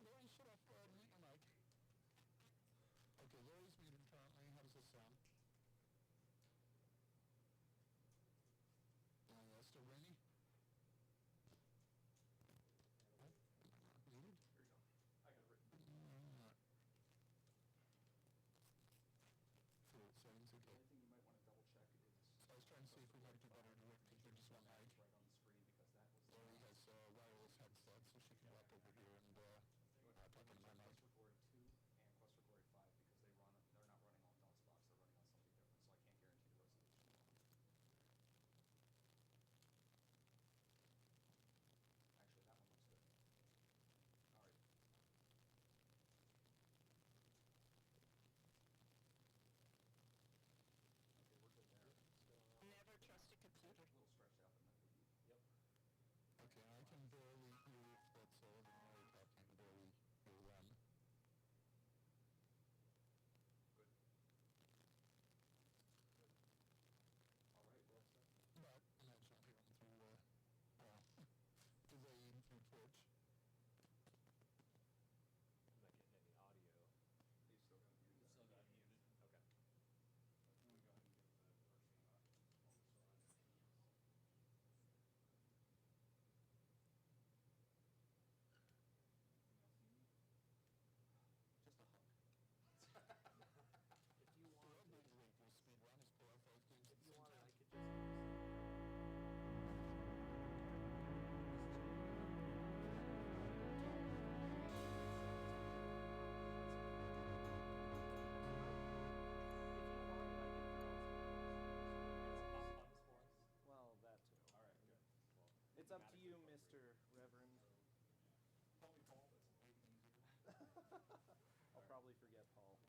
Lori, shut up. Mute your mic. Okay, Lori's muted currently. How does this sound? Still rainy? Muted? Here you go. I got it written. Settings, okay. The only thing you might want to double check is. So I was trying to see if we might do better to work because they're just one mic. Right on the screen because that was. Lori has wireless headset, so she can walk over here and talk into my mic. Quest Recorded 2 and Quest Recorded 5 because they're not running on DOSBox, they're running on something different, so I can't guarantee the resolution. Actually, that one looks good. All right. Okay, we're good there. Never trust a computer. A little stretched out, but not good. Yep. Okay, I can barely hear what's over Lori talking, barely hear them. Good. Good. All right, well, that's But imagine I'm hearing through, delayed through Twitch. I'm not getting any audio. You still got muted. Still got muted. Okay. Let me go ahead and give the first thing while we're still on. Just a hug. If you want, Well, maybe wait for a speed run is pull out both games if at the you same wanted, time. I could just. Well, that too. All right, good. Well, It's up to you, Mr. Reverend. call me Paul, that's way easier. I'll probably forget Paul.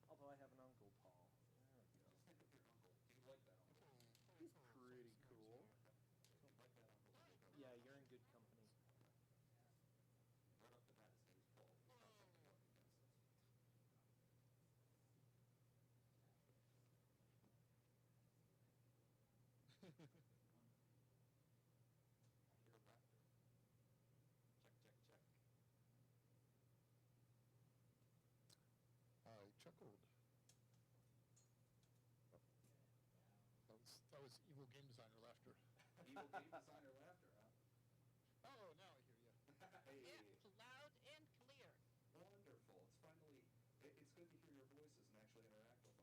Although I have an uncle, Paul. There we go. Just think of your uncle. Do you like that uncle? He's pretty cool. If you like that uncle, you'll go Yeah, you're in good company. right off the bat. His name's Paul. He's not fucking going against us. I hear laughter. Check, check, check. I chuckled. That was evil game designer laughter. Evil game designer laughter, huh? Oh, now I hear you. Hey, Yeah, loud and clear. wonderful. It's finally, it's good to hear your voices and actually interact with them.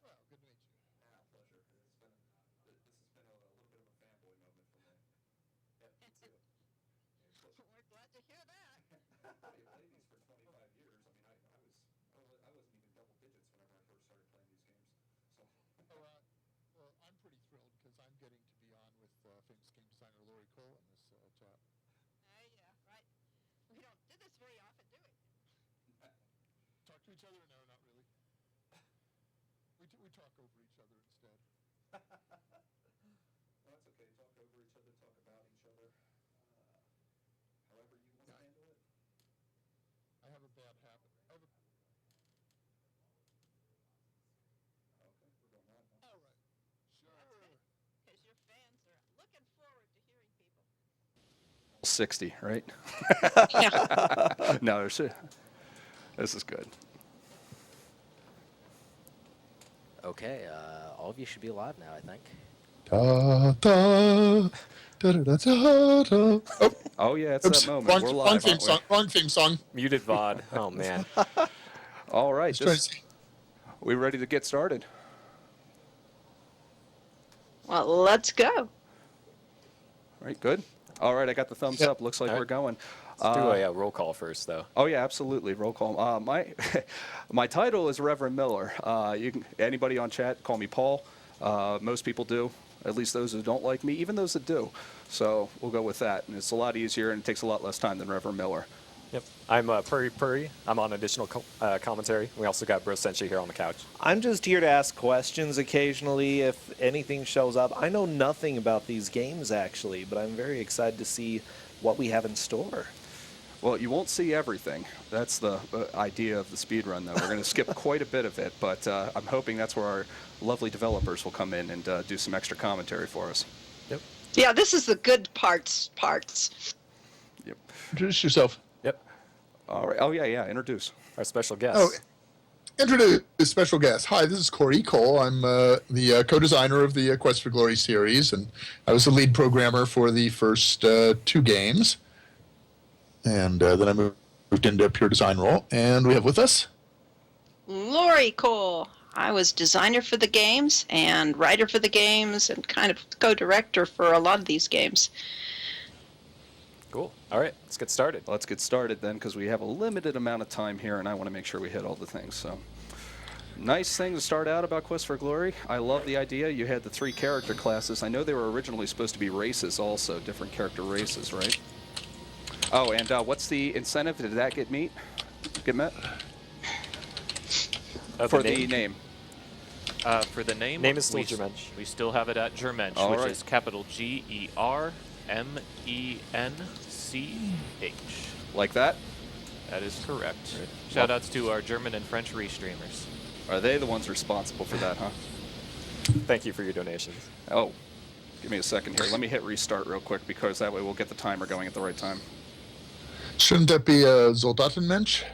Well, good to meet you. Ah, pleasure. This has been a little bit of a fanboy moment for me. Yep, me too. We're glad to hear that. I played these for 25 years. I mean, I wasn't even double digits whenever I first started playing these games. So. Oh, well, I'm pretty thrilled because I'm getting to be on with famous game designer Lori Cole in this chat. Yeah, right. We don't do this very often, do we? Talk to each other? No, not really. We talk over each other instead. Well, that's okay. Talk over each other. Talk about each other. However you want to handle it. I have a bad habit. Okay, we're going live. Huh? All right. Sure. That's good. Because your fans are looking forward to hearing people. 60, right? No, this is good. Okay, all of you should be live now, I think. Da, da, da, da, da, da, da. Oh yeah, it's Oops. that moment. We're live, aren't we? Wrong theme song. Muted VOD. Oh, man. All right, Just trying to see. we ready to get started? Well, let's go. All right, good. All right, I got the thumbs Yep. up. Looks like All right. we're going. Let's do a roll call first, though. Oh yeah, absolutely. Roll call. My title is Reverend Miller. Anybody on chat call me Paul. Most people do. At least those who don't like me, even those that do. So we'll go with that. And it's a lot easier and it takes a lot less time than Reverend Miller. Yep. I'm Purry Purry. I'm on additional commentary. We also got Bro Senshi here on the couch. I'm just here to ask questions occasionally if anything shows up. I know nothing about these games, actually, but I'm very excited to see what we have in store. Well, you won't see everything. That's the idea of the speedrun, though. We're going to skip quite a bit of it, but I'm hoping that's where our lovely developers will come in and do some extra commentary for us. Yep. Yeah, this is the good parts. Yep. Introduce yourself. Yep. All right. Oh, yeah. Introduce. Our special guest. Oh, introduce the special guest. Hi, this is Corey Cole. I'm the co-designer of the Quest for Glory series, and I was the lead programmer for the first 2 games. And then I moved into a pure design role. And we have with us... Lori Cole. I was designer for the games and writer for the games and kind of co-director for a lot of these games. Cool. All right, let's get started. Let's get started then, because we have a limited amount of time here, and I want to make sure we hit all the things. So, nice thing to start out about Quest for Glory. I love the idea. You had the 3 character classes. I know they were originally supposed to be races also, different character races, right? Oh, and what's the incentive? Did that get met? For the name. For the name, Name is still Germench. We still have it at Germench, All which right. is capital GERMENCH. Like that? That is correct. Right. Shout outs to our German and French restreamers. Are they the ones responsible for that, huh? Thank you for your donations. Oh, give me a second here. Let me hit restart real quick, because that way we'll get the timer going at the right time. Shouldn't that be Soldatenmensch?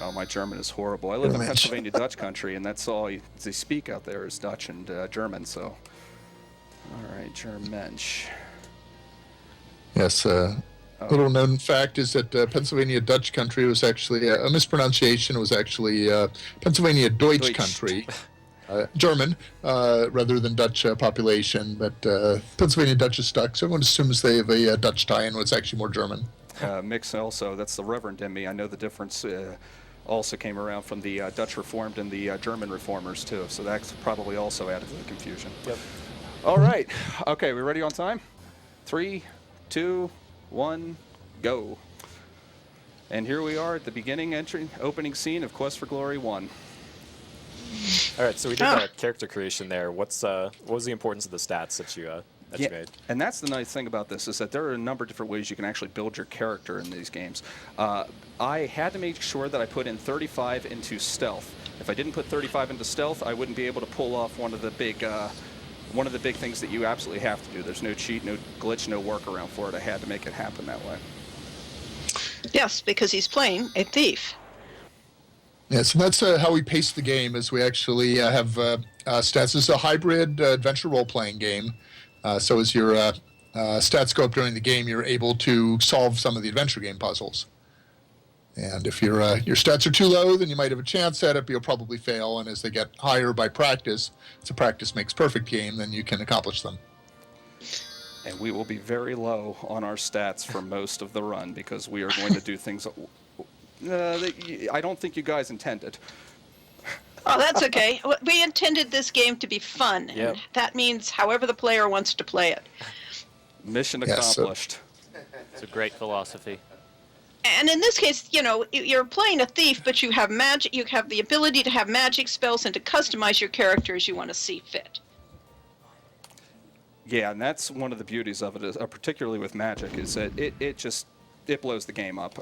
Oh, my German is horrible. I live in German. Pennsylvania Dutch country, and that's all they speak out there is Dutch and German, so. All right, Germensch. Yes. Little known fact is that Pennsylvania Dutch country was actually a mispronunciation. It was actually Pennsylvania Deutsch country. German, rather than Dutch population, but Pennsylvania Dutch is stuck, so everyone assumes they have a Dutch tie-in when it's actually more German. Mix also, that's the Reverend in me. I know the difference also came around from the Dutch Reformed and the German Reformers, too, so that's probably also added to the confusion. Yep. All right. Okay, we ready on time? 3, 2, 1, go. And here we are at the beginning opening scene of Quest for Glory 1. All right, so we did the character creation there. What was the importance of the stats that you made? And that's the nice thing about this, is that there are a number of different ways you can actually build your character in these games. I had to make sure that I put in 35 into stealth. If I didn't put 35 into stealth, I wouldn't be able to pull off one of the big things that you absolutely have to do. There's no cheat, no glitch, no workaround for it. I had to make it happen that way. Yes, because he's playing a thief. Yes, and that's how we pace the game, is we actually have stats. It's a hybrid adventure role-playing game. So as your stats go up during the game, you're able to solve some of the adventure game puzzles. And if your stats are too low, then you might have a chance at it, but you'll probably fail. And as they get higher by practice, it's a practice makes perfect game, then you can accomplish them. And we will be very low on our stats for most of the run, because we are going to do things that I don't think you guys intended. Oh, that's okay. We intended this game to be fun. Yep. And that means however the player wants to play it. Mission Yes, accomplished. It's a great philosophy. And in this case, you're playing a thief, but you have magic. You have the ability to have magic spells and to customize your character as you want to see fit. Yeah, and that's one of the beauties of it, is, particularly with magic, is that it blows the game up.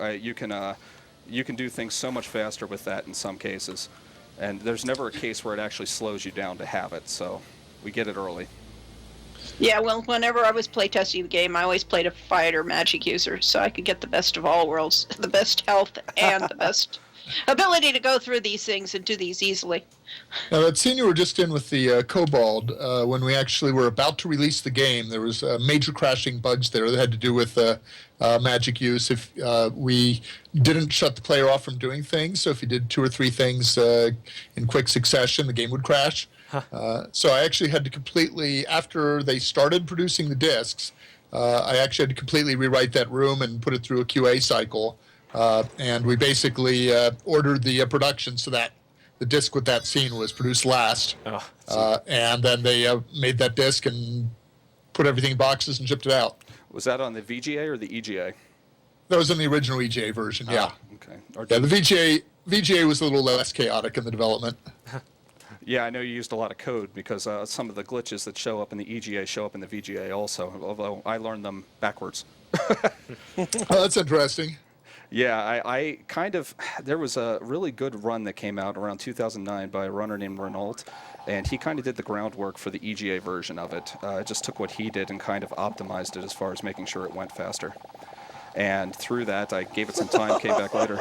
You can do things so much faster with that in some cases, and there's never a case where it actually slows you down to have it. So we get it early. Yeah, well, whenever I was playtesting the game, I always played a fighter magic user, so I could get the best of all worlds, the best health and the best ability to go through these things and do these easily. Now, that scene you were just in with the Kobold, when we actually were about to release the game, there was major crashing bugs there that had to do with magic use. If we didn't shut the player off from doing things, so if you did 2 or 3 things in quick succession, the game would crash. So I actually had to completely, after they started producing the discs, I actually had to completely rewrite that room and put it through a QA cycle. And we basically ordered the production so that the disc with that scene was produced last. And then they made that disc and put everything in boxes and shipped it out. Was that on the VGA or the EGA? That was in the original EGA version, yeah. Okay. Yeah, the VGA was a little less chaotic in the development. Yeah, I know you used a lot of code, because some of the glitches that show up in the EGA show up in the VGA also, although I learned them backwards. Oh, that's interesting. Yeah, I kind of, there was a really good run that came out around 2009 by a runner named Renault, and he kind of did the groundwork for the EGA version of it. I just took what he did and kind of optimized it as far as making sure it went faster. And through that, I gave it some time, came back later.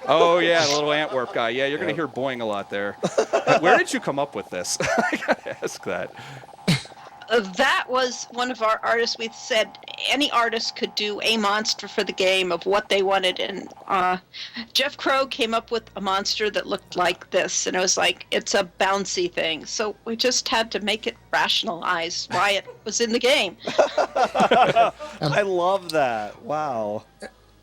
Oh, yeah, the little Antwerp guy. Yeah, you're going to hear boing a lot there. Where did you come up with this? I got to ask that. That was one of our artists. We said any artist could do a monster for the game of what they wanted, and Jeff Crow came up with a monster that looked like this, and it was like, it's a bouncy thing. So we just had to make it rationalize why it was in the game. I love that. Wow.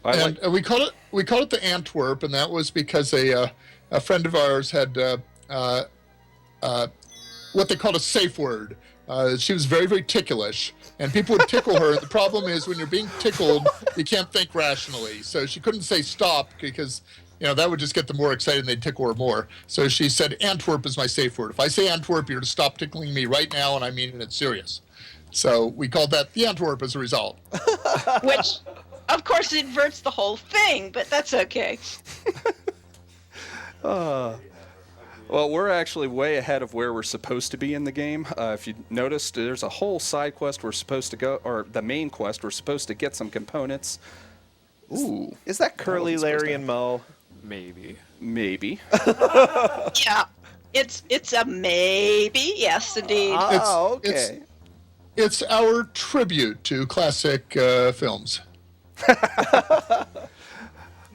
And we call it the Antwerp, and that was because a friend of ours had what they called a safe word. She was very, very ticklish, and people would tickle her. The problem is when you're being tickled, you can't think rationally. So she couldn't say stop because, that would just get them more excited and they'd tickle her more. So she said, Antwerp is my safe word. If I say Antwerp, you're to stop tickling me right now, and I mean it's serious. So we called that the Antwerp as a result. Which, of course, inverts the whole thing, but that's okay. Well, we're actually way ahead of where we're supposed to be in the game. If you noticed, there's a whole side quest we're supposed to go, or the main quest, we're supposed to get some components. Ooh. Is that Curly, Larry, and Moe? Maybe. Maybe. Yeah, it's a maybe. Yes, indeed. Oh, okay. It's our tribute to classic films.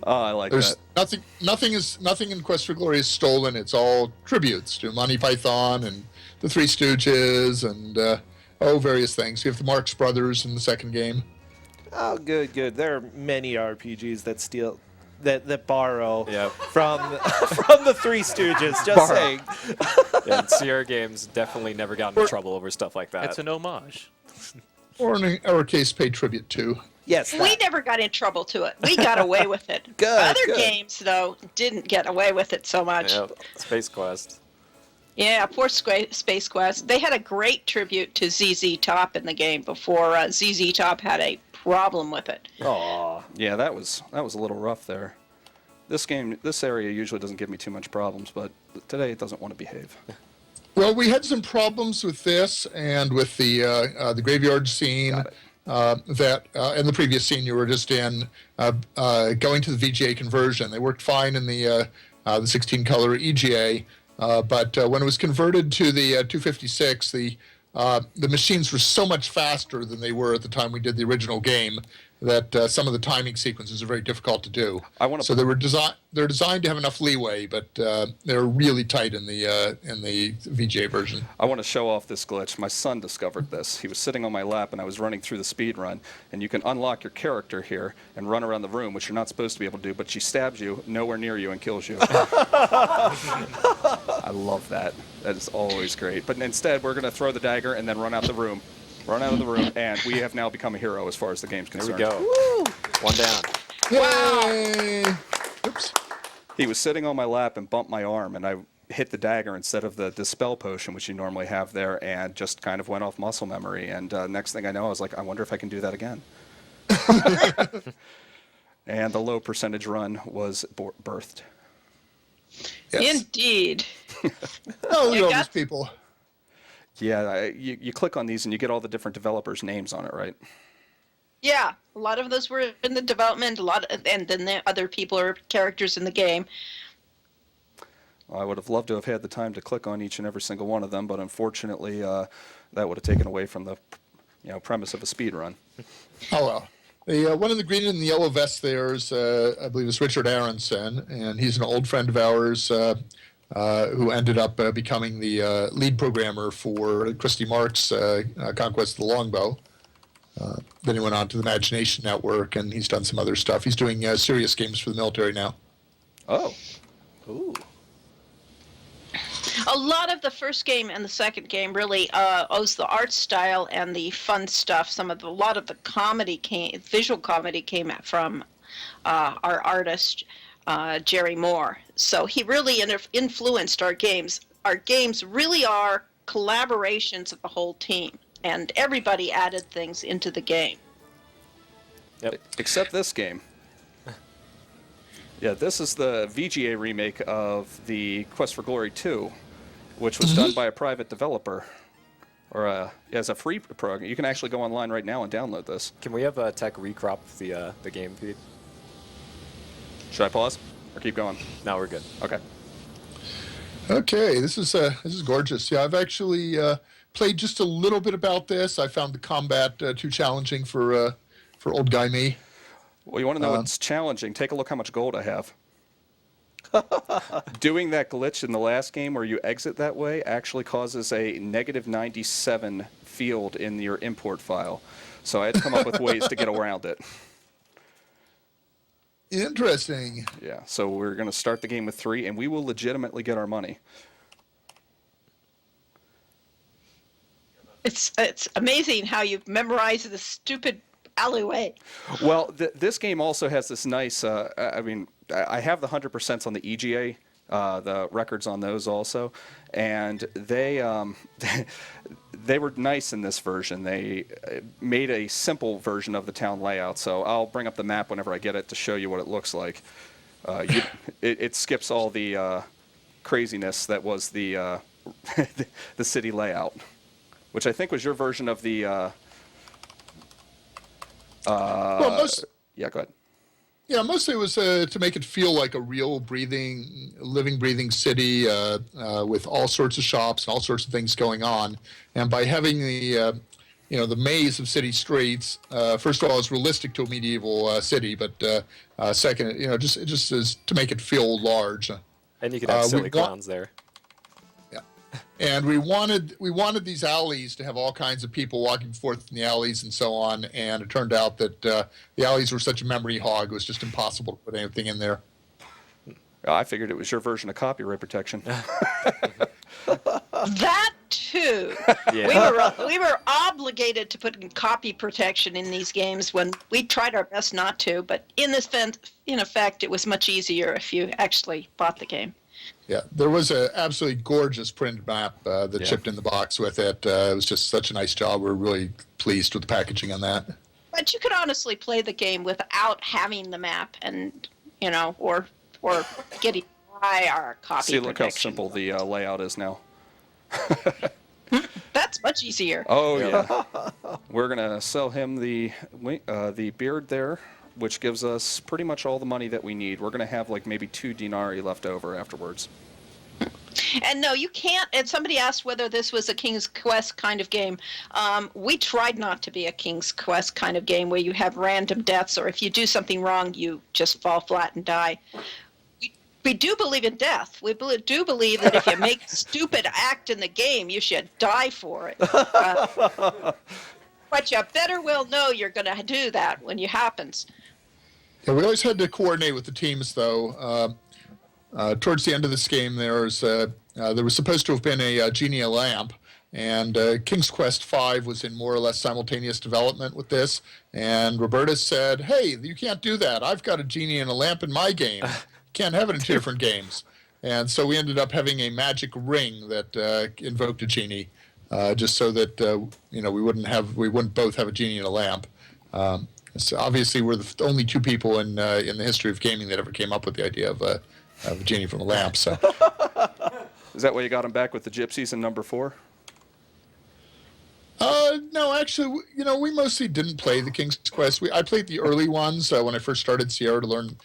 Oh, I like There's that. nothing in Quest for Glory is stolen. It's all tributes to Monty Python and the Three Stooges and various things. You have the Marx Brothers in the second game. Oh, good. There are many RPGs that steal, that borrow from the Three Stooges. Just saying. Yeah, and Sierra Games definitely never got into trouble over stuff like that. It's an homage. Or in our case, pay tribute to. Yes. We never got in trouble to it. We got away with it. Good. Games, though, didn't get away with it so much. Yep. Space Quest. Yeah, poor Space Quest. They had a great tribute to ZZ Top in the game before ZZ Top had a problem with it. Aw. Yeah, that was a little rough there. This area usually doesn't give me too much problems, but today it doesn't want to behave. Well, we had some problems with this and with the graveyard scene. That in the previous scene you were just in, going to the VGA conversion. They worked fine in the 16-color EGA, but when it was converted to the 256, the machines were so much faster than they were at the time we did the original game that some of the timing sequences are very difficult to do. So they're designed to have enough leeway, but they're really tight in the VGA version. I want to show off this glitch. My son discovered this. He was sitting on my lap, and I was running through the speed run. And you can unlock your character here and run around the room, which you're not supposed to be able to do. But she stabs you nowhere near you and kills you. I love that. That is always great. But instead, we're going to throw the dagger and then run out the room. Run out of the room, and we have now become a hero as far as the game's concerned. There we go. Woo! One down. Yay! Oops. He was sitting on my lap and bumped my arm, and I hit the dagger instead of the Dispel potion, which you normally have there, and just kind of went off muscle memory. And next thing I know, I was like, I wonder if I can do that again. And the low percentage run was birthed. Yes. Indeed. Oh, we love these people. Yeah, you click on these and you get all the different developers' names on it, right? Yeah, a lot of those were in the development, and then the other people are characters in the game. I would have loved to have had the time to click on each and every single one of them, but unfortunately, that would have taken away from the premise of a speed run. Oh, well. The one in the green and the yellow vest there is, I believe, is Richard Aronson, and he's an old friend of ours who ended up becoming the lead programmer for Christy Mark's Conquest of the Longbow. Then he went on to the Imagination Network, and he's done some other stuff. He's doing serious games for the military now. Oh. Ooh. A lot of the first game and the second game really owes the art style and the fun stuff. A lot of the visual comedy came from our artist, Jerry Moore. So he really influenced our games. Our games really are collaborations of the whole team, and everybody added things into the game. Yep. Except this game. Yeah, this is the VGA remake of the Quest for Glory 2, which was done by a private developer, or as a free program. You can actually go online right now and download this. Can we have tech recrop the game feed? Should I pause or keep going? No, we're good. Okay. Okay, this is gorgeous. Yeah, I've actually played just a little bit about this. I found the combat too challenging for old guy me. Well, you want to know what's challenging? Take a look how much gold I have. Doing that glitch in the last game where you exit that way actually causes a -97 field in your import file. So I had to come up with ways to get around it. Interesting. Yeah, so we're going to start the game with 3, and we will legitimately get our money. It's amazing how you've memorized the stupid alleyway. Well, this game also has this nice, I have the 100% on the EGA, the records on those also, and they were nice in this version. They made a simple version of the town layout, so I'll bring up the map whenever I get it to show you what it looks like. It skips all the craziness that was the the city layout, which I think was your version of the... yeah, go ahead. Yeah, mostly it was to make it feel like a real living, breathing city with all sorts of shops and all sorts of things going on. And by having the maze of city streets, first of all, it's realistic to a medieval city, but second, just is to make it feel large. And you could have silly clowns there. And we wanted these alleys to have all kinds of people walking forth in the alleys and so on. And it turned out that the alleys were such a memory hog, it was just impossible to put anything in there. I figured it was your version of copyright protection. That too. Yeah. We were obligated to put in copy protection in these games when we tried our best not to. But in effect, it was much easier if you actually bought the game. Yeah, there was an absolutely gorgeous printed map that shipped in the box with it. It was just such a nice job. We're really pleased with the packaging on that. But you could honestly play the game without having the map, and or getting by our copy. See, look how protection. simple the layout is now. That's much easier. Oh yeah. We're gonna sell him the beard there, which gives us pretty much all the money that we need. We're going to have like maybe 2 denarii left over afterwards. And no, you can't. And somebody asked whether this was a King's Quest kind of game. We tried not to be a King's Quest kind of game where you have random deaths, or if you do something wrong, you just fall flat and die. We do believe in death. We do believe that if you make a stupid act in the game, you should die for it. But you better well know you're going to do that when it happens. Yeah, we always had to coordinate with the teams, though. Towards the end of this game, there was supposed to have been a genie in a lamp, and King's Quest V was in more or less simultaneous development with this. And Roberta said, "Hey, you can't do that. I've got a genie in a lamp in my game. Can't have it in 2 different games." And so we ended up having a magic ring that invoked a genie, just so that we wouldn't both have a genie in a lamp. So obviously, we're the only 2 people in the history of gaming that ever came up with the idea of a genie from a lamp. So, Is that why you got him back with the gypsies in number 4? no, actually, we mostly didn't play the King's Quest. I played the early ones when I first started Sierra to learn,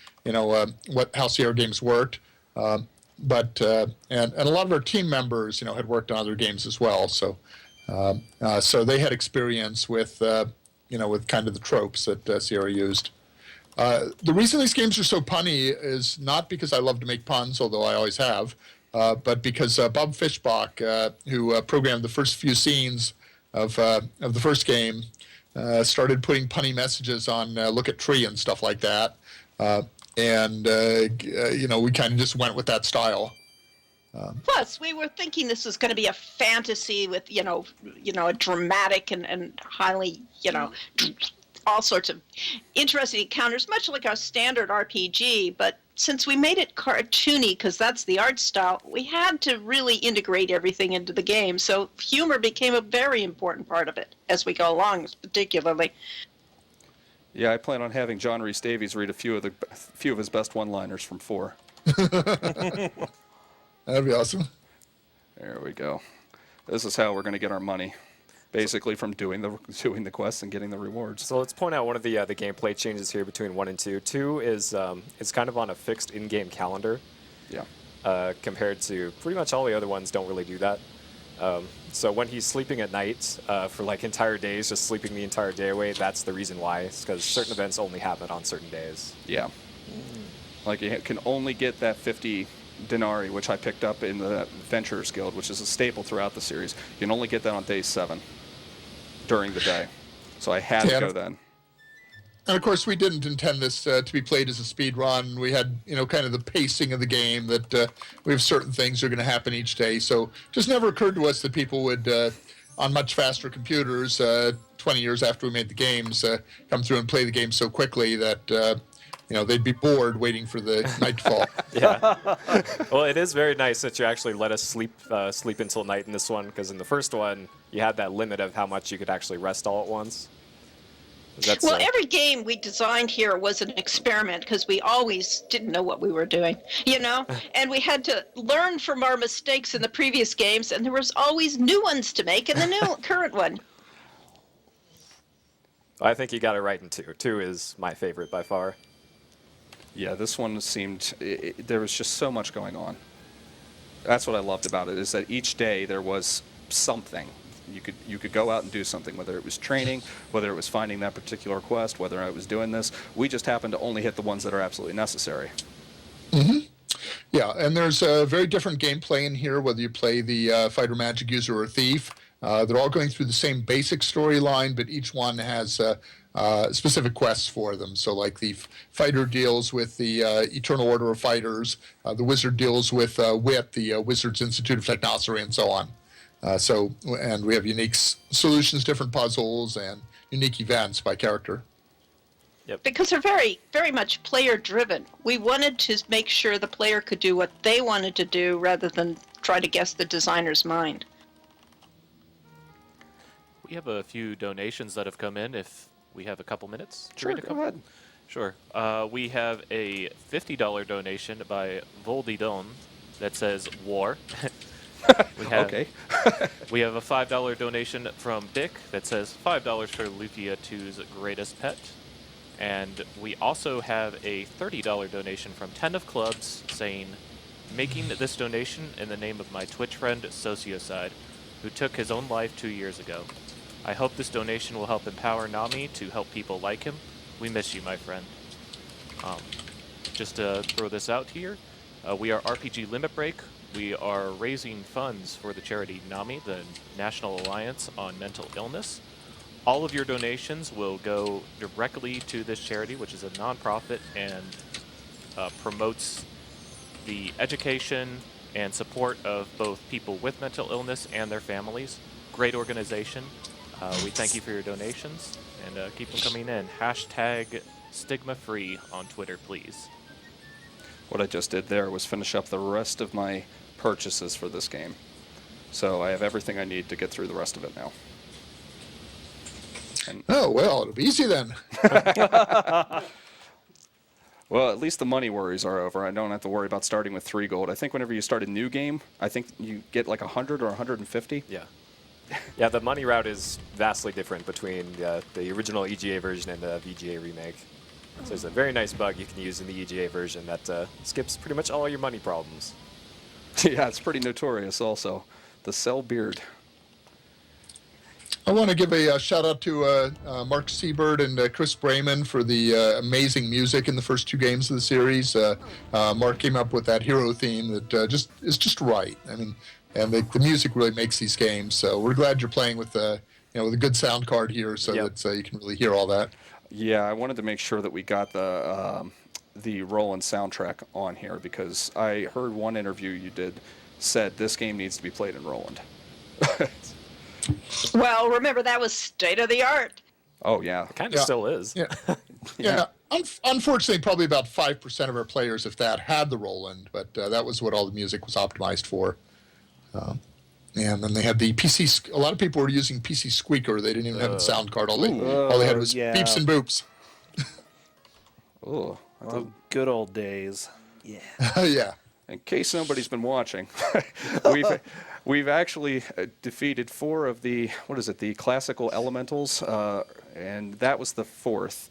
how Sierra games worked. But and a lot of our team members, had worked on other games as well. So, so they had experience with. With kind of the tropes that Sierra used. The reason these games are so punny is not because I love to make puns, although I always have, but because Bob Fishbach, who programmed the first few scenes of the first game, started putting punny messages on Look at Tree and stuff like that. And we kind of just went with that style. Plus, we were thinking this was going to be a fantasy with, a dramatic and highly, all sorts of interesting encounters, much like our standard RPG. But since we made it cartoony, because that's the art style, we had to really integrate everything into the game. So humor became a very important part of it as we go along, particularly. Yeah, I plan on having John Rhys Davies read a few of his best one-liners from 4. That'd be awesome. There we go. This is how we're going to get our money, basically from doing the quests and getting the rewards. So let's point out one of the gameplay changes here between 1 and 2. 2 is it's kind of on a fixed in-game calendar. Yeah. Compared to pretty much all the other ones don't really do that. So when he's sleeping at night for like entire days, just sleeping the entire day away, that's the reason why. It's because certain events only happen on certain days. Yeah. Like you can only get that 50 denarii, which I picked up in the Adventurers Guild, which is a staple throughout the series. You can only get that on day 7 during the day. So I had to go then. And of course, we didn't intend this to be played as a speed run. We had, kind of the pacing of the game that we have certain things are going to happen each day. So it just never occurred to us that people would, on much faster computers, 20 years after we made the games, come through and play the game so quickly that, they'd be bored waiting for the night to fall. Yeah. Well, it is very nice that you actually let us sleep until night in this one, because in the first one, you had that limit of how much you could actually rest all at once. Well, every game we designed here was an experiment because we always didn't know what we were doing, and we had to learn from our mistakes in the previous games, and there was always new ones to make in the current one. I think you got it right in 2. 2 is my favorite by far. Yeah, this one seemed, there was just so much going on. That's what I loved about it, is that each day there was something. You could go out and do something, whether it was training, whether it was finding that particular quest, whether I was doing this. We just happened to only hit the ones that are absolutely necessary. Mm-hmm. Yeah, and there's a very different gameplay in here, whether you play the fighter, magic user, or thief. They're all going through the same basic storyline, but each one has specific quests for them. So like the fighter deals with the Eternal Order of Fighters, the wizard deals with WIT, the Wizards Institute of Technosophy, and so on. And we have unique solutions, different puzzles, and unique events by character. Yep. Because they're very, very much player-driven. We wanted to make sure the player could do what they wanted to do rather than try to guess the designer's mind. We have a few donations that have come in. If we have a couple minutes to Sure, read a go couple. ahead. Sure. We have a $50 donation by Voldidon that says war. Okay. We have a $5 donation from Dick that says $5 for Lufia 2's greatest pet. And we also have a $30 donation from 10 of Clubs saying, making this donation in the name of my Twitch friend Sociocide, who took his own life 2 years ago. I hope this donation will help empower Nami to help people like him. We miss you, my friend. Just to throw this out here, we are RPG Limit Break. We are raising funds for the charity NAMI, the National Alliance on Mental Illness. All of your donations will go directly to this charity, which is a nonprofit and promotes the education and support of both people with mental illness and their families. Great organization. We thank you for your donations, and keep them coming in. Hashtag stigma-free on Twitter, please. What I just did there was finish up the rest of my purchases for this game. So I have everything I need to get through the rest of it now. And Oh, well, it'll be easy then. well, at least the money worries are over. I don't have to worry about starting with 3 gold. I think whenever you start a new game, I think you get like 100 or 150. Yeah. Yeah, the money route is vastly different between the original EGA version and the VGA remake. So there's a very nice bug you can use in the EGA version that skips pretty much all your money problems. Yeah, it's pretty notorious also. The Cell Beard. I want to give a shout out to Mark Seabird and Chris Brayman for the amazing music in the first 2 games of the series. Mark came up with that hero theme that is just right. I mean, and the music really makes these games. So we're glad you're playing with with a good sound card here, so that you can really hear all that. Yeah, I wanted to make sure that we got the Roland soundtrack on here because I heard one interview you did said this game needs to be played in Roland. Well, remember, that was state-of-the-art. Oh, yeah. Kind of still is. Yeah. Yeah. Unfortunately, probably about 5% of our players, if that, had the Roland, but that was what all the music was optimized for. And then they had the PC. A lot of people were using PC Squeaker. They didn't even have the sound card. All they had was beeps and boops. Oh, Oh, good old days. Yeah. Yeah. in case nobody's been watching, we've actually defeated 4 of the the classical elementals, and that was the 4th.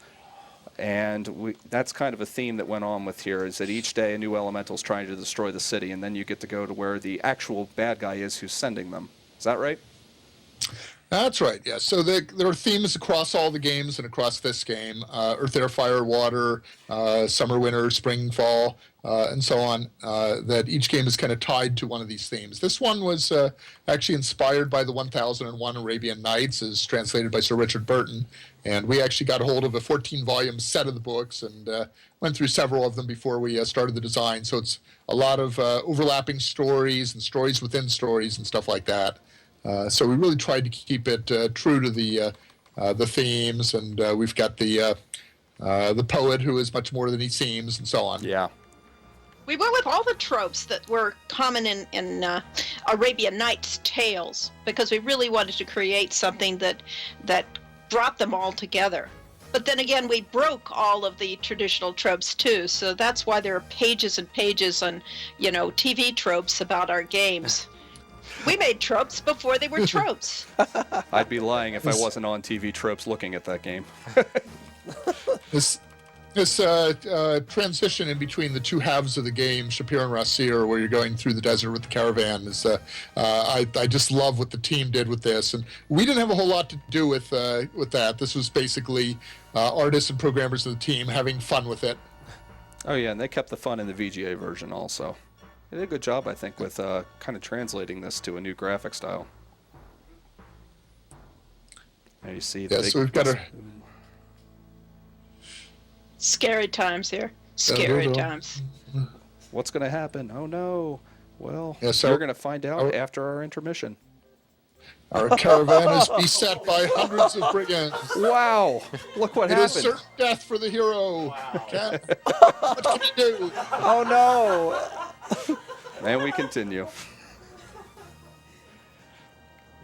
And that's kind of a theme that went on with here, is that each day a new elemental's trying to destroy the city, and then you get to go to where the actual bad guy is who's sending them. Is that right? That's right, yes. So there are themes across all the games and across this game. Earth, Air, Fire, Water, Summer, Winter, Spring, Fall, and so on, that each game is kind of tied to one of these themes. This one was actually inspired by the 1001 Arabian Nights, as translated by Sir Richard Burton. And we actually got a hold of a 14-volume set of the books and went through several of them before we started the design. So it's a lot of overlapping stories and stories within stories and stuff like that. So we really tried to keep it true to the themes, and we've got the poet who is much more than he seems, and so on. Yeah. We went with all the tropes that were common in Arabian Nights tales, because we really wanted to create something that brought them all together. But then again, we broke all of the traditional tropes too, so that's why there are pages and pages on, TV tropes about our games. We made tropes before they were tropes. I'd be lying if I wasn't on TV tropes looking at that game. This transition in between the two halves of the game, Shapir and Rasir, where you're going through the desert with the caravan, is I just love what the team did with this. And we didn't have a whole lot to do with that. This was basically artists and programmers of the team having fun with it. Oh yeah, and they kept the fun in the VGA version also. They did a good job, I think, with kind of translating this to a new graphic style. Now you see that. Yeah, so we've got a... Scary times here. Scary times. What's going to happen? Oh no. Well, Yeah, so you're going to find out after our intermission. Our caravan is beset by hundreds of brigands. Wow! Look what It happened. is certain death for the hero. What can he do? Oh no! And we continue.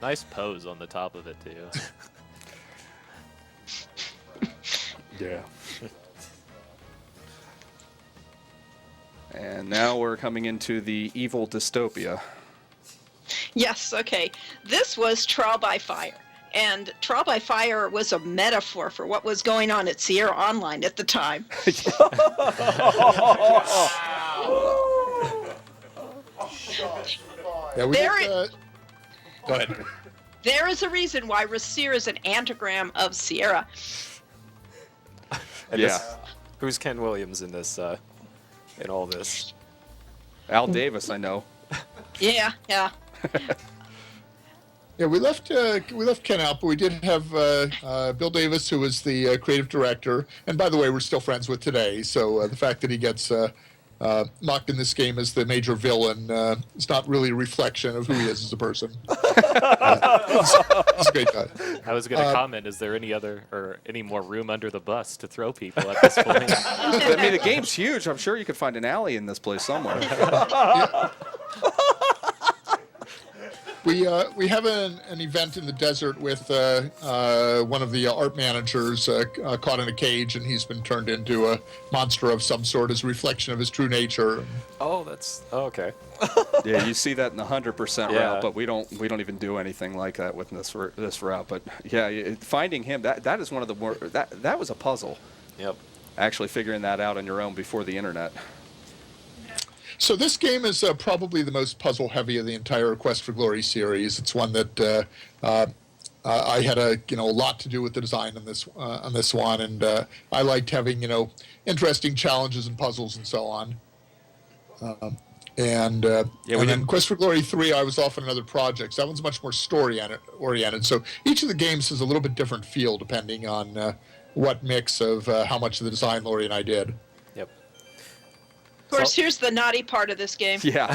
Nice pose on the top of it, too. Yeah. And now we're coming into the evil dystopia. Yes, okay. This was Trial by Fire. And Trial by Fire was a metaphor for what was going on at Sierra Online at the time. Yeah, go ahead. There is a reason why Rasir is an anagram of Sierra. And Yeah. Who's Ken Williams in this? In all this? Al Davis, I know. Yeah. Yeah, we left Ken out, but we did have Bill Davis, who was the creative director, and by the way, we're still friends with today. So the fact that he gets mocked in this game as the major villain is not really a reflection of who he is as a person. It's a great guy. I was going to comment, is there any more room under the bus to throw people at this point? I mean, the game's huge. I'm sure you could find an alley in this place somewhere. We have an event in the desert with one of the art managers caught in a cage, and he's been turned into a monster of some sort as a reflection of his true nature. Oh, okay. Yeah, you see that in the 100% Yeah. route, but we don't even do anything like that with this route. But yeah, finding him that is one of the more that was a puzzle. Yep. Actually figuring that out on your own before the internet. So this game is probably the most puzzle-heavy of the entire Quest for Glory series. It's one that I had a lot to do with the design on this one, and I liked having interesting challenges and puzzles and so on. And then Quest for Glory 3, I was off on another project. So that one's much more story-oriented. So each of the games has a little bit different feel depending on what mix of how much of the design Lori and I did. Yep. Of course, here's the naughty part of this game. Yeah,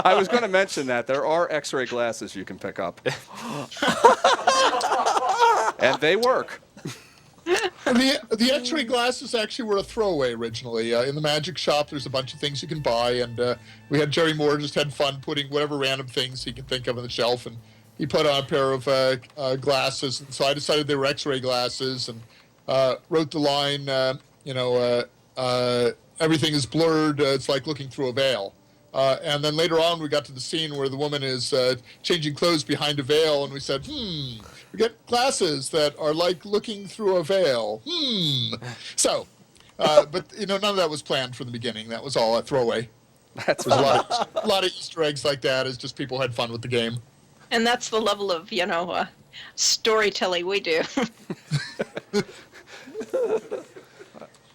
I was going to mention that there are X-ray glasses you can pick up, and they work. And the X-ray glasses actually were a throwaway originally. In the magic shop, there's a bunch of things you can buy, and we had Jerry Moore just had fun putting whatever random things he could think of on the shelf, and he put on a pair of glasses, and so I decided they were X-ray glasses, and wrote the line, everything is blurred. It's like looking through a veil. And then later on, we got to the scene where the woman is changing clothes behind a veil, and we said, we get glasses that are like looking through a veil. So, but none of that was planned from the beginning. That was all a throwaway. There's a lot of Easter eggs like that. It's just people had fun with the game. And that's the level of, storytelling we do.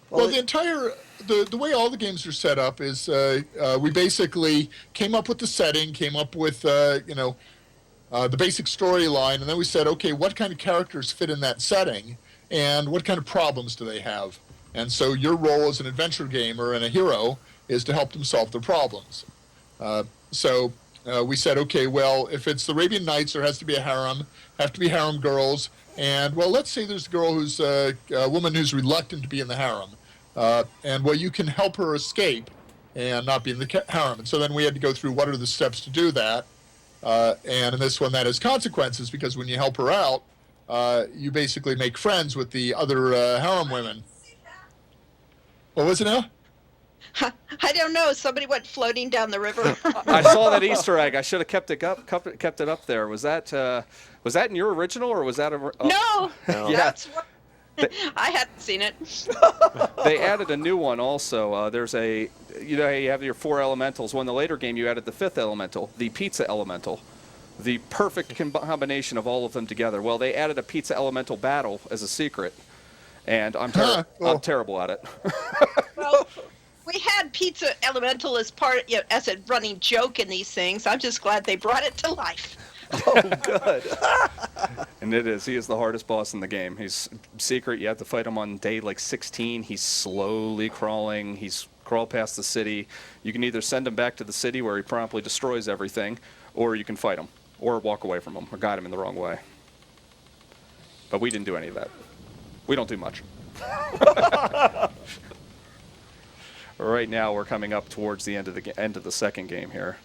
Well, the entire the way all the games are set up is we basically came up with the setting, came up with the basic storyline, and then we said, okay, what kind of characters fit in that setting, and what kind of problems do they have? And so your role as an adventure gamer and a hero is to help them solve their problems. So we said, okay, well, if it's the Arabian Nights, there has to be a harem, have to be harem girls, and well, let's say there's a girl who's a woman who's reluctant to be in the harem. And well, you can help her escape and not be in the harem. And so then we had to go through what are the steps to do that. And in this one, that has consequences, because when you help her out, you basically make friends with the other harem women. What was it now? I don't know. Somebody went floating down the river. I saw that Easter egg. I should have kept it up there. Was that in your original, or was that a? No. Yeah. That's what. I hadn't seen it. They added a new one also. There's you have your 4 elementals. Well, in the later game, you added the 5th elemental, the pizza elemental. The perfect combination of all of them together. Well, they added a pizza elemental battle as a secret, and I'm terrible at it. Well, we had pizza elemental as as a running joke in these things. I'm just glad they brought it to life. Oh, good. And it is. He is the hardest boss in the game. He's secret. You have to fight him on day like 16. He's slowly crawling. He's crawled past the city. You can either send him back to the city where he promptly destroys everything, or you can fight him, or walk away from him, or guide him in the wrong way. But we didn't do any of that. We don't do much. Right now, we're coming up towards the end of the second game here.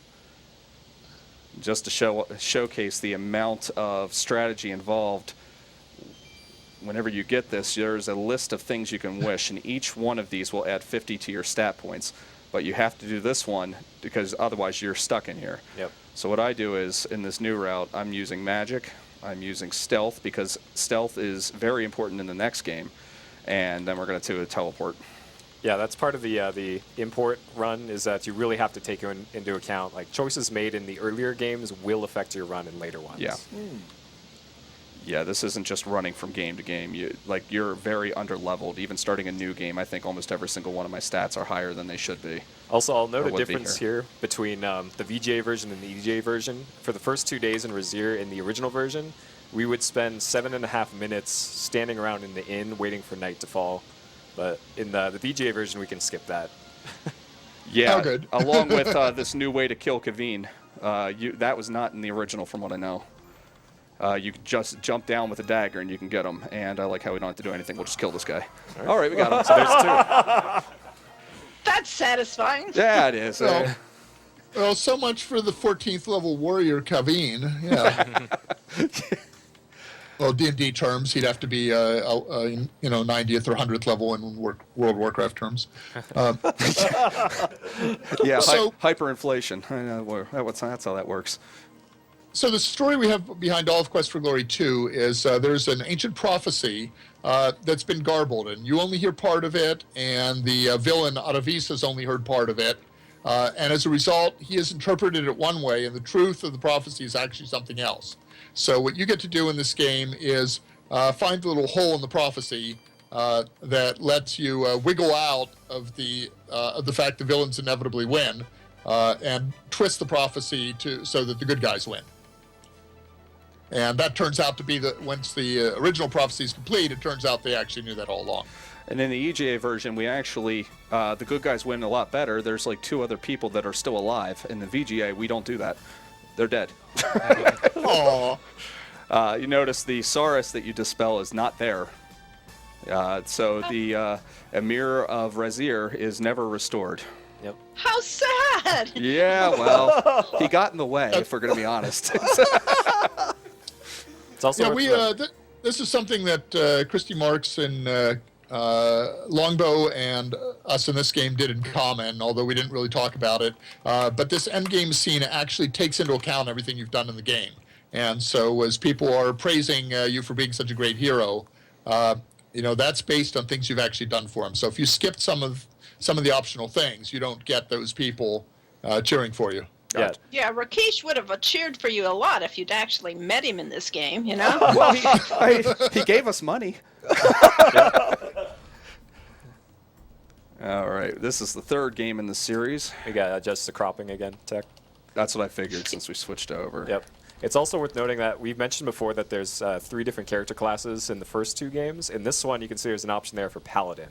Just to showcase the amount of strategy involved. Whenever you get this, there's a list of things you can wish, and each one of these will add 50 to your stat points. But you have to do this one, because otherwise you're stuck in here. Yep. So what I do is, in this new route, I'm using magic, I'm using stealth, because stealth is very important in the next game, and then we're going to do a teleport. Yeah, that's part of the import run, is that you really have to take into account, like, choices made in the earlier games will affect your run in later ones. Yeah. Yeah, this isn't just running from game to game. You're very under-leveled. Even starting a new game, I think almost every single one of my stats are higher than they should be. Also, I'll note a difference here between the VGA version and the EGA version. For the first 2 days in Razir, in the original version, we would spend 7.5 minutes standing around in the inn waiting for night to fall. But in the VGA version, we can skip that. Yeah, good. Along with this new way to kill Kaveen. That was not in the original, from what I know. You can just jump down with a dagger and you can get him. And I like how we don't have to do anything. We'll just kill this guy. All right, we got him. So there's 2. That's satisfying. Yeah, it is. Well, so much for the 14th level warrior Kaveen. Yeah. Well, D&D terms, he'd have to be 90th or 100th level in World of Warcraft terms. Yeah, so, hyperinflation. I know, that's how that works. So the story we have behind all of Quest for Glory 2 is there's an ancient prophecy that's been garbled, and you only hear part of it, and the villain Aravis has only heard part of it. And as a result, he has interpreted it one way, and the truth of the prophecy is actually something else. So what you get to do in this game is find the little hole in the prophecy that lets you wiggle out of the fact the villains inevitably win, and twist the prophecy so that the good guys win. And that turns out to be once the original prophecy is complete, it turns out they actually knew that all along. And in the EGA version, we actually, the good guys win a lot better. There's like 2 other people that are still alive. In the VGA, we don't do that. They're dead. Aww. You notice the Saurus that you dispel is not there. So the Emir of Razir is never restored. Yep. How sad! Yeah, well, he got in the way, if we're going to be honest. It's also this is something that Christy Marks and Longbow and us in this game did in common, although we didn't really talk about it. But this endgame scene actually takes into account everything you've done in the game. And so as people are praising you for being such a great hero, that's based on things you've actually done for them. So if you skipped some of the optional things, you don't get those people cheering for you. Yeah. Yeah, Rakesh would have cheered for you a lot if you'd actually met him in this game, Well, he gave us money. All right, this is the third game in the series. We got to adjust the cropping again, Tech. That's what I figured since we switched over. Yep. It's also worth noting that we've mentioned before that there's 3 different character classes in the first 2 games. In this one, you can see there's an option there for Paladin.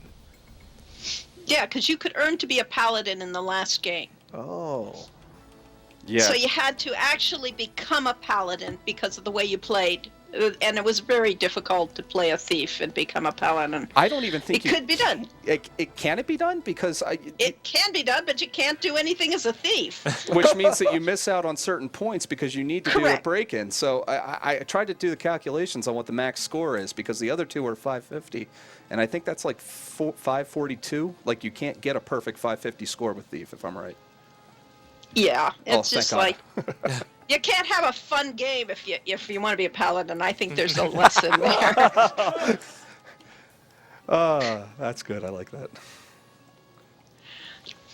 Yeah, because you could earn to be a paladin in the last game. Oh. Yeah. So you had to actually become a paladin because of the way you played. And it was very difficult to play a thief and become a paladin. I don't even think it could be done. Can it be done? Because it can be done, but you can't do anything as a thief. Which means that you miss out on certain points because you need to do a Correct. break-in. So I tried to do the calculations on what the max score is because the other 2 are 550, and I think that's like 542. Like you can't get a perfect 550 score with thief, if I'm right. Yeah, it's just thank like you can't have a fun game if you want to be a paladin. I think there's a lesson there. That's good. I like that.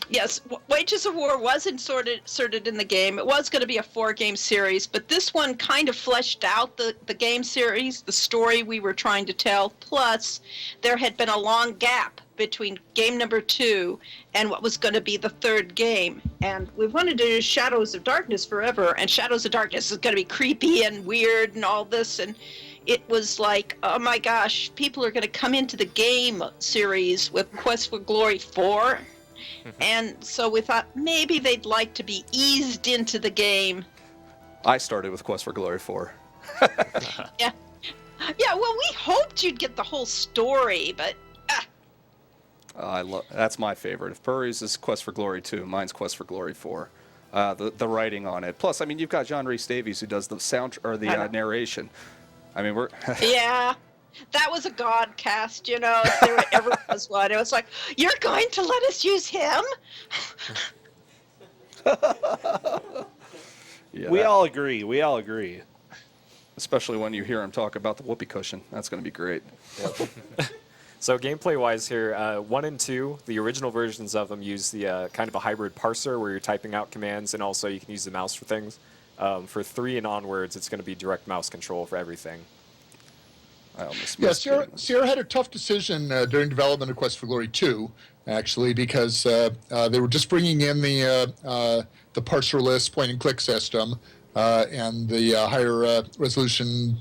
Yes, Wages of War was inserted in the game. It was going to be a 4-game series, but this one kind of fleshed out the game series, the story we were trying to tell. Plus, there had been a long gap between game number 2 and what was going to be the 3rd game. And we wanted to do Shadows of Darkness forever, and Shadows of Darkness is going to be creepy and weird and all this, and it was like, oh my gosh, people are going to come into the game series with Quest for Glory 4. And so we thought maybe they'd like to be eased into the game. I started with Quest for Glory 4. Yeah, well, we hoped you'd get the whole story, but That's my favorite. If Purry's is Quest for Glory 2, mine's Quest for Glory 4. The writing on it. Plus, I mean, you've got John Rhys Davies who does the sound or the narration. I mean, we're yeah. That was a god cast, if there ever was one. It was like, you're going to let us use him? yeah, We all agree. especially when you hear him talk about the whoopee cushion. That's going to be great. So gameplay-wise here, 1 and 2, the original versions of them use the kind of a hybrid parser where you're typing out commands, and also you can use the mouse for things. For 3 and onwards, it's going to be direct mouse control for everything. I almost Yeah, missed getting this. Sierra had a tough decision during development of Quest for Glory 2, actually, because they were just bringing in the parserless point-and-click system and the higher resolution,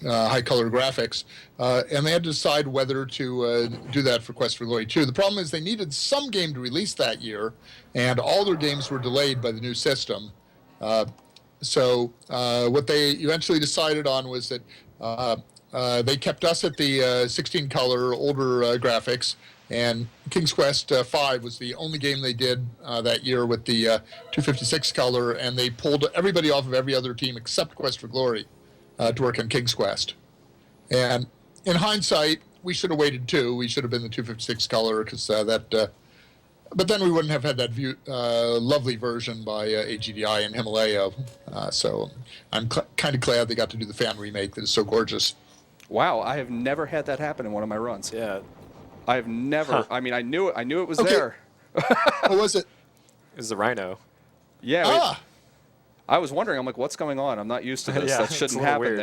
high-color graphics, and they had to decide whether to do that for Quest for Glory 2. The problem is they needed some game to release that year, and all their games were delayed by the new system. So what they eventually decided on was that they kept us at the 16-color older graphics, and King's Quest V was the only game they did that year with the 256 color, and they pulled everybody off of every other team except Quest for Glory to work on King's Quest. And in hindsight, we should have waited too. We should have been the 256 color because but then we wouldn't have had that lovely version by AGDI and Himalaya. So I'm kind of glad they got to do the fan remake that is so gorgeous. Wow, I have never had that happen in one of my runs. Yeah. I have never. Huh. I mean, I knew it was Okay. there. What was it? This is the Rhino. Yeah. I was wondering. I'm like, what's going on? I'm not used to this. Yeah, That it's a shouldn't little happen weird.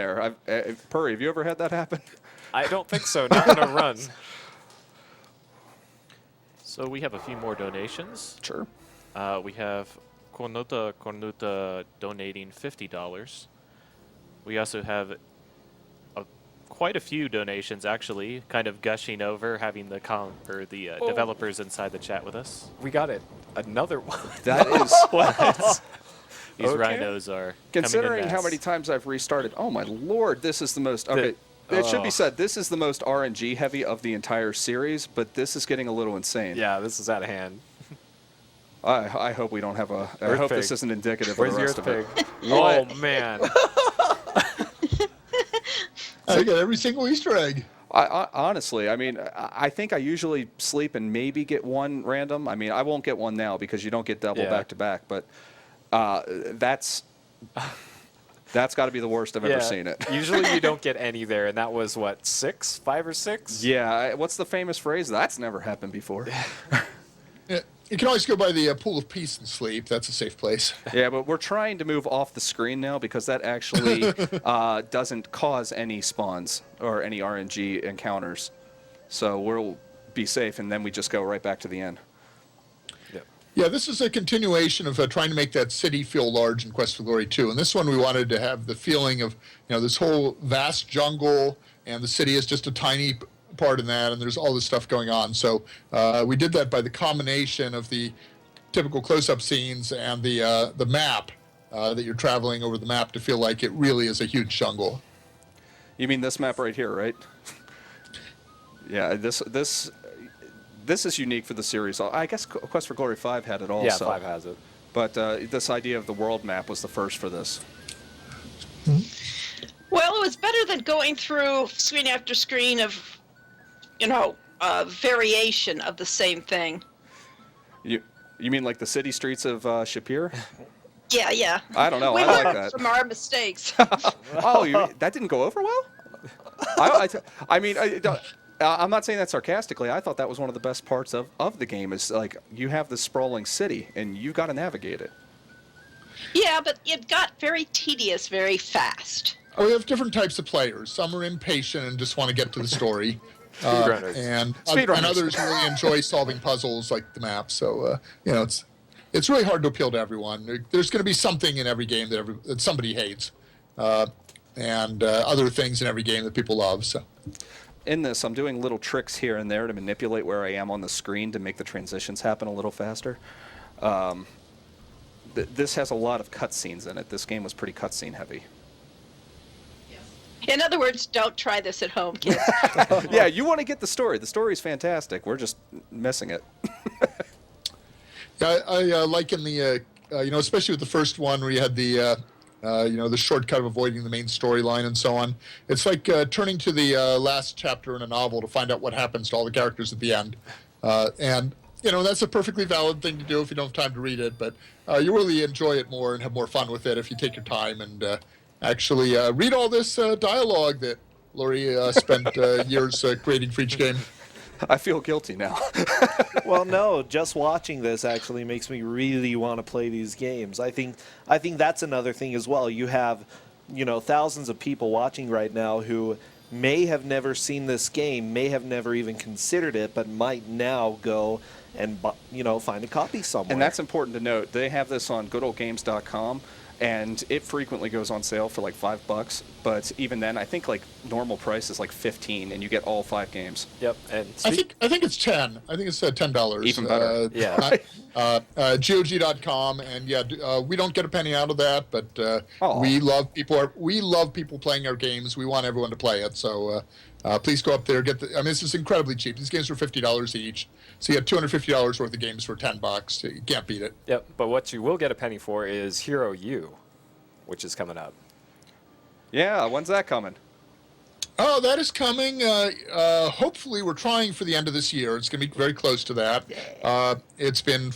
there. Purry, have you ever had that happen? I don't think so, not in a run. So we have a few more donations. Sure. We have Cornuta donating $50. We also have quite a few donations, actually, kind of gushing over, having the developers inside the chat with us. We got it. Another one. That is What? These Okay. rhinos are considering coming in how many mass. times I've restarted. Oh my lord, this is the most. Okay, it should be said this is the most RNG heavy of the entire series, but this is getting a little insane. Yeah, this is out of hand. I hope we don't have a. I Earth hope pig. this isn't indicative Where's of the the rest Earth of pig? it. Oh, man. I got every single Easter egg. Honestly, I mean, I think I usually sleep and maybe get one random. I mean, I won't get one now because you don't get double Yeah. back to back. But that's got to be the worst I've ever seen it. Usually you don't get any there, and that was what, 5 or 6? Yeah. What's the famous phrase? That's never happened before. Yeah, you can always go by the pool of peace and sleep. That's a safe place. Yeah, but we're trying to move off the screen now because that actually doesn't cause any spawns or any RNG encounters. So we'll be safe, and then we just go right back to the end. Yeah, this is a continuation of trying to make that city feel large in Quest for Glory 2. And this one we wanted to have the feeling of, this whole vast jungle, and the city is just a tiny part in that, and there's all this stuff going on. So we did that by the combination of the typical close-up scenes and the map, that you're traveling over the map to feel like it really is a huge jungle. You mean this map right here, right? Yeah, this is unique for the series. I guess Quest for Glory 5 had it also. Yeah, 5 has it. But this idea of the world map was the first for this. Well, it was better than going through screen after screen of, variation of the same thing. You mean like the city streets of Shapir? Yeah. I don't know. We I like learned that. from our mistakes. That didn't go over well? I'm not saying that sarcastically. I thought that was one of the best parts of the game is like you have this sprawling city and you've got to navigate it. Yeah, but it got very tedious very fast. We have different types of players. Some are impatient and just want to get to the story. Speedrunners. And Speedrunners. others really enjoy solving puzzles like the map. So, it's really hard to appeal to everyone. There's going to be something in every game that somebody hates. And other things in every game that people love. So. In this, I'm doing little tricks here and there to manipulate where I am on the screen to make the transitions happen a little faster. This has a lot of cutscenes in it. This game was pretty cutscene heavy. In other words, don't try this at home, kids. Yeah, you want to get the story. The story's fantastic. We're just missing it. Yeah, I like in the, especially with the first one where you had the shortcut of avoiding the main storyline and so on. It's like turning to the last chapter in a novel to find out what happens to all the characters at the end. And that's a perfectly valid thing to do if you don't have time to read it, but you really enjoy it more and have more fun with it if you take your time and actually read all this dialogue that Lori spent years creating for each game. I feel guilty now. Well, no, just watching this actually makes me really want to play these games. I think that's another thing as well. You have, thousands of people watching right now who may have never seen this game, may have never even considered it, but might now go and find a copy somewhere. And that's important to note. They have this on goodoldgames.com. And it frequently goes on sale for like $5, but even then, I think like normal price is like $15, and you get all 5 games. Yep. And I think it's 10. I think it's $10. Even better. Yeah. GOG.com, and we don't get a penny out of that, but we love people playing our games. We want everyone to play it, so please go up there. This is incredibly cheap. These games are $50 each, so you get $250 worth of games for $10. You can't beat it. Yep. But what you will get a penny for is Hero U, which is coming up. Yeah, when's that coming? Oh, that is coming. Hopefully, we're trying for the end of this year. It's going to be very close to that. It's been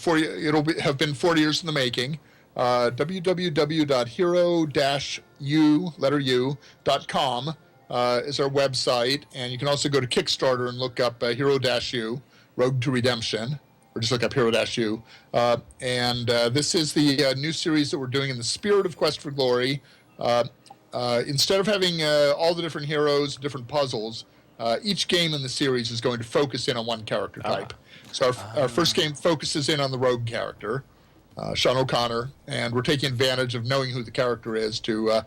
have been 40 years in the making. www.hero-u.com is our website, and you can also go to Kickstarter and look up Hero-U, Road to Redemption, or just look up Hero-U. And this is the new series that we're doing in the spirit of Quest for Glory. Instead of having all the different heroes, different puzzles, each game in the series is going to focus in on one character type. So our first game focuses in on the rogue character, Sean O'Connor, and we're taking advantage of knowing who the character is to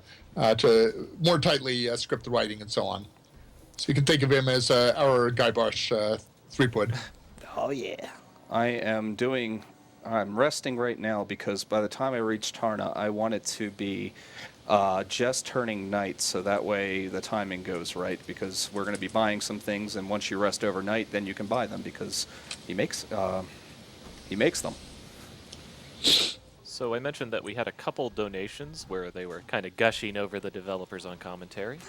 more tightly script the writing and so on. So you can think of him as our Guybrush Threepwood. Oh, yeah. I'm resting right now because by the time I reach Tarna, I want it to be just turning night, so that way the timing goes right, because we're going to be buying some things, and once you rest overnight, then you can buy them because he makes them. So I mentioned that we had a couple donations where they were kind of gushing over the developers on commentary.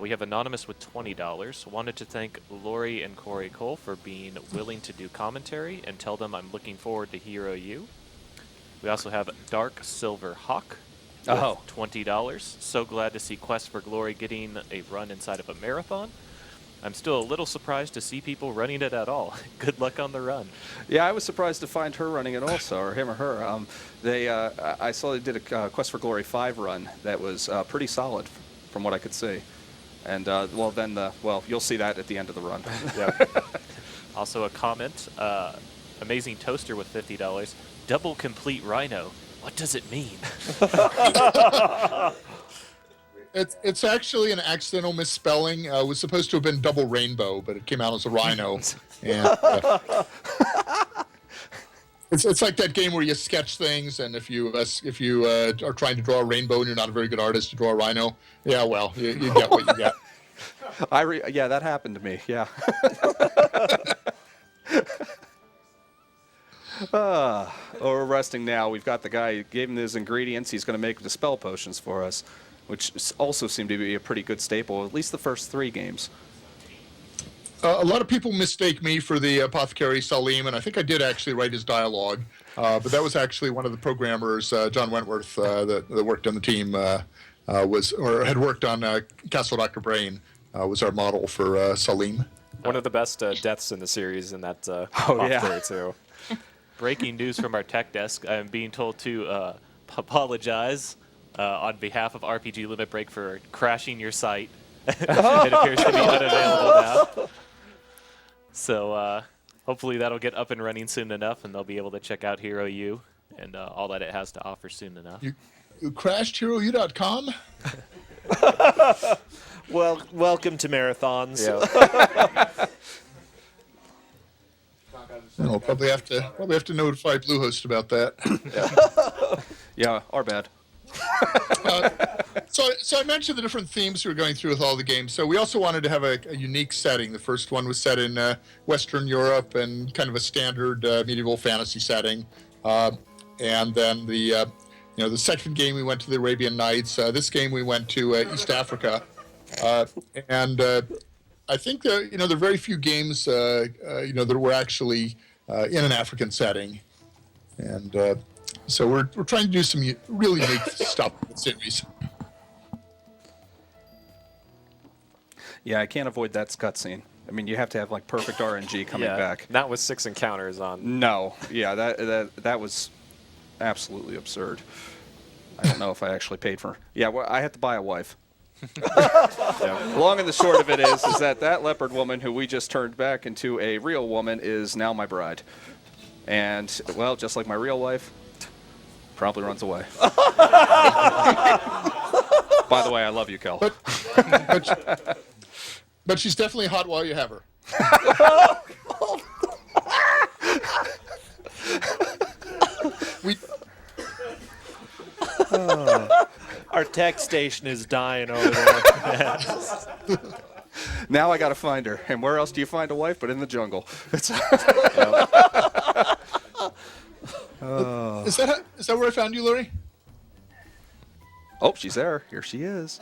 We have Anonymous with $20. Wanted to thank Lori and Corey Cole for being willing to do commentary and tell them I'm looking forward to Hero U. We also have Dark Silver Hawk with $20. So glad to see Quest for Glory getting a run inside of a marathon. I'm still a little surprised to see people running it at all. Good luck on the run. Yeah, I was surprised to find her running it also, or him or her. I saw they did a Quest for Glory 5 run that was pretty solid from what I could see. And, you'll see that at the end of the run. Also a comment, Amazing Toaster with $50. Double complete rhino. What does it mean? It's actually an accidental misspelling. It was supposed to have been double rainbow, but it came out as a rhino. And it's like that game where you sketch things, and if you are trying to draw a rainbow and you're not a very good artist to draw a rhino, yeah, well, you get what you get. Yeah, that happened to me. Yeah. We're resting now. We've got the guy who gave him his ingredients. He's going to make the spell potions for us, which also seemed to be a pretty good staple, at least the first 3 games. A lot of people mistake me for the apothecary Salim, and I think I did actually write his dialogue. But that was actually one of the programmers, John Wentworth, that worked on the team, had worked on Castle Dr. Brain, was our model for Salim. One of the best deaths in the series in that apothecary, too. Breaking news from our tech desk. I'm being told to apologize on behalf of RPG Limit Break for crashing your site. It appears to be unavailable now. So hopefully that'll get up and running soon enough, and they'll be able to check out Hero U and all that it has to offer soon enough. You crashed HeroU.com? Well, welcome to marathons. Yeah. We'll probably have to notify Bluehost about that. Yeah, our bad. So I mentioned the different themes we were going through with all the games. So we also wanted to have a unique setting. The first one was set in Western Europe and kind of a standard medieval fantasy setting. And then the second game we went to the Arabian Nights. This game we went to East Africa. And I think there are very few games that were actually in an African setting. And so we're trying to do some really unique stuff in the series. Yeah, I can't avoid that cutscene. I mean, you have to have like perfect RNG coming back. Not with 6 encounters on. No, yeah, that was absolutely absurd. I don't know if I actually paid for. Yeah, well, I had to buy a wife. Yeah. Long and the short of it is that leopard woman who we just turned back into a real woman is now my bride, and well, just like my real wife, promptly runs away. By the way, I love you, Kel. But she's definitely hot while you have her. Our tech station is dying over there. Now I got to find her. And where else do you find a wife but in the jungle? Is that where I found you, Larry? Oh, she's there. Here she is.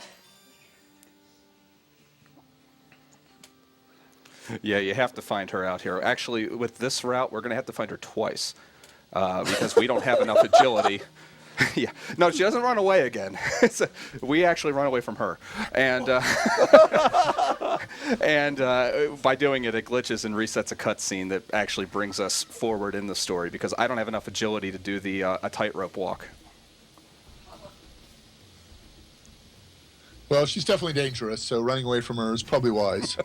Yeah, you have to find her out here. Actually, with this route, we're going to have to find her twice because we don't have enough agility. Yeah, no, she doesn't run away again. We actually run away from her, and by doing it, it glitches and resets a cutscene that actually brings us forward in the story because I don't have enough agility to do a tightrope walk. Well, she's definitely dangerous, so running away from her is probably wise.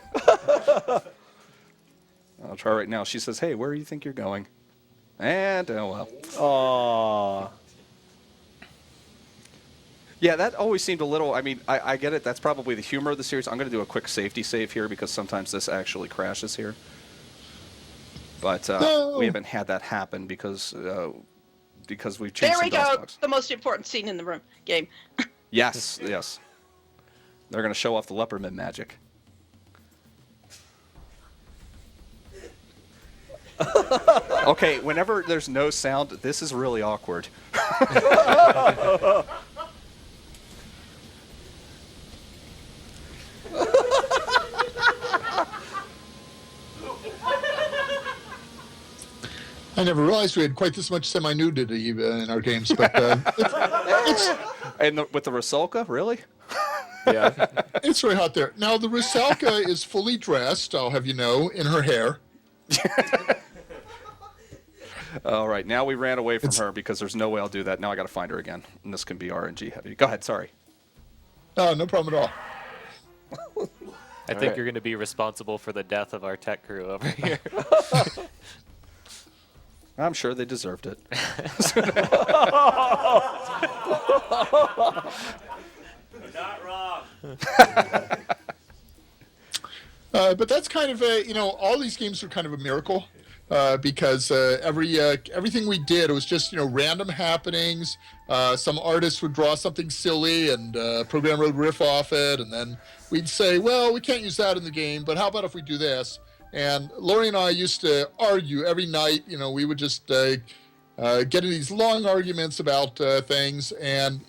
I'll try right now. She says, "Hey, where do you think you're going?" And oh well. Aww. Yeah, that always seemed a little. I mean, I get it. That's probably the humor of the series. I'm going to do a quick safety save here because sometimes this actually crashes here. But we haven't had that happen because we've changed There we some DOS go. bugs. The most important scene in the game. Yes, yes. They're going to show off the Leopardman magic. Okay, whenever there's no sound, this is really awkward. I never realized we had quite this much semi-nudity in our games, but And with the Rusalka, really? Yeah. it's very hot there. Now, the Rusalka is fully dressed, I'll have you know, in her hair. All right, now we ran away from her because there's no way I'll do that. Now I got to find her again, and this can be RNG heavy. Go ahead, sorry. No problem at all. I think you're going to be responsible for the death of our tech crew over here. I'm sure they deserved it. Not wrong. But that's kind of all these games are kind of a miracle because everything we did, it was just random happenings. Some artists would draw something silly and programmer would riff off it, and then we'd say, well, we can't use that in the game, but how about if we do this? And Lori and I used to argue every night. We would just get into these long arguments about things, and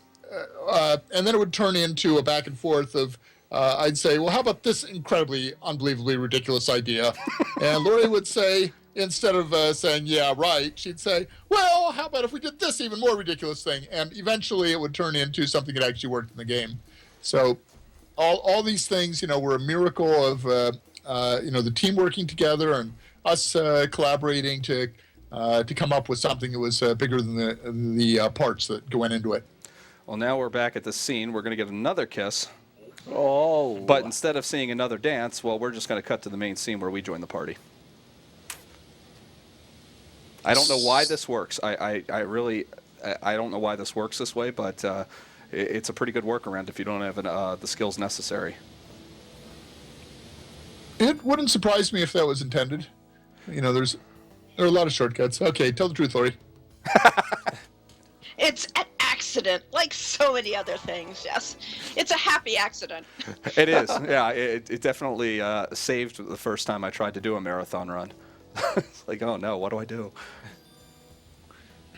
then it would turn into a back and forth of I'd say, well, how about this incredibly, unbelievably ridiculous idea? And Lori would say, instead of saying, yeah, right, she'd say, well, how about if we did this even more ridiculous thing? And eventually it would turn into something that actually worked in the game. So all these things, were a miracle of, the team working together and us collaborating to come up with something that was bigger than the parts that went into it. Well, now we're back at the scene. We're going to get another kiss. Oh. But instead of seeing another dance, well, we're just going to cut to the main scene where we join the party. I don't know why this works. I really don't know why this works this way, but it's a pretty good workaround if you don't have the skills necessary. It wouldn't surprise me if that was intended. There are a lot of shortcuts. Okay, tell the truth, Lori. It's an accident, like so many other things. Yes, it's a happy accident. It is. Yeah, it definitely saved the first time I tried to do a marathon run. It's like, oh no, what do I do?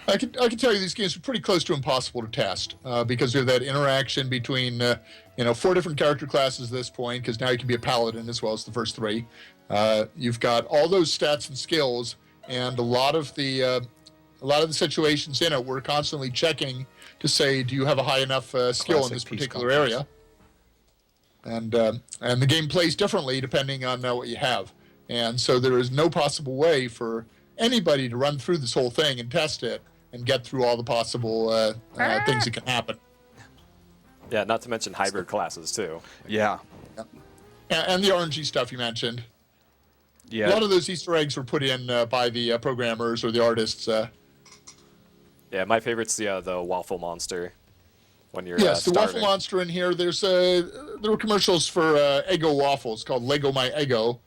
I can tell you these games are pretty close to impossible to test because we have that interaction between 4 different character classes at this point, because now you can be a paladin as well as the first 3. You've got all those stats and skills, and a lot of the situations in it, we're constantly checking to say, do you have a high enough skill in this particular area? And the game plays differently depending on what you have. And so there is no possible way for anybody to run through this whole thing and test it and get through all the possible things that can happen. Yeah, not to mention hybrid classes, too. Yeah. And the RNG stuff you mentioned. Yeah. A lot of those Easter eggs were put in by the programmers or the artists. Yeah, my favorite's the waffle monster. When you're yes, the starting. waffle monster in here. There were commercials for Eggo waffles called Lego My Eggo,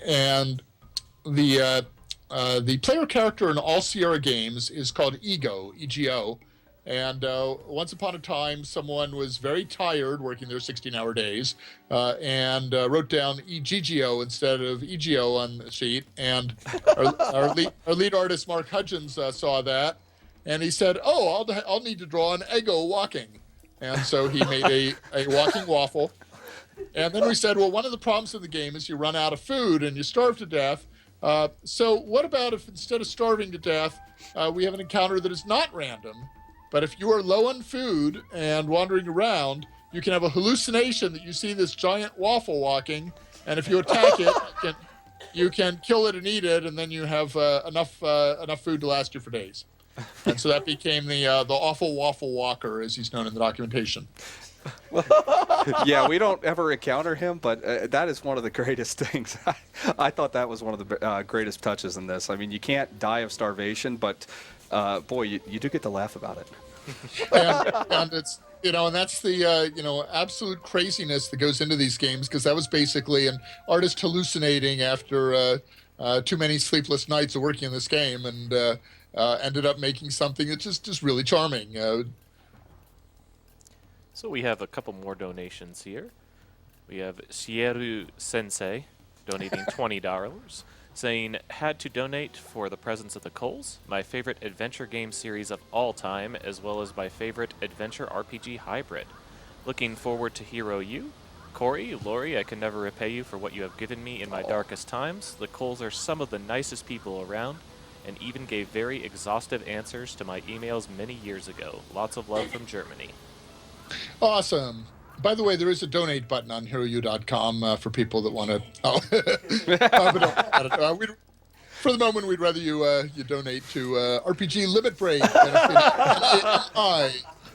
and the player character in all Sierra games is called Ego, E-G-O. And once upon a time, someone was very tired working their 16-hour days and wrote down E-G-G-O instead of E-G-O on the sheet. And our lead artist, Mark Hudgens, saw that. And he said, oh, I'll need to draw an Eggo walking. And so he made a walking waffle. And then we said, well, one of the problems in the game is you run out of food and you starve to death. So what about if instead of starving to death, we have an encounter that is not random? But if you are low on food and wandering around, you can have a hallucination that you see this giant waffle walking, and if you attack it, you can kill it and eat it, and then you have enough food to last you for days. And so that became the awful waffle walker, as he's known in the documentation. Yeah, we don't ever encounter him, but that is one of the greatest things. I thought that was one of the greatest touches in this. I mean, you can't die of starvation, but boy, you do get to laugh about it. and it's and that's the absolute craziness that goes into these games, because that was basically an artist hallucinating after too many sleepless nights of working in this game, and ended up making something that's just really charming. So we have a couple more donations here. We have Shieru Sensei donating $20, saying, had to donate for the presence of the Coles, my favorite adventure game series of all time, as well as my favorite adventure RPG hybrid. Looking forward to Hero U. Corey, Lori, I can never repay you for what you have given me in my darkest times. The Coles are some of the nicest people around, and even gave very exhaustive answers to my emails many years ago. Lots of love from Germany. Awesome. By the way, there is a donate button on HeroU.com for people that want to. Oh. For the moment, we'd rather you donate to RPG Limit Break.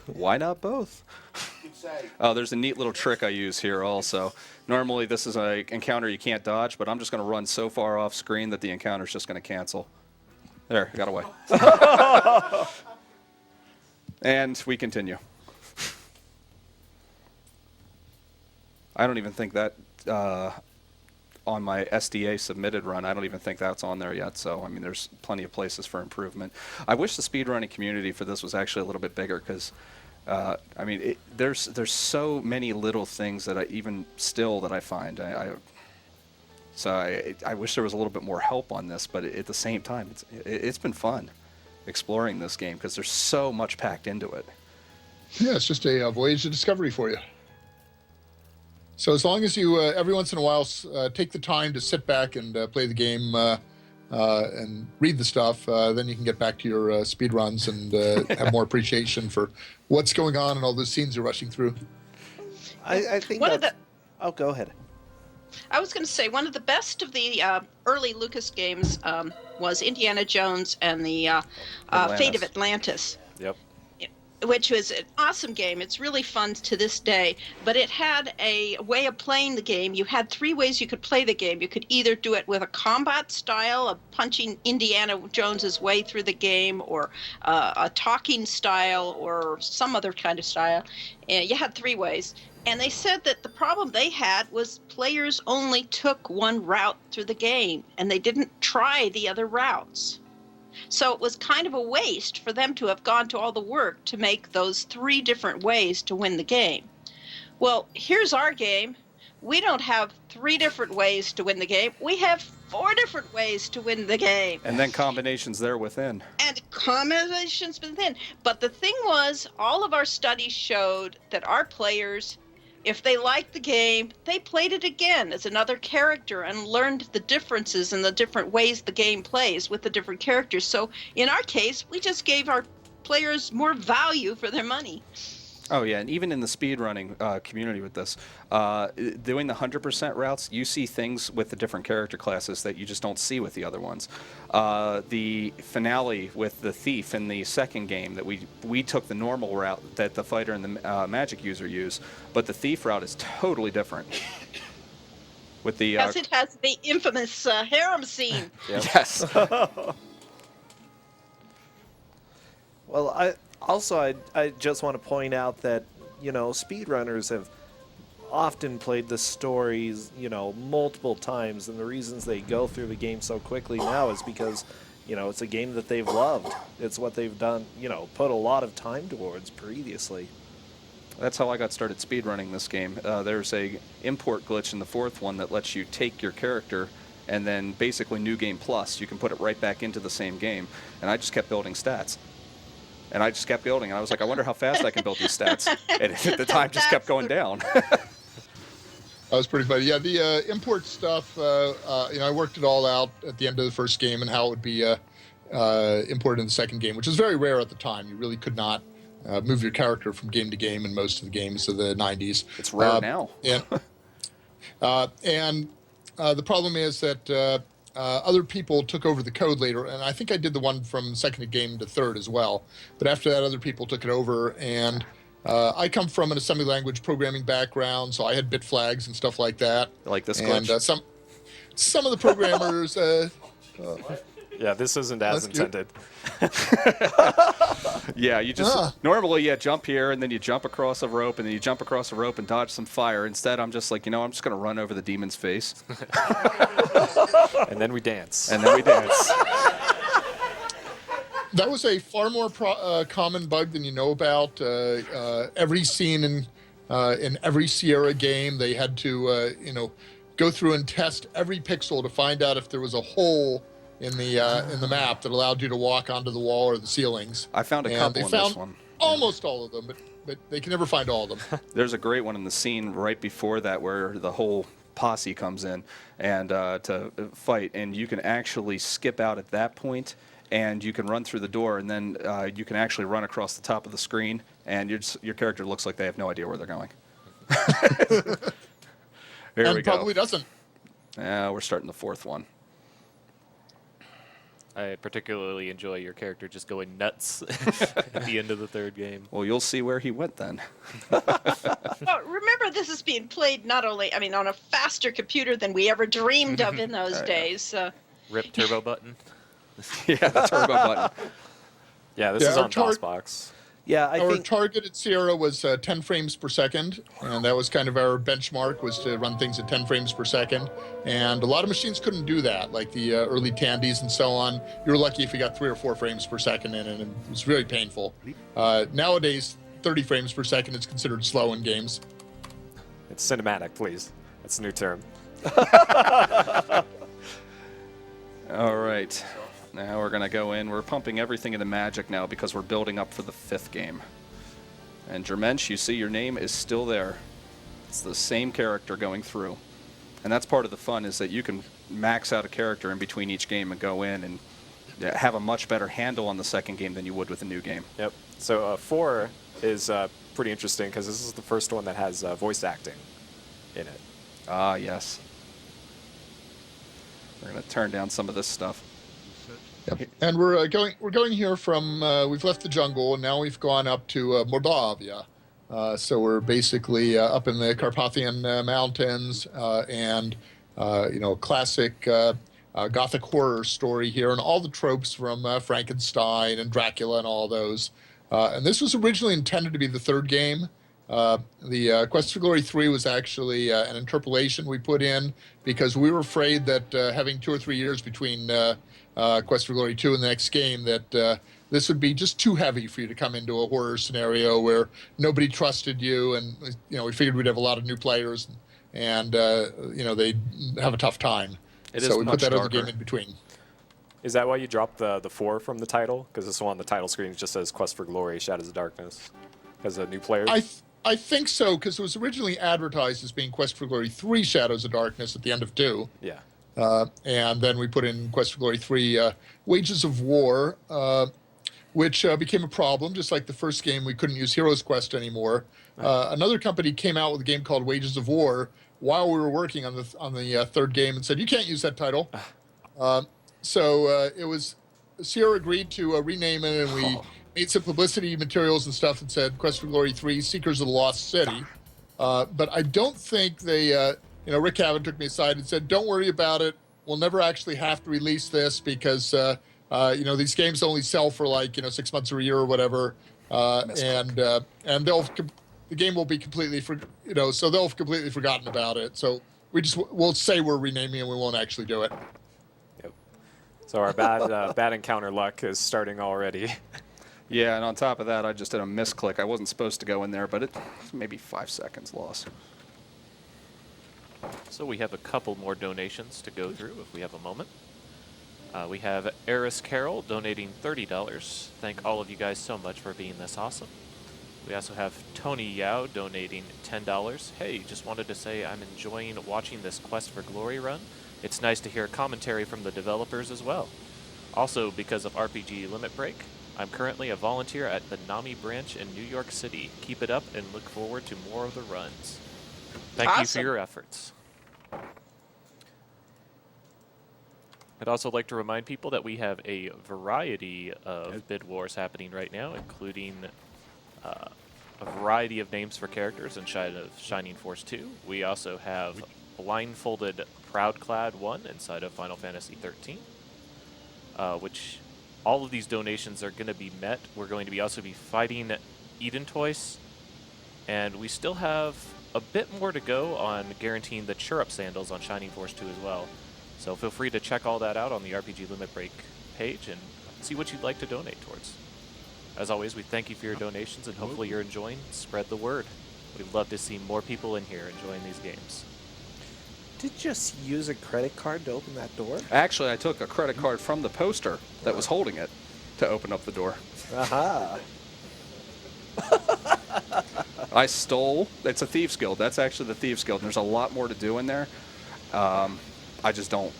Why not both? Oh, there's a neat little trick I use here also. Normally, this is an encounter you can't dodge, but I'm just going to run so far off screen that the encounter's just going to cancel. There, I got away. And we continue. I don't even think that on my SDA submitted run, I don't even think that's on there yet. So, I mean, there's plenty of places for improvement. I wish the speedrunning community for this was actually a little bit bigger because, I mean, there's so many little things that I find. I wish there was a little bit more help on this, but at the same time, it's been fun exploring this game because there's so much packed into it. Yeah, it's just a voyage of discovery for you. So as long as you every once in a while take the time to sit back and play the game and read the stuff, then you can get back to your speed runs and have more appreciation for what's going on and all those scenes you're rushing through. I think Oh, go ahead. I was going to say one of the best of the early Lucas games was Indiana Jones and the Fate of Atlantis. Yep. Which was an awesome game. It's really fun to this day, but it had a way of playing the game. You had 3 ways you could play the game. You could either do it with a combat style of punching Indiana Jones's way through the game, or a talking style, or some other kind of style. And you had 3 ways. And they said that the problem they had was players only took one route through the game, and they didn't try the other routes. So it was kind of a waste for them to have gone to all the work to make those 3 different ways to win the game. Well, here's our game. We don't have 3 different ways to win the game. We have 4 different ways to win the game. And then combinations there within. And combinations within. But the thing was, all of our studies showed that our players, if they liked the game, they played it again as another character and learned the differences and the different ways the game plays with the different characters. So in our case, we just gave our players more value for their money. Oh, yeah, and even in the speedrunning community with this, doing the 100% routes, you see things with the different character classes that you just don't see with the other ones. The finale with the thief in the second game, that we took the normal route that the fighter and the magic user use, but the thief route is totally different. With the yes, it has the infamous harem scene. Yes. Well, I just want to point out that, speedrunners have often played the stories, multiple times, and the reasons they go through the game so quickly now is because, it's a game that they've loved. It's what they've done, put a lot of time towards previously. That's how I got started speedrunning this game. There's a import glitch in the 4th one that lets you take your character and then basically New Game Plus, you can put it right back into the same game, and I just kept building stats. And I just kept building, and I was like, I wonder how fast I can build these stats. And the time just kept going down. That was pretty funny. Yeah, the import stuff, I worked it all out at the end of the first game and how it would be imported in the second game, which was very rare at the time. You really could not move your character from game to game in most of the games of the 90s. It's rare now. And the problem is that other people took over the code later, and I think I did the one from second game to third as well. But after that, other people took it over, and I come from an assembly language programming background, so I had bit flags and stuff like that. Like this glitch? And some of the programmers... yeah, this isn't as intended. Yeah, you just normally jump here and then you jump across a rope and then you jump across a rope and dodge some fire. Instead, I'm just like, I'm just going to run over the demon's face. And then we dance. That was a far more common bug than you know about. Every scene in every Sierra game, they had to go through and test every pixel to find out if there was a hole in the map that allowed you to walk onto the wall or the ceilings. I found a couple in this one. Almost all of them, but they can never find all of them. There's a great one in the scene right before that where the whole posse comes in and to fight, and you can actually skip out at that point and you can run through the door, and then you can actually run across the top of the screen, and your character looks like they have no idea where they're going. Here and we go. probably doesn't. We're starting the fourth one. I particularly enjoy your character just going nuts at the end of the third game. Well, you'll see where he went then. Oh, remember, this is being played not only, I mean, on a faster computer than we ever dreamed of in those days. Rip turbo button. Yeah, the turbo button. Yeah, this Yeah, is our on DOSBox. Yeah, I Our think target at Sierra was 10 frames per second, and that was kind of our benchmark, was to run things at 10 frames per second. And a lot of machines couldn't do that, like the early Tandys and so on. You were lucky if you got 3 or 4 frames per second in it, and it was very painful. Nowadays, 30 frames per second is considered slow in games. It's cinematic, please. That's a new term. All right. Now we're going to go in. We're pumping everything into Magic now because we're building up for the 5th game. And Jermensch, you see your name is still there. It's the same character going through. And that's part of the fun, is that you can max out a character in between each game and go in and have a much better handle on the second game than you would with a new game. Yep. So 4 is pretty interesting because this is the first one that has voice acting in it. Ah, yes. We're going to turn down some of this stuff. Yep. And we're going here from we've left the jungle, and now we've gone up to Moldavia. So we're basically up in the Carpathian Mountains, and classic Gothic horror story here, and all the tropes from Frankenstein and Dracula and all those. And this was originally intended to be the 3rd game. The Quest for Glory 3 was actually an interpolation we put in because we were afraid that having 2 or 3 years between Quest for Glory 2 and the next game, that this would be just too heavy for you to come into a horror scenario where nobody trusted you, and we figured we'd have a lot of new players, and they'd have a tough time. So we put that other game in between. Is that why you dropped the 4 from the title? Because this one on the title screen just says Quest for Glory, Shadows of Darkness. As a new player? I think so, because it was originally advertised as being Quest for Glory 3 Shadows of Darkness at the end of 2. Yeah. And then we put in Quest for Glory 3 Wages of War, which became a problem. Just like the first game, we couldn't use Heroes Quest anymore. Another company came out with a game called Wages of War while we were working on the 3rd game and said, you can't use that title. So it was, Sierra agreed to rename it, and we made some publicity materials and stuff that said Quest for Glory 3 Seekers of the Lost City. But I don't think they, Rick Cavan took me aside and said, don't worry about it. We'll never actually have to release this because, these games only sell for 6 months or a year or whatever. And the game will be completely, so they'll have completely forgotten about it. So we'll say we're renaming it, we won't actually do it. Yep. So our bad encounter luck is starting already. Yeah, and on top of that, I just did a misclick. I wasn't supposed to go in there, but it maybe 5 seconds loss. So we have a couple more donations to go through if we have a moment. We have Eris Carroll donating $30. Thank all of you guys so much for being this awesome. We also have Tony Yao donating $10. Hey, just wanted to say I'm enjoying watching this Quest for Glory run. It's nice to hear commentary from the developers as well. Also, because of RPG Limit Break, I'm currently a volunteer at the NAMI branch in New York City. Keep it up and look forward to more of the runs. Thank you for your efforts. I'd also like to remind people that we have a variety of bid wars happening right now, including a variety of names for characters inside of Shining Force 2. We also have Blindfolded Proudclad 1 inside of Final Fantasy 13, which all of these donations are going to be met. We're going to be also be fighting Eden Toys, and we still have a bit more to go on guaranteeing the Chirrup Sandals on Shining Force 2 as well. So feel free to check all that out on the RPG Limit Break page and see what you'd like to donate towards. As always, we thank you for your donations, and hopefully you're enjoying. Spread the word. We'd love to see more people in here enjoying these games. Did you just use a credit card to open that door? Actually, I took a credit card from the poster that was holding it to open up the door. Aha. I stole. It's a Thieves Guild. That's actually the Thieves Guild. And there's a lot more to do in there. I just don't.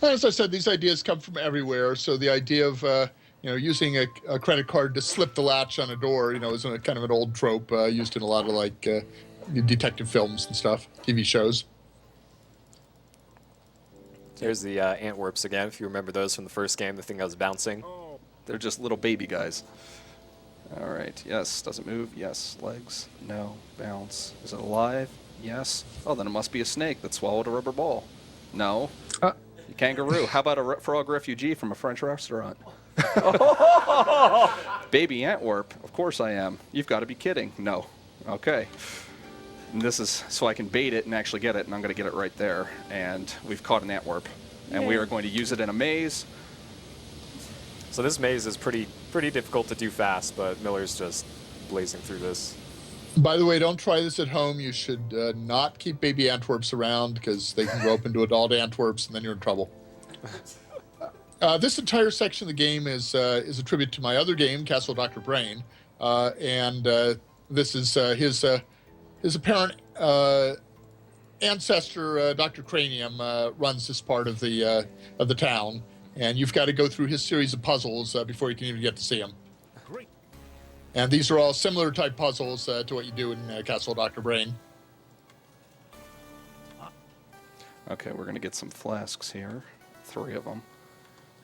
As I said, these ideas come from everywhere. So the idea of using a credit card to slip the latch on a door, is a kind of an old trope used in a lot of detective films and stuff, TV shows. Here's the Antwerps again. If you remember those from the first game, the thing that was bouncing. They're just little baby guys. All right. Yes. Does it move? Yes. Legs? No. Bounce. Is it alive? Yes. Oh, then it must be a snake that swallowed a rubber ball. No. Kangaroo. How about a frog refugee from a French restaurant? Baby Antwerp. Of course I am. You've got to be kidding. No. Okay. And this is so I can bait it and actually get it, and I'm going to get it right there. And we've caught an Antwerp. And we are going to use it in a maze. So this maze is pretty difficult to do fast, but Miller's just blazing through this. By the way, don't try this at home. You should not keep baby Antwerps around because they can grow up into adult Antwerps, and then you're in trouble. This entire section of the game is a tribute to my other game, Castle Dr. Brain, and this is his apparent ancestor, Dr. Cranium, runs this part of the town, and you've got to go through his series of puzzles before you can even get to see him. Great. And these are all similar type puzzles to what you do in Castle Dr. Brain. Okay, we're going to get some flasks here. 3 of them.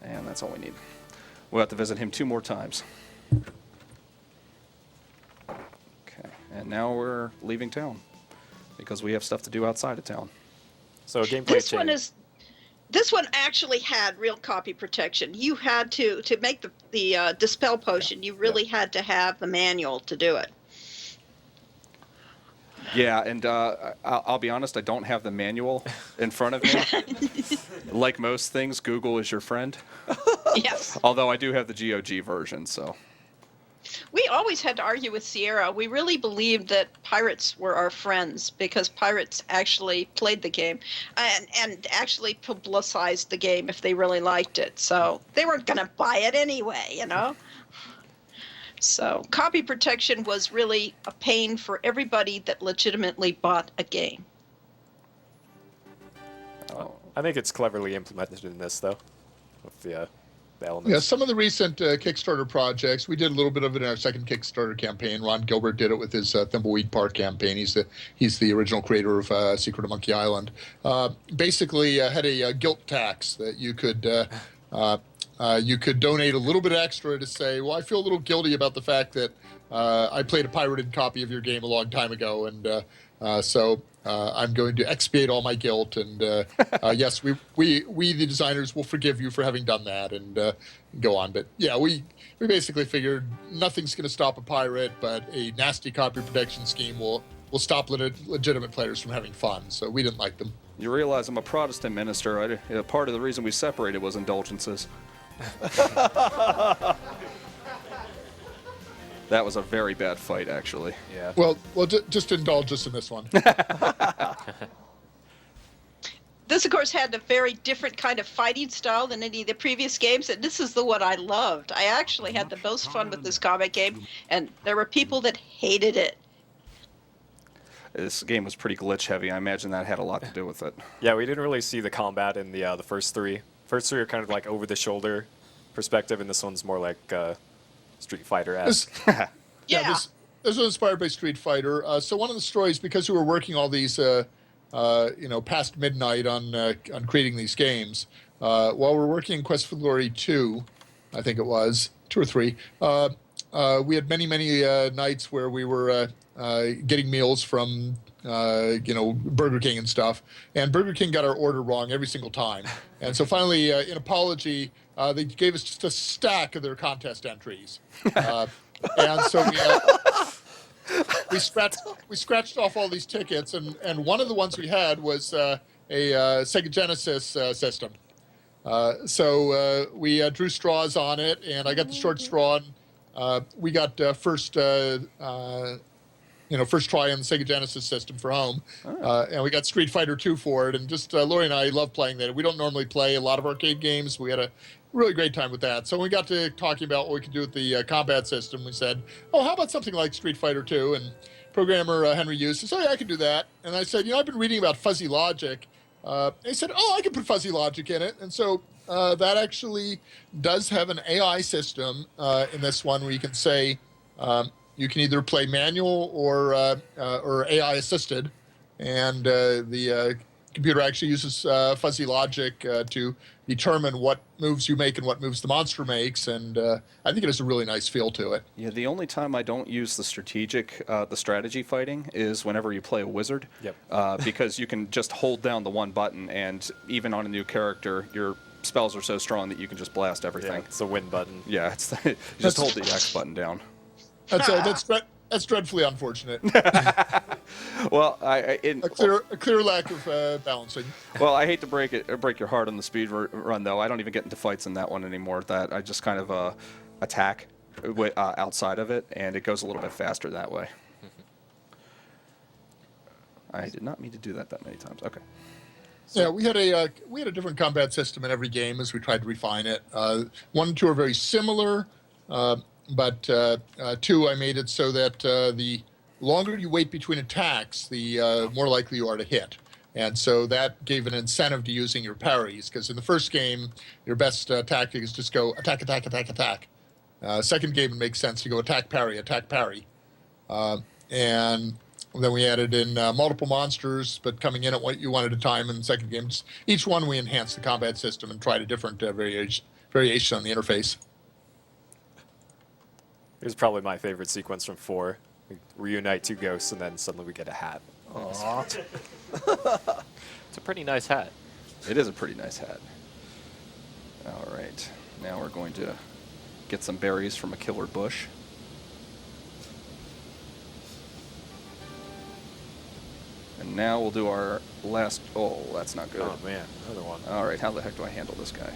And that's all we need. We'll have to visit him 2 more times. Okay, and now we're leaving town because we have stuff to do outside of town. So gameplay change. This one actually had real copy protection. You had to make the dispel potion. You really had to have the manual to do it. Yeah, and I'll be honest, I don't have the manual in front of me. Like most things, Google is your friend. Yes. Although I do have the GOG version, so. We always had to argue with Sierra. We really believed that pirates were our friends because pirates actually played the game and actually publicized the game if they really liked it. So they weren't going to buy it anyway, So copy protection was really a pain for everybody that legitimately bought a game. I think it's cleverly implemented in this, though, with the elements. Yeah, some of the recent Kickstarter projects, we did a little bit of it in our second Kickstarter campaign. Ron Gilbert did it with his Thimbleweed Park campaign. He's the original creator of Secret of Monkey Island. Basically, had a guilt tax that you could donate a little bit extra to say, well, I feel a little guilty about the fact that I played a pirated copy of your game a long time ago, and so I'm going to expiate all my guilt. And yes, we the designers will forgive you for having done that, and go on. But yeah, we basically figured nothing's going to stop a pirate, but a nasty copy protection scheme will stop legitimate players from having fun. So we didn't like them. You realize I'm a Protestant minister. Part of the reason we separated was indulgences. That was a very bad fight, actually. Yeah. Well, just indulge us in this one. This, of course, had a very different kind of fighting style than any of the previous games, and this is the one I loved. I actually had the most fun with this combat game, and there were people that hated it. This game was pretty glitch heavy. I imagine that had a lot to do with it. Yeah, we didn't really see the combat in the first 3. First 3 are kind of like over the shoulder perspective, and this one's more like Street Fighter-esque. Yeah. This was inspired by Street Fighter. So one of the stories, because we were working all these, past midnight on creating these games, while we're working in Quest for Glory 2, I think it was 2 or 3, we had many nights where we were getting meals from Burger King and stuff, and Burger King got our order wrong every single time. And so finally, in apology, they gave us just a stack of their contest entries, and so we scratched off all these tickets, and one of the ones we had was a Sega Genesis system. So we drew straws on it, and I got the short straw, and we got first try on the Sega Genesis system for home. And we got Street Fighter 2 for it. And just Lori and I love playing that. We don't normally play a lot of arcade games. We had a really great time with that. So when we got to talking about what we could do with the combat system, we said, oh, how about something like Street Fighter 2? And programmer Henry Hughes says, oh, yeah, I can do that. And I said, I've been reading about fuzzy logic. they said, "Oh, I can put fuzzy logic in it," and so that actually does have an AI system in this one where you can say you can either play manual or AI assisted, and the computer actually uses fuzzy logic to determine what moves you make and what moves the monster makes, and I think it has a really nice feel to it. Yeah, the only time I don't use the strategy fighting is whenever you play a wizard. Yep. Because you can just hold down the one button, and even on a new character, your spells are so strong that you can just blast everything. Yeah, it's the win button. Yeah, you just hold the X button down. That's dreadfully unfortunate. Well, A clear lack of balancing. Well, I hate to break your heart on the speed run, though. I don't even get into fights in that one anymore. That I just kind of attack outside of it, and it goes a little bit faster that way. I did not mean to do that many times. Okay. Yeah, we had a different combat system in every game as we tried to refine it. 1 and 2 are very similar, but 2 I made it so that the longer you wait between attacks, the more likely you are to hit. And so that gave an incentive to using your parries, because in the first game, your best tactic is just go attack, attack, attack, attack. Second game, it makes sense to go attack, parry, attack, parry. And then we added in multiple monsters, but coming in at what you want at a time in the second game. Each one we enhanced the combat system and tried a different variation on the interface. Here's probably my favorite sequence from 4. We reunite 2 ghosts, and then suddenly we get a hat. Aww. It's a pretty nice hat. It is a pretty nice hat. All right. Now we're going to get some berries from a killer bush. And now we'll do our last... Oh, that's not good. Oh, man. Another one. All right. How the heck do I handle this guy?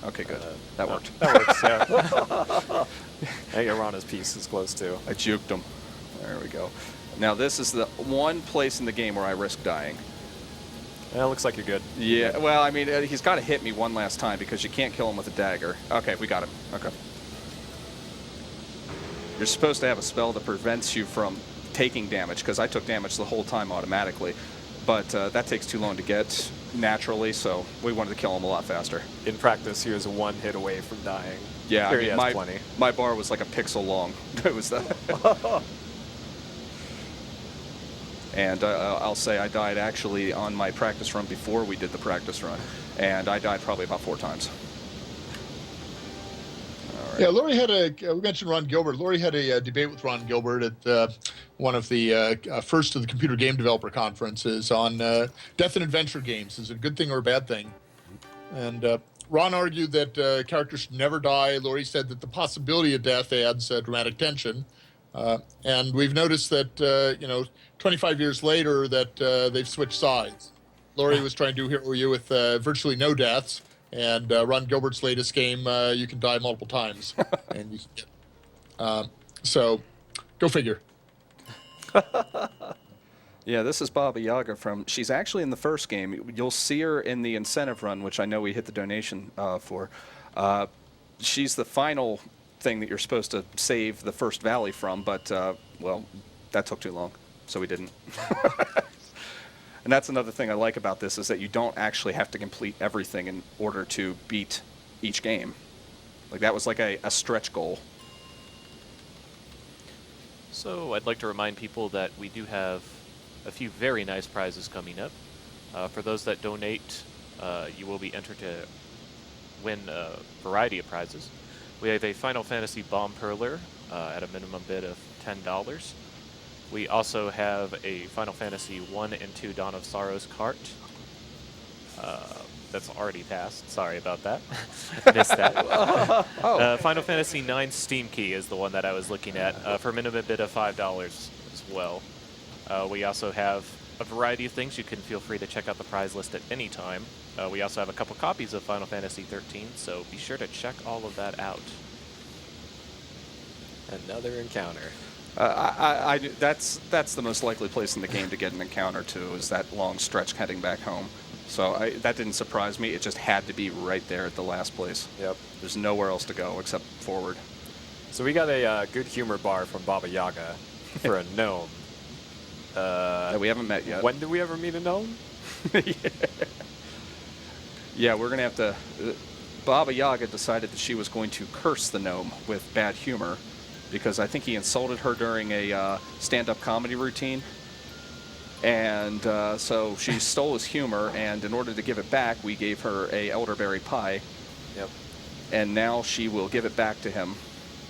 Okay, good. That worked. That works, yeah. Hey, Arana's piece is close, too. I juked him. There we go. Now, this is the one place in the game where I risk dying. Yeah, looks like you're good. Yeah, well, I mean, he's got to hit me one last time because you can't kill him with a dagger. Okay, we got him. Okay. You're supposed to have a spell that prevents you from taking damage, because I took damage the whole time automatically. But that takes too long to get naturally, so we wanted to kill him a lot faster. In practice, he was 1 hit away from dying. Yeah, Here I he mean, has plenty. my bar was like a pixel long. It was that. And I'll say I died actually on my practice run before we did the practice run. And I died probably about 4 times. All right. Yeah, Laurie had we mentioned Ron Gilbert. Laurie had a debate with Ron Gilbert at one of the first of the Computer Game Developer Conferences on death and adventure games. Is it a good thing or a bad thing? And Ron argued that characters should never die. Laurie said that the possibility of death adds dramatic tension. And we've noticed that, 25 years later, that they've switched sides. Laurie was trying to do Hero U with virtually no deaths, and Ron Gilbert's latest game, you can die multiple times. And you can so, go figure. Yeah, this is Baba Yaga from... She's actually in the first game. You'll see her in the incentive run, which I know we hit the donation for. She's the final thing that you're supposed to save the first valley from, but, well, that took too long, so we didn't. And that's another thing I like about this, is that you don't actually have to complete everything in order to beat each game. Like, that was like a stretch goal. So I'd like to remind people that we do have a few very nice prizes coming up. For those that donate, you will be entered to win a variety of prizes. We have a Final Fantasy Bomb Perler at a minimum bid of $10. We also have a Final Fantasy 1 and 2 Dawn of Sorrows cart. That's already passed. Sorry about that. Missed that. Final Fantasy 9 Steam Key is the one that I was looking at for a minimum bid of $5 as well. We also have a variety of things. You can feel free to check out the prize list at any time. We also have a couple copies of Final Fantasy 13, so be sure to check all of that out. Another encounter. That's the most likely place in the game to get an encounter to, is that long stretch heading back home. So that didn't surprise me. It just had to be right there at the last place. Yep. There's nowhere else to go except forward. So we got a good humor bar from Baba Yaga for a gnome. That we haven't met yet. When did we ever meet a gnome? Yeah, we're going to have to... Baba Yaga decided that she was going to curse the gnome with bad humor because I think he insulted her during a stand-up comedy routine. And so she stole his humor, and in order to give it back, we gave her a elderberry pie. Yep. And now she will give it back to him.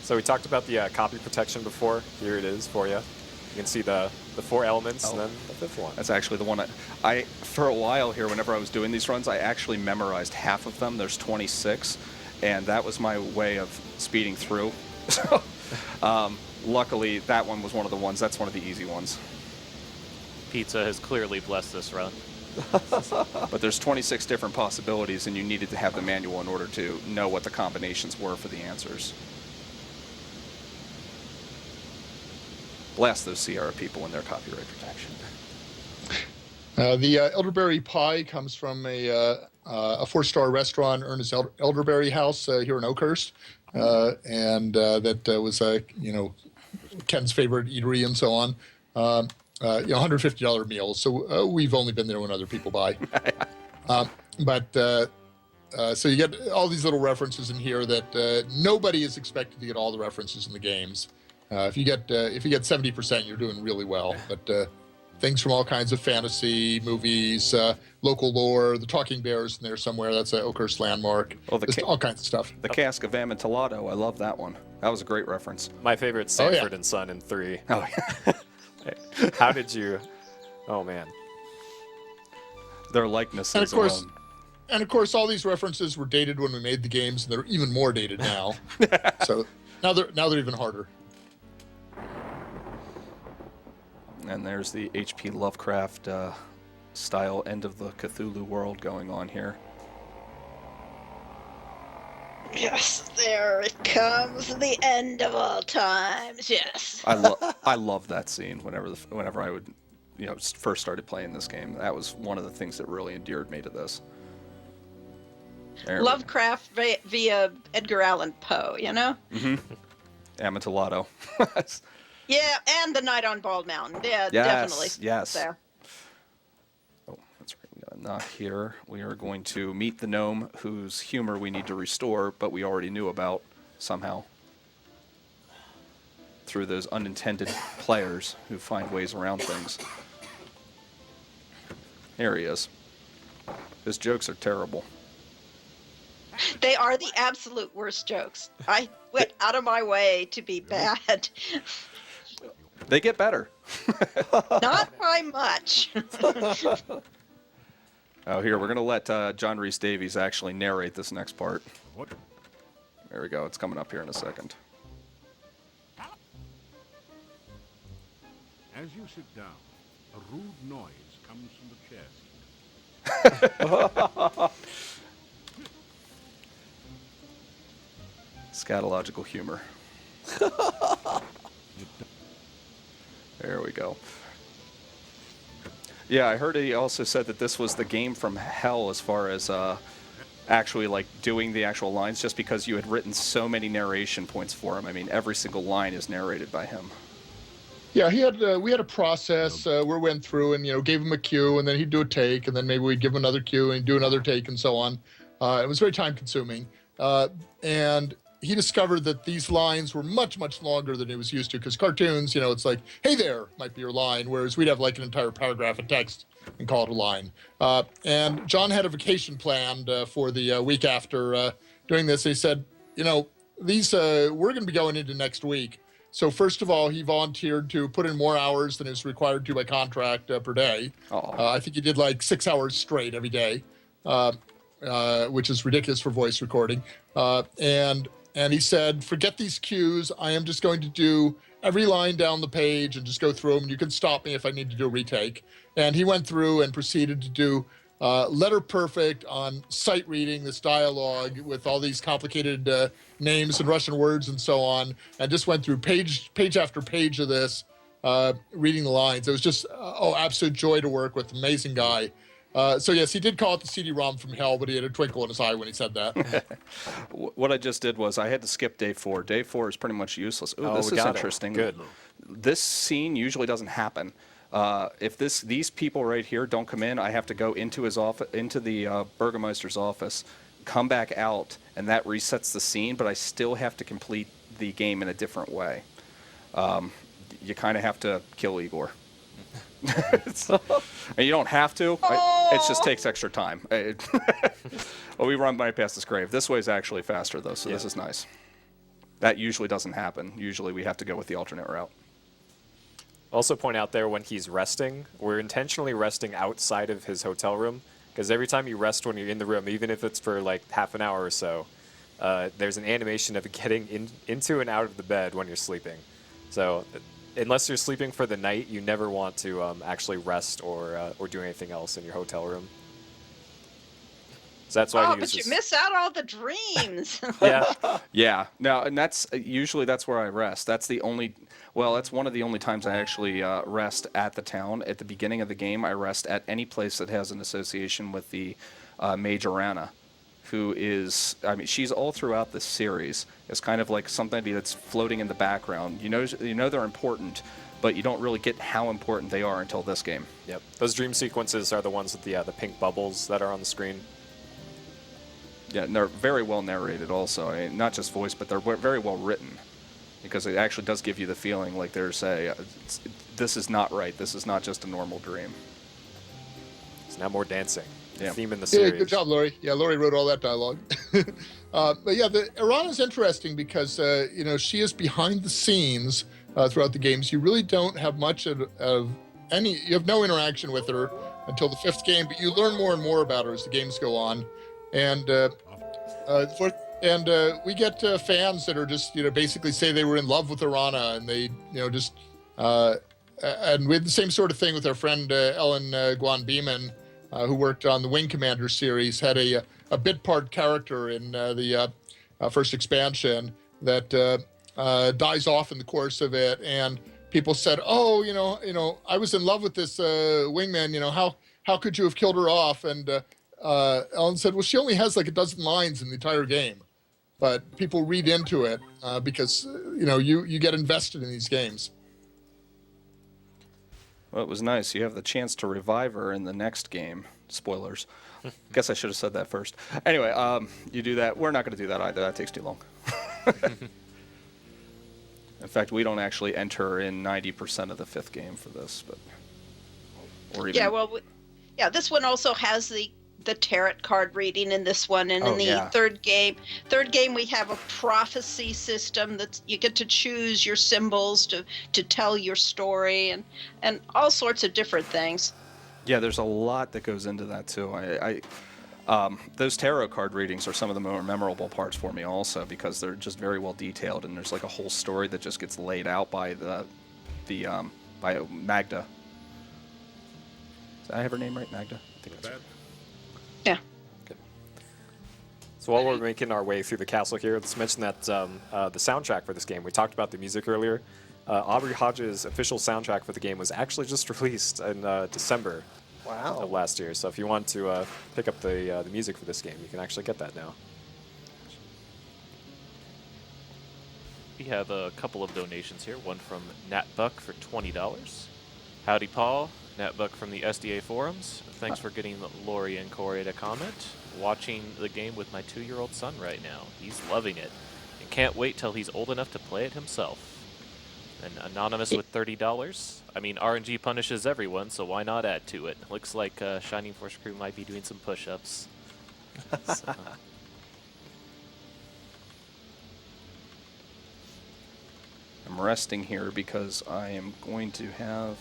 So we talked about the copy protection before. Here it is for you. You can see the 4 elements and then the 5th one. That's actually the one I for a while here, whenever I was doing these runs, I actually memorized half of them. There's 26, and that was my way of speeding through. So, luckily, that one was one of the ones. That's one of the easy ones. Pizza has clearly blessed this run. But there's 26 different possibilities, and you needed to have the manual in order to know what the combinations were for the answers. Blast those Sierra people and their copyright protection. The elderberry pie comes from a 4-star restaurant, Ernest Elderberry House here in Oakhurst, and that was Ken's favorite eatery and so on. $150 meal. So we've only been there when other people buy. So you get all these little references in here that nobody is expected to get all the references in the games. If you get 70%, you're doing really well. But things from all kinds of fantasy movies, local lore, the talking bears in there somewhere. That's an Oakhurst landmark. Oh, all kinds of stuff. The cask of Amontillado. I love that one. That was a great reference. My favorite, Sanford and Son in 3. Oh, yeah. How did you... Oh, man. Their likenesses And of course, alone. all these references were dated when we made the games, and they're even more dated now. So now they're even harder. And there's the H.P. Lovecraft style end of the Cthulhu world going on here. Yes, there it comes, the end of all times. Yes. I love that scene. Whenever I would, first started playing this game, that was one of the things that really endeared me to this. Lovecraft via Edgar Allan Poe, Mm-hmm. Amontillado. Yeah, and The Night on Bald Mountain. Yeah, yes, definitely. Yes. So. Oh, that's right. We got a knot here. We are going to meet the gnome whose humor we need to restore, but we already knew about somehow through those unintended players who find ways around things. Here he is. His jokes are terrible. They are the absolute worst jokes. I went out of my way to be bad. They get better. Not by much. Oh, here, we're going to let John Rhys Davies actually narrate this next part. There we go. It's coming up here in a second. As you sit down, a rude noise comes from the chest. Scatological humor. There we go. Yeah, I heard he also said that this was the game from hell as far as actually doing the actual lines, just because you had written so many narration points for him. I mean, every single line is narrated by him. Yeah, we had a process where we went through and gave him a cue, and then he'd do a take, and then maybe we'd give him another cue and do another take and so on. It was very time consuming, and he discovered that these lines were much, much longer than he was used to, because cartoons, it's like, hey there, might be your line, whereas we'd have an entire paragraph of text and call it a line. And John had a vacation planned for the week after doing this. He said, these we're going to be going into next week. So first of all, he volunteered to put in more hours than is required to by contract per day. I think he did 6 hours straight every day, which is ridiculous for voice recording. And he said, forget these cues. I am just going to do every line down the page and just go through them. And you can stop me if I need to do a retake. And he went through and proceeded to do letter perfect on sight reading, this dialogue with all these complicated names and Russian words and so on. And just went through page after page of this, reading the lines. It was just, absolute joy to work with. Amazing guy. So yes, he did call it the CD-ROM from hell, but he had a twinkle in his eye when he said that. What I just did was I had to skip day 4. Day 4 is pretty much useless. Ooh, Oh, this we is got it. interesting. Good. This scene usually doesn't happen. If these people right here don't come in, I have to go into his office, into the Burgermeister's office, come back out, and that resets the scene. But I still have to complete the game in a different way. You kind of have to kill Igor. And you don't have to. It just takes extra time. Well, we run right past this grave. This way is actually faster, though, so this is nice. That usually doesn't happen. Usually we have to go with the alternate route. Also point out there when he's resting, we're intentionally resting outside of his hotel room, because every time you rest when you're in the room, even if it's for like half an hour or so, there's an animation of getting into and out of the bed when you're sleeping. So unless you're sleeping for the night, you never want to actually rest or do anything else in your hotel room. So that's why he but uses... you miss out all the dreams. Yeah. Yeah. Now, and that's usually that's where I rest. That's the only. Well, that's one of the only times I actually rest at the town. At the beginning of the game, I rest at any place that has an association with the Mage Arana, who is, I mean, she's all throughout the series. It's kind of like somebody that's floating in the background. You know they're important, but you don't really get how important they are until this game. Yep. Those dream sequences are the ones with the pink bubbles that are on the screen. Yeah, and they're very well narrated also. I mean, not just voiced, but they're very well written. Because it actually does give you the feeling like there's this is not right. This is not just a normal dream. It's now more dancing. Yeah. Theme in the series. Yeah, good job, Laurie. Yeah, Laurie wrote all that dialogue. But yeah, the Iran is interesting because she is behind the scenes throughout the games. You really don't have much of any. You have no interaction with her until the 5th game, but you learn more and more about her as the games go on, and we get fans that are just basically say they were in love with Arana, and they just and we had the same sort of thing with our friend Ellen Guan Beeman, who worked on the Wing Commander series, had a bit part character in the first expansion that dies off in the course of it, and people said, "Oh, I was in love with this wingman. How could you have killed her off?" And Ellen said, "Well, she only has like a dozen lines in the entire game, but people read into it because you get invested in these games." Well, it was nice. You have the chance to revive her in the next game. Spoilers. Guess I should have said that first. Anyway, you do that. We're not going to do that either. That takes too long. In fact, we don't actually enter in 90% of the 5th game for this, but or even. Yeah, well, this one also has the tarot card reading in this one, and in the third game we have a prophecy system that you get to choose your symbols to tell your story and all sorts of different things. Yeah, there's a lot that goes into that too. Those tarot card readings are some of the more memorable parts for me also, because they're just very well detailed, and there's like a whole story that just gets laid out by by Magda. Did I have her name right, Magda? I think that's right. Yeah. So while we're making our way through the castle here, let's mention that the soundtrack for this game, we talked about the music earlier. Aubrey Hodges' official soundtrack for the game was actually just released in December of last year. So if you want to pick up the music for this game, you can actually get that now. We have a couple of donations here. One from Nat Buck for $20. Howdy, Paul. Nat Buck from the SDA forums. Thanks for getting Lori and Corey to comment. Watching the game with my 2-year-old son right now. He's loving it and can't wait till he's old enough to play it himself. And Anonymous with $30. I mean, RNG punishes everyone, so why not add to it? Looks like Shining Force crew might be doing some push-ups. So. I'm resting here because I am going to have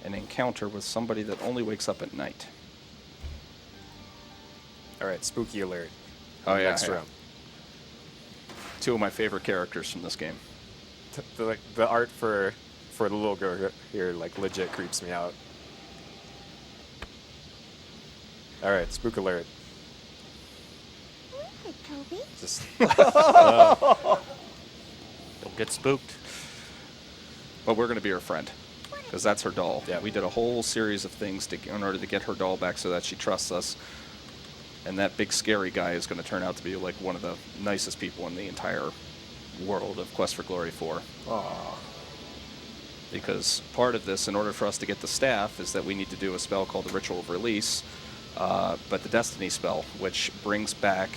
an encounter with somebody that only wakes up at night. All right, spooky alert. Oh yeah, Next room. 2 of my favorite characters from this game. The art for the little girl here like legit creeps me out. All right, spook alert. Toby. Just Don't get spooked. But we're going to be her friend. What because that's her doll. Yeah. We did a whole series of things in order to get her doll back so that she trusts us. And that big scary guy is going to turn out to be like one of the nicest people in the entire world of Quest for Glory 4. Aw. Because part of this, in order for us to get the staff, is that we need to do a spell called the Ritual of Release, but the Destiny spell, which brings back,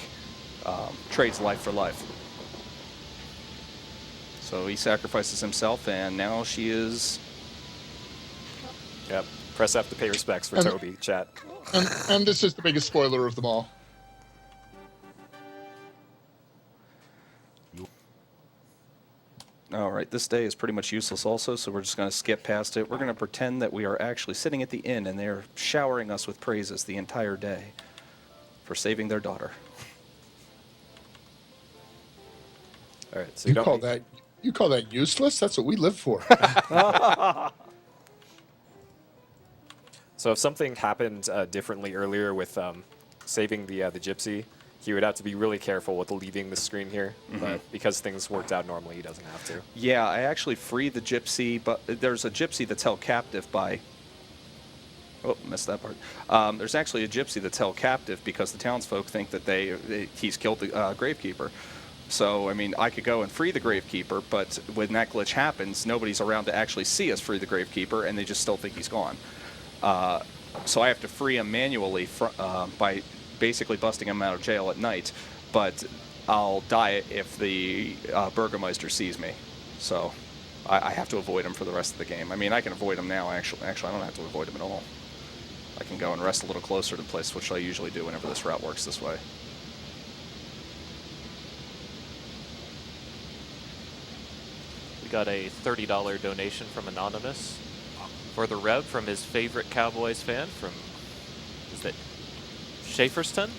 trades life for life. So he sacrifices himself, and now she is... Yep. Press F to pay respects for And- Toby, chat. And this is the biggest spoiler of them all. All right, this day is pretty much useless also, so we're just going to skip past it. We're going to pretend that we are actually sitting at the inn, and they're showering us with praises the entire day for saving their daughter. All right, so You don't call need- that useless? That's what we live for. So if something happened differently earlier with saving the gypsy, he would have to be really careful with leaving the screen here. But because things worked out normally, he doesn't have to. Yeah, I actually freed the gypsy, but there's a gypsy that's held captive by... Oh, missed that part. There's actually a gypsy that's held captive because the townsfolk think that he's killed the gravekeeper. So, I mean, I could go and free the gravekeeper, but when that glitch happens, nobody's around to actually see us free the gravekeeper, and they just still think he's gone. So I have to free him manually by basically busting him out of jail at night, but I'll die if the Burgermeister sees me. So I have to avoid him for the rest of the game. I mean, I can avoid him now, actually. Actually, I don't have to avoid him at all. I can go and rest a little closer to the place, which I usually do whenever this route works this way. We got a $30 donation from Anonymous for the Rev from his favorite Cowboys fan from, is that Schaeferston?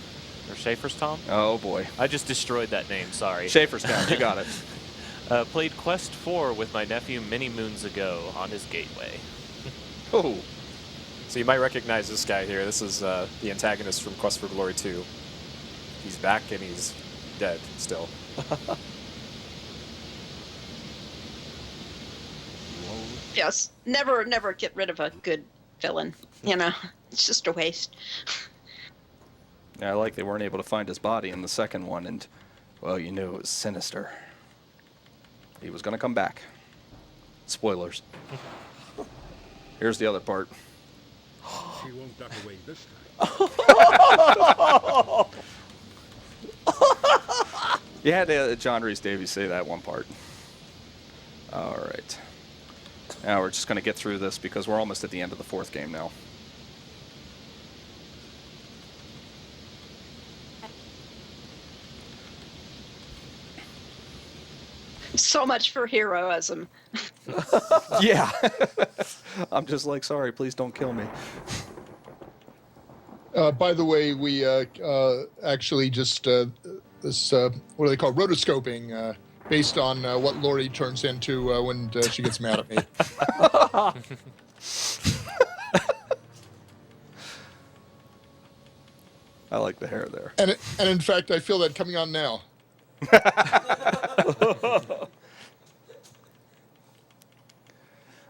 Or Schaeferston? Oh, boy. I just destroyed that name, sorry. Schaeferstown, you got it. Played Quest 4 with my nephew many moons ago on his gateway. Oh. So you might recognize this guy here. This is the antagonist from Quest for Glory 2. He's back and he's dead still. Yes, never get rid of a good villain. You know, it's just a waste. Yeah, I like they weren't able to find his body in the second one, and, well, you knew it was sinister. He was going to come back. Spoilers. Here's the other part. She won't duck away this time. You had John Rhys Davies say that one part. All right. Now we're just going to get through this because we're almost at the end of the fourth game now. So much for heroism. Yeah. I'm just like, sorry, please don't kill me. By the way, we actually just this what do they call rotoscoping based on what Lori turns into when she gets mad at me. I like the hair there. And in fact, I feel that coming on now.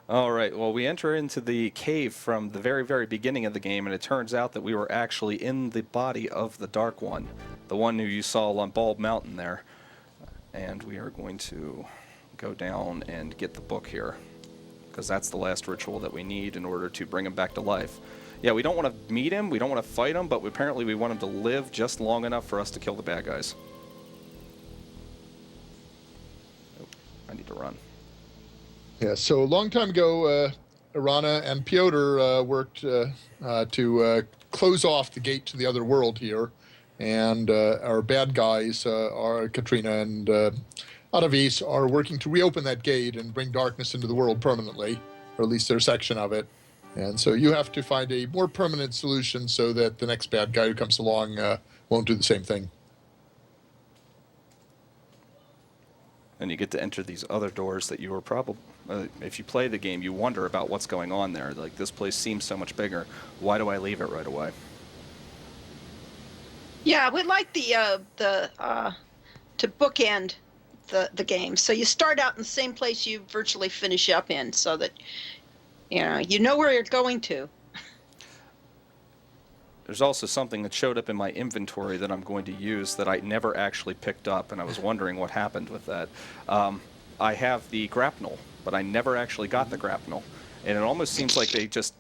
All right, well, we enter into the cave from the very, very beginning of the game, and it turns out that we were actually in the body of the Dark One, the one who you saw on Bald Mountain there. And we are going to go down and get the book here, because that's the last ritual that we need in order to bring him back to life. Yeah, we don't want to meet him, we don't want to fight him, but apparently we want him to live just long enough for us to kill the bad guys. Oh, I need to run. Yeah, so a long time ago, Irana and Piotr worked to close off the gate to the other world here. And our bad guys, are Katrina and Adavis, are working to reopen that gate and bring darkness into the world permanently, or at least their section of it. And so you have to find a more permanent solution so that the next bad guy who comes along won't do the same thing. And you get to enter these other doors that you were probably, if you play the game, you wonder about what's going on there. Like, this place seems so much bigger. Why do I leave it right away? Yeah, we like the to bookend the game. So you start out in the same place you virtually finish up in, so that You know where you're going to. There's also something that showed up in my inventory that I'm going to use that I never actually picked up, and I was wondering what happened with that. I have the grapnel, but I never actually got the grapnel. And it almost seems like they just,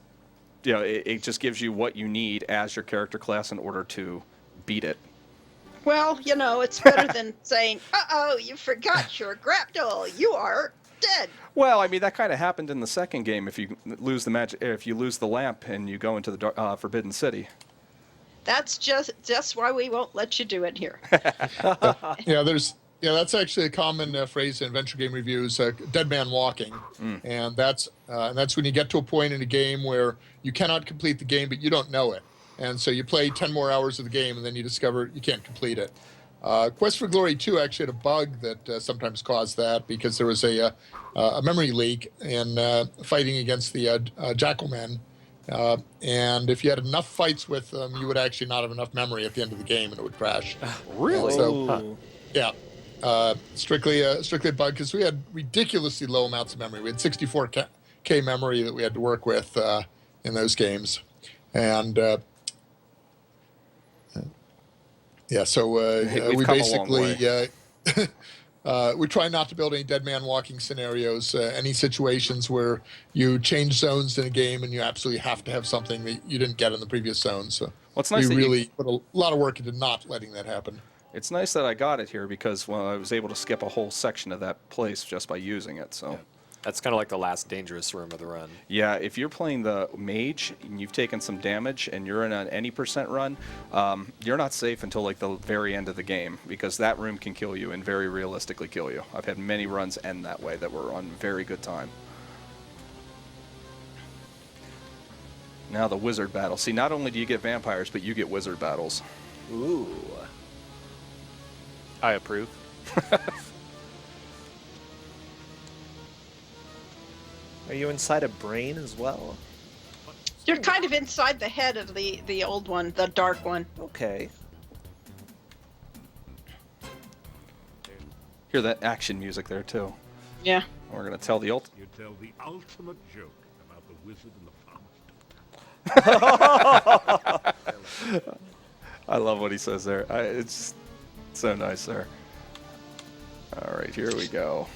it just gives you what you need as your character class in order to beat it. Well, it's better than saying, "Uh-oh, you forgot your grapnel. You are dead." Well, I mean, that kind of happened in the second game. If you lose the lamp and you go into the Forbidden City. That's just why we won't let you do it here. That's actually a common phrase in adventure game reviews, dead man walking. And that's when you get to a point in a game where you cannot complete the game, but you don't know it. And so you play 10 more hours of the game, and then you discover you can't complete it. Quest for Glory 2 actually had a bug that sometimes caused that, because there was a memory leak in fighting against the Jackalmen. And if you had enough fights with them, you would actually not have enough memory at the end of the game, and it would crash. Really? So, yeah. Strictly a bug, because we had ridiculously low amounts of memory. We had 64K memory that we had to work with in those games. And we basically we try not to build any dead man walking scenarios, any situations where you change zones in a game and you absolutely have to have something that you didn't get in the previous zone. So it's nice we really put a lot of work into not letting that happen. It's nice that I got it here, because I was able to skip a whole section of that place just by using it. So. Yeah. That's kind of like the last dangerous room of the run. Yeah, if you're playing the mage and you've taken some damage and you're in an any % run, you're not safe until like the very end of the game, because that room can kill you and very realistically kill you. I've had many runs end that way that were on very good time. Now the wizard battle. See, not only do you get vampires, but you get wizard battles. Ooh. I approve. Are you inside a brain as well? You're kind of inside the head of the old one, the dark one. Okay. Hear that action music there too. Yeah. We're gonna tell the You tell the ultimate joke about the wizard and the fountain. I love what he says there. It's so nice there. All right, here we go.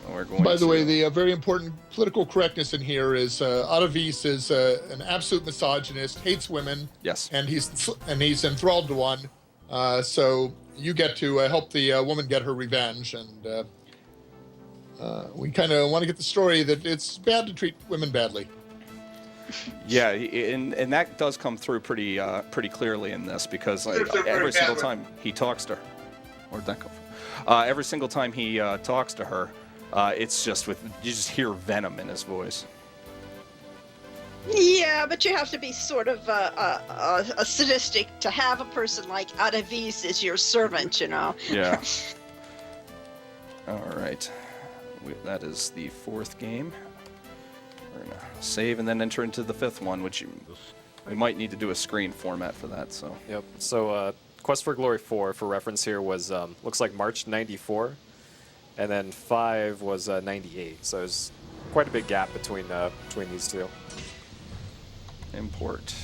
We're going By the way, the very important political correctness in here is Atavis is an absolute misogynist, hates women. Yes. And he's enthralled to one. So you get to help the woman get her revenge, and we kind of want to get the story that it's bad to treat women badly. Yeah, and that does come through pretty clearly in this, because every single time he talks to her, where'd that come from? Every single time he talks to her, it's just you just hear venom in his voice. Yeah, but you have to be sort of a sadistic to have a person like Atavis as your servant, Yeah. All right. That is the fourth game. We're going to save and then enter into the fifth one, which we might need to do a screen format for that. So. Yep. So Quest for Glory 4, for reference here, was looks like March '94, and then 5 was '98. So there's quite a big gap between these two. Import.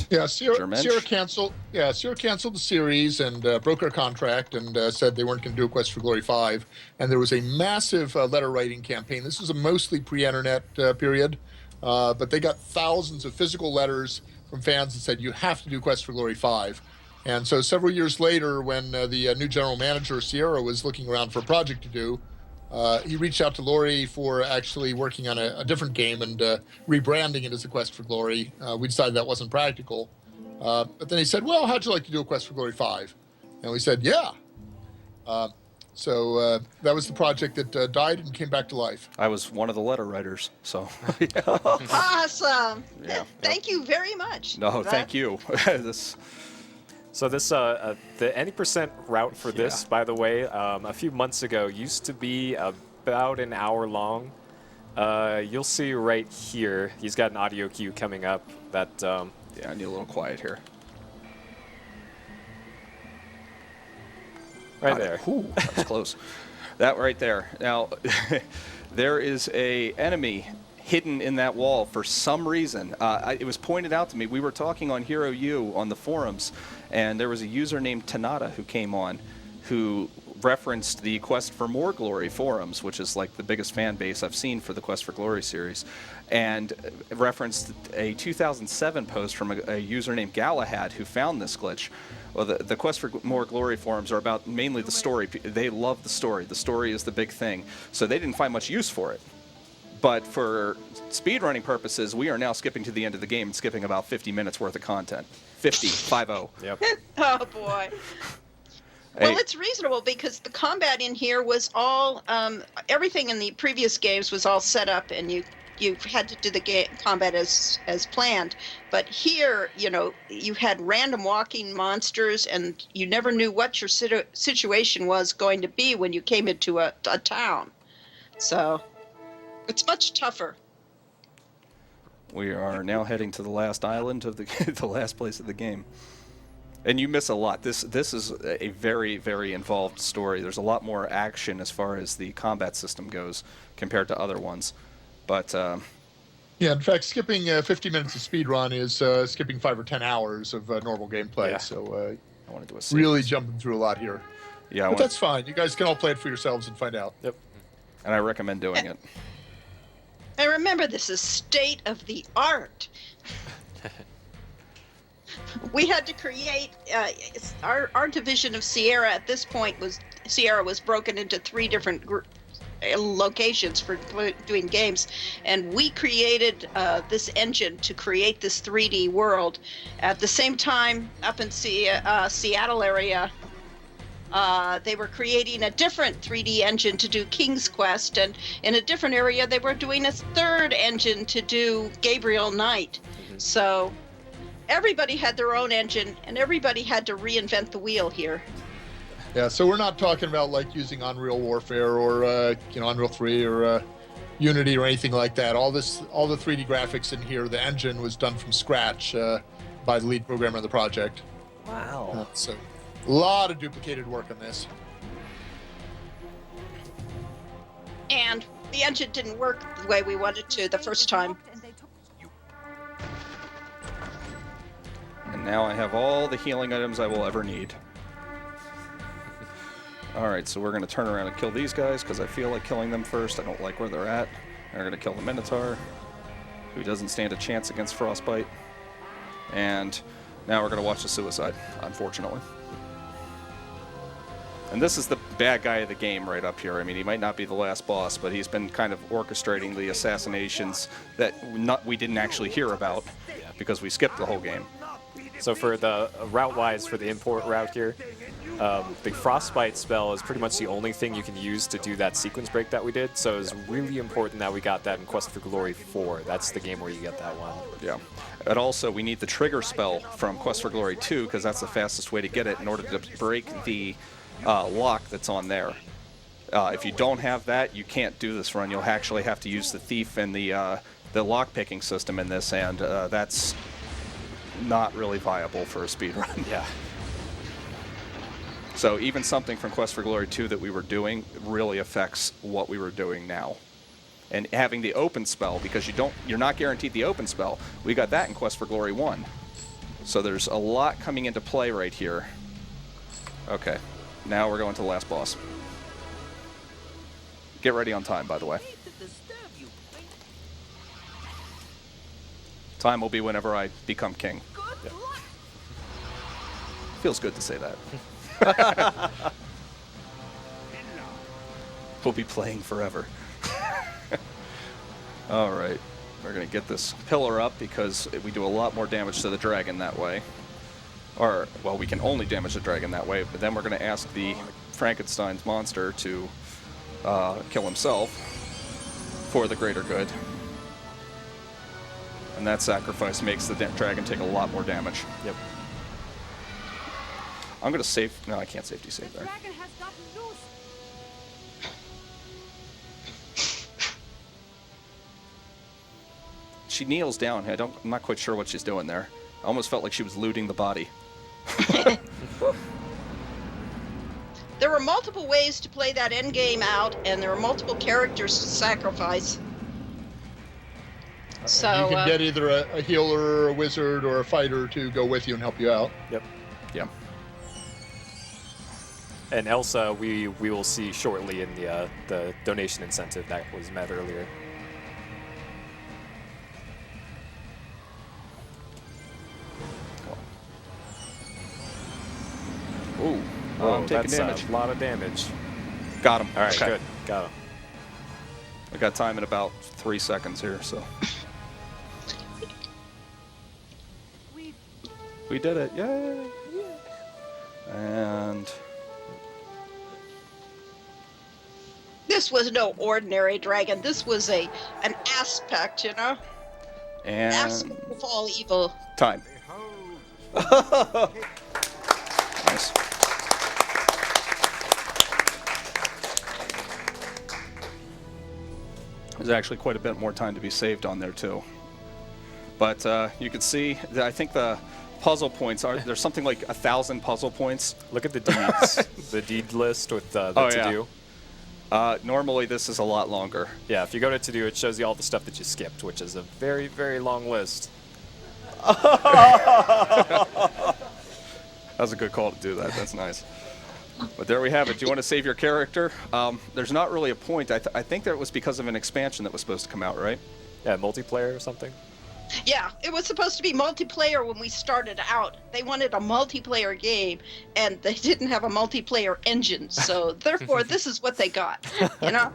Yeah, Sierra canceled the series and broke our contract and said they weren't going to do a Quest for Glory 5. And there was a massive letter writing campaign. This was a mostly pre-internet period, but they got thousands of physical letters from fans that said you have to do Quest for Glory 5. And so several years later, when the new general manager Sierra was looking around for a project to do, he reached out to Laurie for actually working on a different game and rebranding it as a Quest for Glory. We decided that wasn't practical. But then he said, well, how'd you like to do a Quest for Glory 5? And we said, yeah. So that was the project that died and came back to life. I was one of the letter writers, so. Awesome. Yeah. Thank you very much. No, thank you. So this the any % route for this, by the way, a few months ago used to be about an hour long. You'll see right here, he's got an audio cue coming up that. Yeah, I need a little quiet here. Right there. Ooh, that was close. That right there. Now, there is a enemy hidden in that wall for some reason. It was pointed out to me. We were talking on Hero U on the forums, and there was a user named Tanada who came on, who referenced the Quest for More Glory forums, which is like the biggest fan base I've seen for the Quest for Glory series, and referenced a 2007 post from a user named Galahad who found this glitch. Well, the Quest for More Glory forums are about mainly the story. They love the story. The story is the big thing. So they didn't find much use for it. But for speedrunning purposes, we are now skipping to the end of the game and skipping about 50 minutes worth of content. 50. Yep. Oh boy. Well, it's reasonable because the combat in here was all everything in the previous games was all set up, and you had to do the combat as planned. But here, you had random walking monsters, and you never knew what your situation was going to be when you came into a town. So it's much tougher. We are now heading to the last island of the last place of the game. And you miss a lot. This is a very, very involved story. There's a lot more action as far as the combat system goes compared to other ones. But yeah, in fact, skipping 50 minutes of speedrun is skipping 5 or 10 hours of normal gameplay. Yeah. So I want to do a really jumping through a lot here. Yeah, but that's fine. You guys can all play it for yourselves and find out. Yep. And I recommend doing it. And remember, this is state of the art. We had to create our division of Sierra at this point was broken into 3 different locations for doing games, and we created this engine to create this 3D world. At the same time, up in Seattle area, they were creating a different 3D engine to do King's Quest, and in a different area they were doing a 3rd engine to do Gabriel Knight. So everybody had their own engine, and everybody had to reinvent the wheel here. Yeah, so we're not talking about like using Unreal Warfare or Unreal 3 or Unity or anything like that. All the 3D graphics in here, the engine was done from scratch by the lead programmer of the project. Wow. So a lot of duplicated work on this. And the engine didn't work the way we wanted to the first time. And now I have all the healing items I will ever need. Alright, so we're going to turn around and kill these guys because I feel like killing them first. I don't like where they're at. And we're going to kill the Minotaur, who doesn't stand a chance against Frostbite. And now we're going to watch the suicide, unfortunately. And this is the bad guy of the game right up here. I mean, he might not be the last boss, but he's been kind of orchestrating the assassinations that we didn't actually hear about because we skipped the whole game. So for the route-wise, for the import route here, the Frostbite spell is pretty much the only thing you can use to do that sequence break that we did. So it's really important that we got that in Quest for Glory 4. That's the game where you get that one. Yeah. And also, we need the trigger spell from Quest for Glory 2 because that's the fastest way to get it in order to break the lock that's on there. If you don't have that, you can't do this run. You'll actually have to use the thief and the lock-picking system in this, and that's not really viable for a speedrun. Yeah. So even something from Quest for Glory 2 that we were doing really affects what we were doing now. And having the open spell, because you're not guaranteed the open spell, we got that in Quest for Glory 1. So there's a lot coming into play right here. Okay, now we're going to the last boss. Get ready on time, by the way. Time will be whenever I become king. Yeah. Feels good to say that. We'll be playing forever. All right, we're going to get this pillar up because we do a lot more damage to the dragon that way. Or, well, we can only damage the dragon that way, but then we're going to ask the Frankenstein's monster to kill himself for the greater good. And that sacrifice makes the dragon take a lot more damage. Yep. I'm going to save... No, I can't safety save there. She kneels down. I'm not quite sure what she's doing there. I almost felt like she was looting the body. There were multiple ways to play that end game out, and there were multiple characters to sacrifice. So you can get either a healer, a wizard, or a fighter to go with you and help you out. Yep. Yeah. And Elsa, we will see shortly in the donation incentive that was met earlier. Ooh. Oh, I'm taking that's damage. a lot of damage. Got him. All right, Okay. good. Got him. I got time in about 3 seconds here, so. We did it. Yay! And this was no ordinary dragon. This was an aspect, you know? Aspect of all evil. time. Nice. There's actually quite a bit more time to be saved on there too. But you can see that I think the puzzle points are there's something like 1,000 puzzle points. Look at the deeds, the deed list with the to-do. Normally this is a lot longer. Yeah, if you go to to-do, it shows you all the stuff that you skipped, which is a very, very long list. That was a good call to do that. That's nice. But there we have it. Do you want to save your character? There's not really a point. I think that it was because of an expansion that was supposed to come out, right? Yeah, multiplayer or something. Yeah, it was supposed to be multiplayer when we started out. They wanted a multiplayer game, and they didn't have a multiplayer engine, so therefore this is what they got, you know?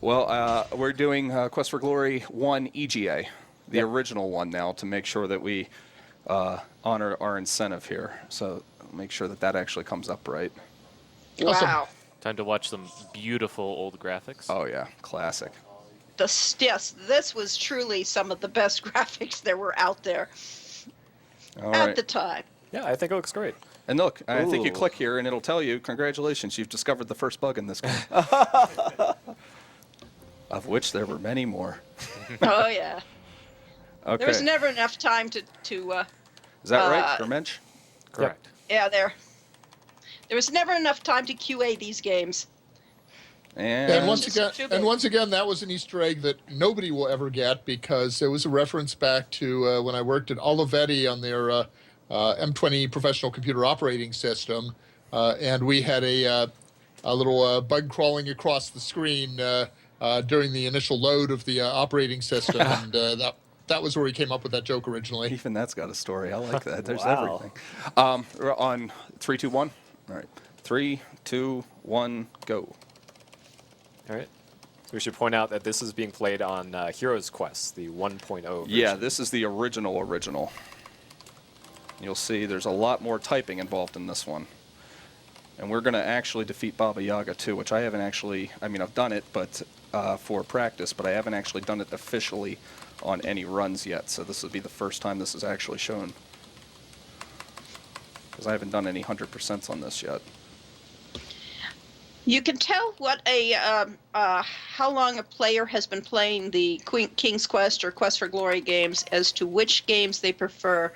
Well, we're doing Quest for Glory 1 EGA, the original one now, to make sure that we honor our incentive here. So make sure that that actually comes up right. Awesome. Wow. Time to watch some beautiful old graphics. Oh, yeah. Classic. Yes, this was truly some of the best graphics there were out there All at right. the time. Yeah, I think it looks great. And look, I think you Ooh. click here and it'll tell you, congratulations, you've discovered the first bug in this game. Of which there were many more. Oh, yeah. Okay. There was never enough time to Is that right, Remensch? Correct. yeah, there was never enough time to QA these games. And once Just again, too bad. that was an Easter egg that nobody will ever get because it was a reference back to when I worked at Olivetti on their M20 professional computer operating system, and we had a little bug crawling across the screen during the initial load of the operating system, and that was where he came up with that joke originally. Even that's got a story. I like that. There's Wow. everything. We're on 3, 2, 1. All right. 3, 2, 1, go. All right. So we should point out that this is being played on Heroes Quest, the 1.0 version. Yeah, this is the original. You'll see there's a lot more typing involved in this one. And we're going to actually defeat Baba Yaga too, which I haven't actually, I mean, I've done it but for practice, but I haven't actually done it officially on any runs yet. So this will be the first time this is actually shown. Because I haven't done any 100% on this yet. You can tell what how long a player has been playing the King's Quest or Quest for Glory games as to which games they prefer.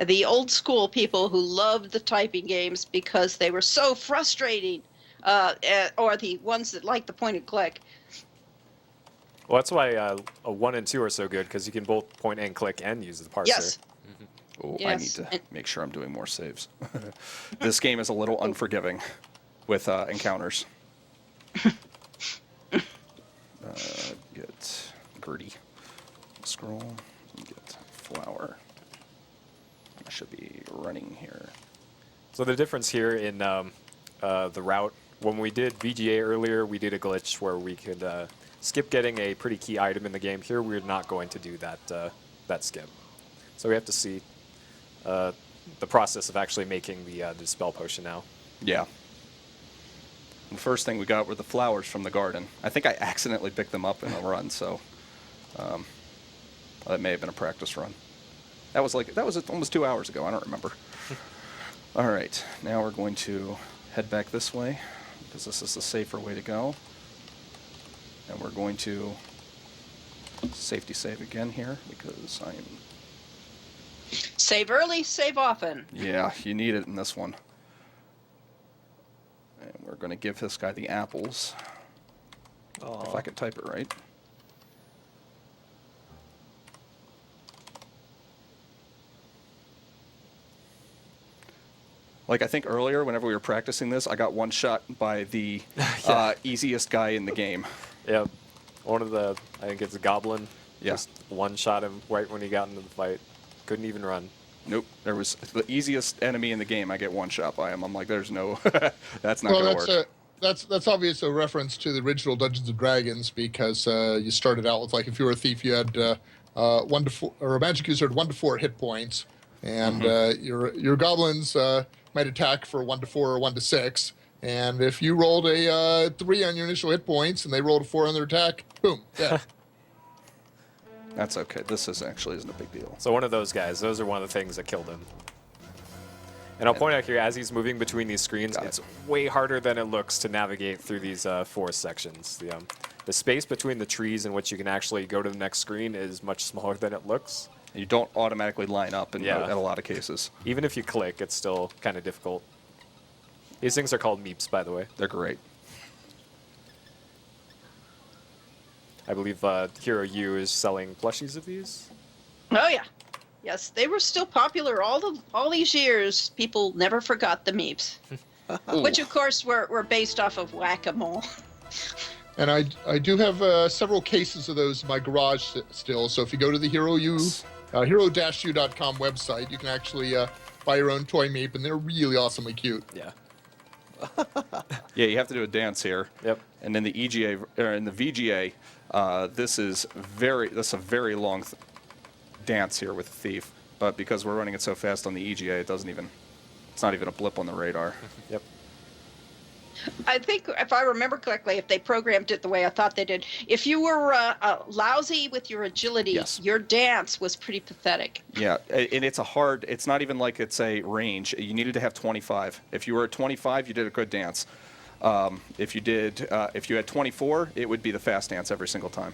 The old school people who loved the typing games because they were so frustrating, or the ones that like the point and click. Well, that's why a 1 and 2 are so good, because you can both point and click and use the parser. Yes. Oh, I Yes, need to and- make sure I'm doing more saves. This game is a little unforgiving with encounters. Get Gertie. Scroll. Get flower. I should be running here. So the difference here in the route, when we did VGA earlier, we did a glitch where we could skip getting a pretty key item in the game. Here we're not going to do that skip. So we have to see the process of actually making the spell potion now. Yeah. The first thing we got were the flowers from the garden. I think I accidentally picked them up in a run, so that may have been a practice run. That was almost 2 hours ago. I don't remember. All right, now we're going to head back this way because this is the safer way to go, and we're going to safety save again here because I'm. Save early, save often. Yeah, you need it in this one. And we're going to give this guy the apples. If I could type it right. Like, I think earlier, whenever we were practicing this, I got one shot by the easiest guy in the game. Yeah. One of the, I think it's a goblin. Yeah. Just one shot him right when he got into the fight. Couldn't even run. Nope. There was the easiest enemy in the game. I get one shot by him. I'm like, there's no, that's not going to work. That's obvious a reference to the original Dungeons and Dragons, because you started out with, like, if you were a thief, you had 1 to 4, or a magic user had 1 to 4 hit points, and your goblins might attack for 1 to 4 or 1 to 6. And if you rolled a 3 on your initial hit points and they rolled a 4 on their attack, boom, dead. That's okay. This isn't a big deal. So one of those guys, those are one of the things that killed him. And I'll point out here, as he's moving between these screens, it's way harder than it looks to navigate through these forest sections. The space between the trees in which you can actually go to the next screen is much smaller than it looks. You don't automatically line up in a lot of cases. Even if you click, it's still kind of difficult. These things are called meeps, by the way. They're great. I believe Hero U is selling plushies of these. Oh yeah, yes, they were still popular all these years. People never forgot the meeps, which of course were based off of Whack-A-Mole. And I do have several cases of those in my garage still. So if you go to the hero-u.com website, you can actually buy your own toy meep, and they're really awesomely cute. Yeah. Yeah, you have to do a dance here. Yep. And in the EGA or in the VGA, this is a very long dance here with the thief. But because we're running it so fast on the EGA, it's not even a blip on the radar. Yep. I think, if I remember correctly, if they programmed it the way I thought they did, if you were lousy with your agility, your dance was pretty pathetic. Yeah, and it's not even like it's a range. You needed to have 25. If you were at 25, you did a good dance. If you had 24, it would be the fast dance every single time.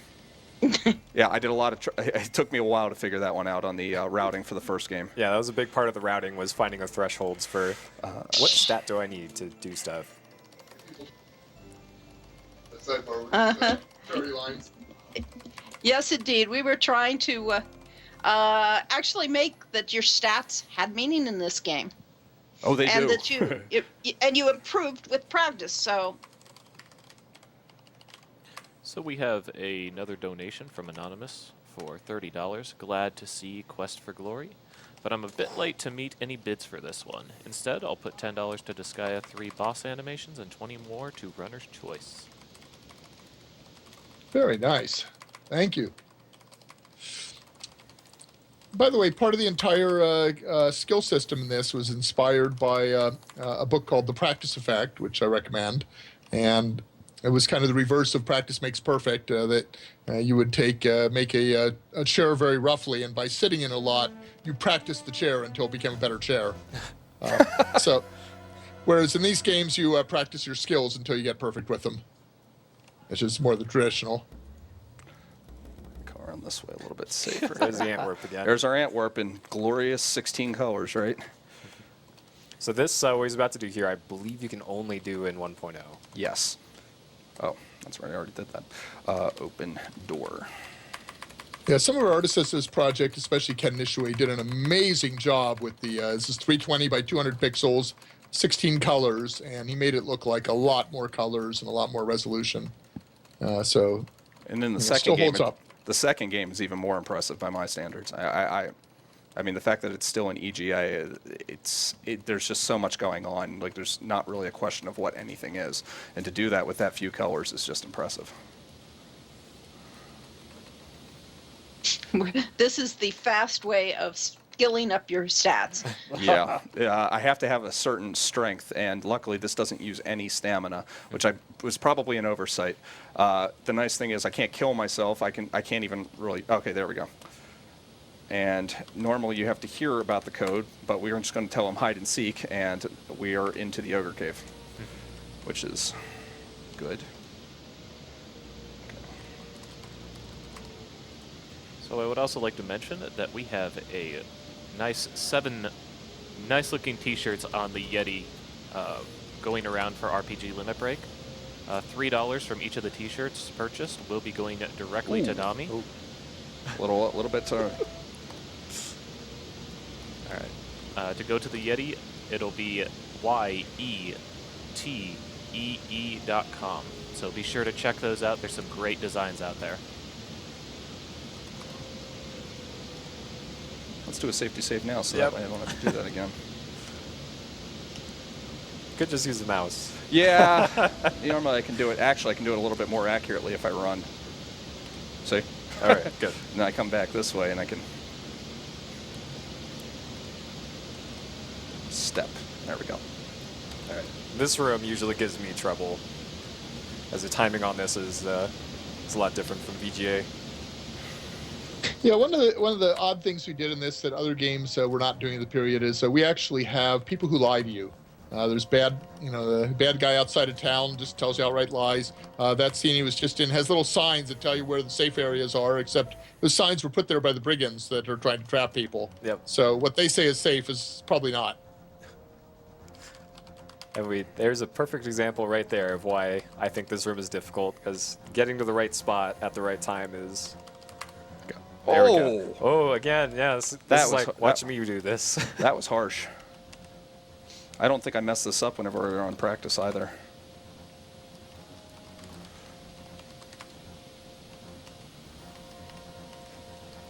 Yeah, I did a lot of. It took me a while to figure that one out on the routing for the first game. Yeah, that was a big part of the routing, was finding the thresholds for what stat do I need to do stuff. Yes, indeed. We were trying to actually make that your stats had meaning in this game. Oh, they and do. That you improved with practice. So we have another donation from Anonymous for $30. Glad to see Quest for Glory, but I'm a bit late to meet any bids for this one. Instead, I'll put $10 to Disgaea 3 boss animations and 20 more to Runner's Choice. Very nice. Thank you. By the way, part of the entire skill system in this was inspired by a book called The Practice Effect, which I recommend. And it was kind of the reverse of practice makes perfect, that you would make a chair very roughly, and by sitting in a lot, you practice the chair until it became a better chair. So, whereas in these games, you practice your skills until you get perfect with them. It's just more the traditional. Go around this way a little bit safer. There's the Antwerp again. There's our Antwerp in glorious 16 colors, right? So this, what he's about to do here, I believe you can only do in 1.0. Yes. Oh, that's right. I already did that. Open door. Yeah, some of our artists in this project, especially Ken Nishue, did an amazing job with the, this is 320 by 200 pixels, 16 colors, and he made it look like a lot more colors and a lot more resolution. And then the second still game, holds up. The second game is even more impressive by my standards. I mean, the fact that it's still in EGA, there's just so much going on. Like, there's not really a question of what anything is, and to do that with that few colors is just impressive. this is the fast way of skilling up your stats. Yeah, I have to have a certain strength, and luckily this doesn't use any stamina, which was probably an oversight. The nice thing is I can't kill myself. I can't even really. Okay, there we go. And normally you have to hear about the code, but we are just going to tell them hide and seek, and we are into the ogre cave, which is good. So I would also like to mention that we have a nice 7 nice-looking T-shirts on the Yeti going around for RPG Limit Break. $3 from each of the T-shirts purchased will be going directly to Nami. Ooh. Little bit to. All right. To go to the Yeti, it'll be YETEE.com. So be sure to check those out. There's some great designs out there. Let's do a safety save now, so Yep. that way I don't have to do that again. Could just use the mouse. Yeah. Normally I can do it. Actually, I can do it a little bit more accurately if I run. See? All right, good. And then I come back this way and I can step. There we go. All right. This room usually gives me trouble, as the timing on this is a lot different from VGA. Yeah, one of the odd things we did in this that other games were not doing in the period is we actually have people who lie to you. There's the bad guy outside of town just tells you outright lies. That scene he was just in has little signs that tell you where the safe areas are, except those signs were put there by the brigands that are trying to trap people. Yep. So what they say is safe is probably not. And there's a perfect example right there of why I think this room is difficult, because getting to the right spot at the right time is... There we go. Oh, again, yeah, this is like watching me do this. That was harsh. I don't think I messed this up whenever we were on practice either.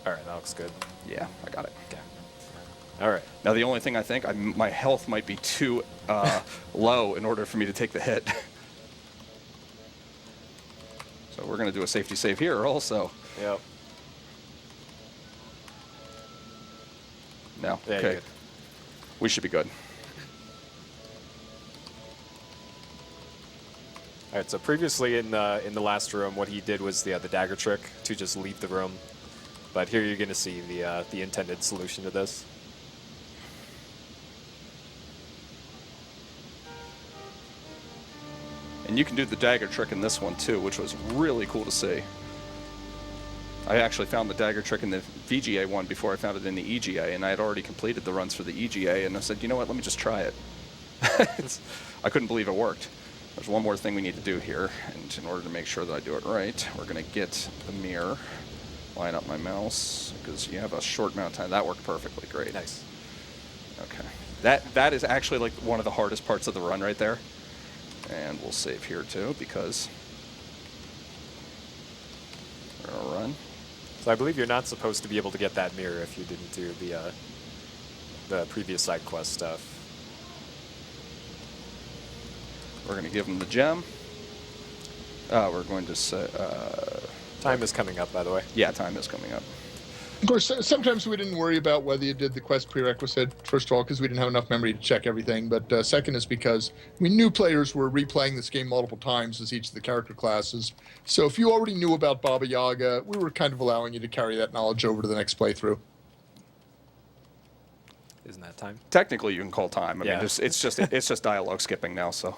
All right, that looks good. Yeah, I got it. Okay. All right. Now the only thing I think, my health might be too low in order for me to take the hit. So we're going to do a safety save here also. Yep. No. Yeah, Okay. you're good. We should be good. All right. So previously in the last room, what he did was the dagger trick to just leave the room, but here you're going to see the intended solution to this. And you can do the dagger trick in this one too, which was really cool to see. I actually found the dagger trick in the VGA one before I found it in the EGA, and I had already completed the runs for the EGA, and I said, you know what, let me just try it. I couldn't believe it worked. There's one more thing we need to do here, and in order to make sure that I do it right, we're going to get the mirror, line up my mouse, because you have a short amount of time. That worked perfectly great. Nice. Okay. That is actually like one of the hardest parts of the run right there. And we'll save here too, because we're going to run. So I believe you're not supposed to be able to get that mirror if you didn't do the previous side quest stuff. We're going to give him the gem. We're going to say... Time is coming up, by the way. Yeah, time is coming up. Of course, sometimes we didn't worry about whether you did the quest prerequisite, first of all, because we didn't have enough memory to check everything, but second is because we knew players were replaying this game multiple times as each of the character classes. So if you already knew about Baba Yaga, we were kind of allowing you to carry that knowledge over to the next playthrough. Isn't that time? Technically, you can call time. I Yeah. mean, it's just dialogue skipping now, so...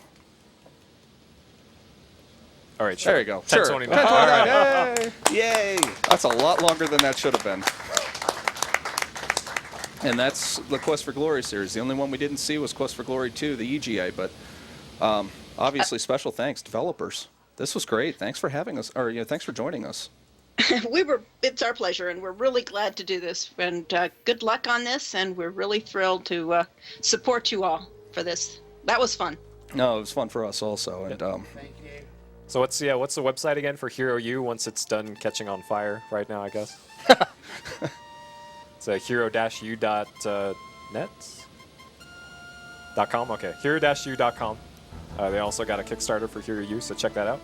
All right, sure. There you go. 10:29. Sure. All right. Yay! That's a lot longer than that should have been. And that's the Quest for Glory series. The only one we didn't see was Quest for Glory 2, the EGA, but obviously special thanks, developers. This was great. Thanks for having us, or thanks for joining us. It's our pleasure, and we're really glad to do this. And good luck on this, and we're really thrilled to support you all for this. That was fun. No, it was fun for us also, and So what's the website again for Hero U once it's done catching on fire right now, I guess? It's hero-u.net? .com? Okay, hero-u.com. They also got a Kickstarter for Hero U, so check that out.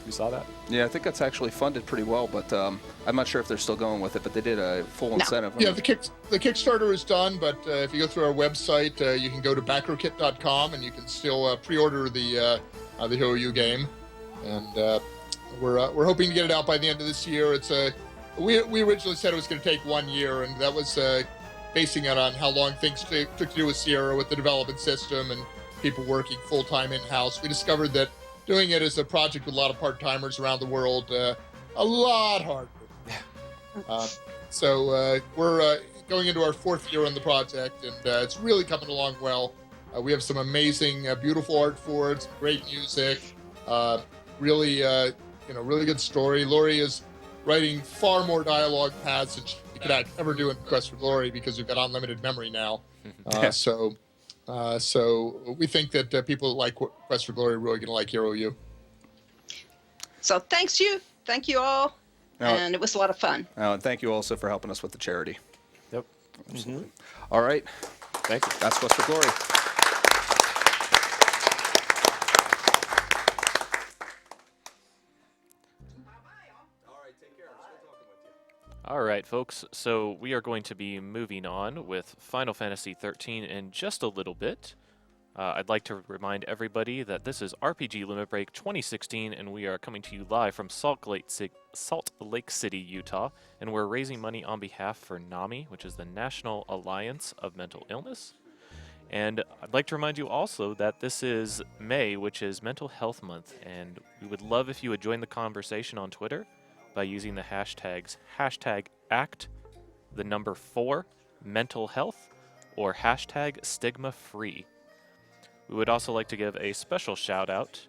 You saw that? yeah, I think that's actually funded pretty well, but I'm not sure if they're still going with it, but they did a full incentive. Yeah, the Kickstarter is done, but if you go through our website, you can go to backrowkit.com and you can still pre-order the Hero U game. And we're hoping to get it out by the end of this year. We originally said it was going to take 1 year, and that was basing it on how long things took to do with Sierra with the development system and people working full-time in-house. We discovered that doing it as a project with a lot of part-timers around the world, a lot harder. So we're going into our 4th year on the project, and it's really coming along well. We have some amazing, beautiful art for it, some great music. Really good story. Lori is writing far more dialogue paths than she could ever do in Quest for Glory because we've got unlimited memory now. So So we think that people that like Quest for Glory are really going to like Hero U. So thank you all, and it was a lot of fun. And thank you also for helping us with the charity. Yep. Absolutely. All right. Thank you. That's Quest for Glory. All right, folks. So we are going to be moving on with Final Fantasy XIII in just a little bit. I'd like to remind everybody that this is RPG Limit Break 2016, and we are coming to you live from Salt Lake City, Utah, and we're raising money on behalf for NAMI, which is the National Alliance of Mental Illness. And I'd like to remind you also that this is May, which is Mental Health Month, and we would love if you would join the conversation on Twitter by using the hashtags #ACT4 mental health or #stigma-free. We would also like to give a special shout out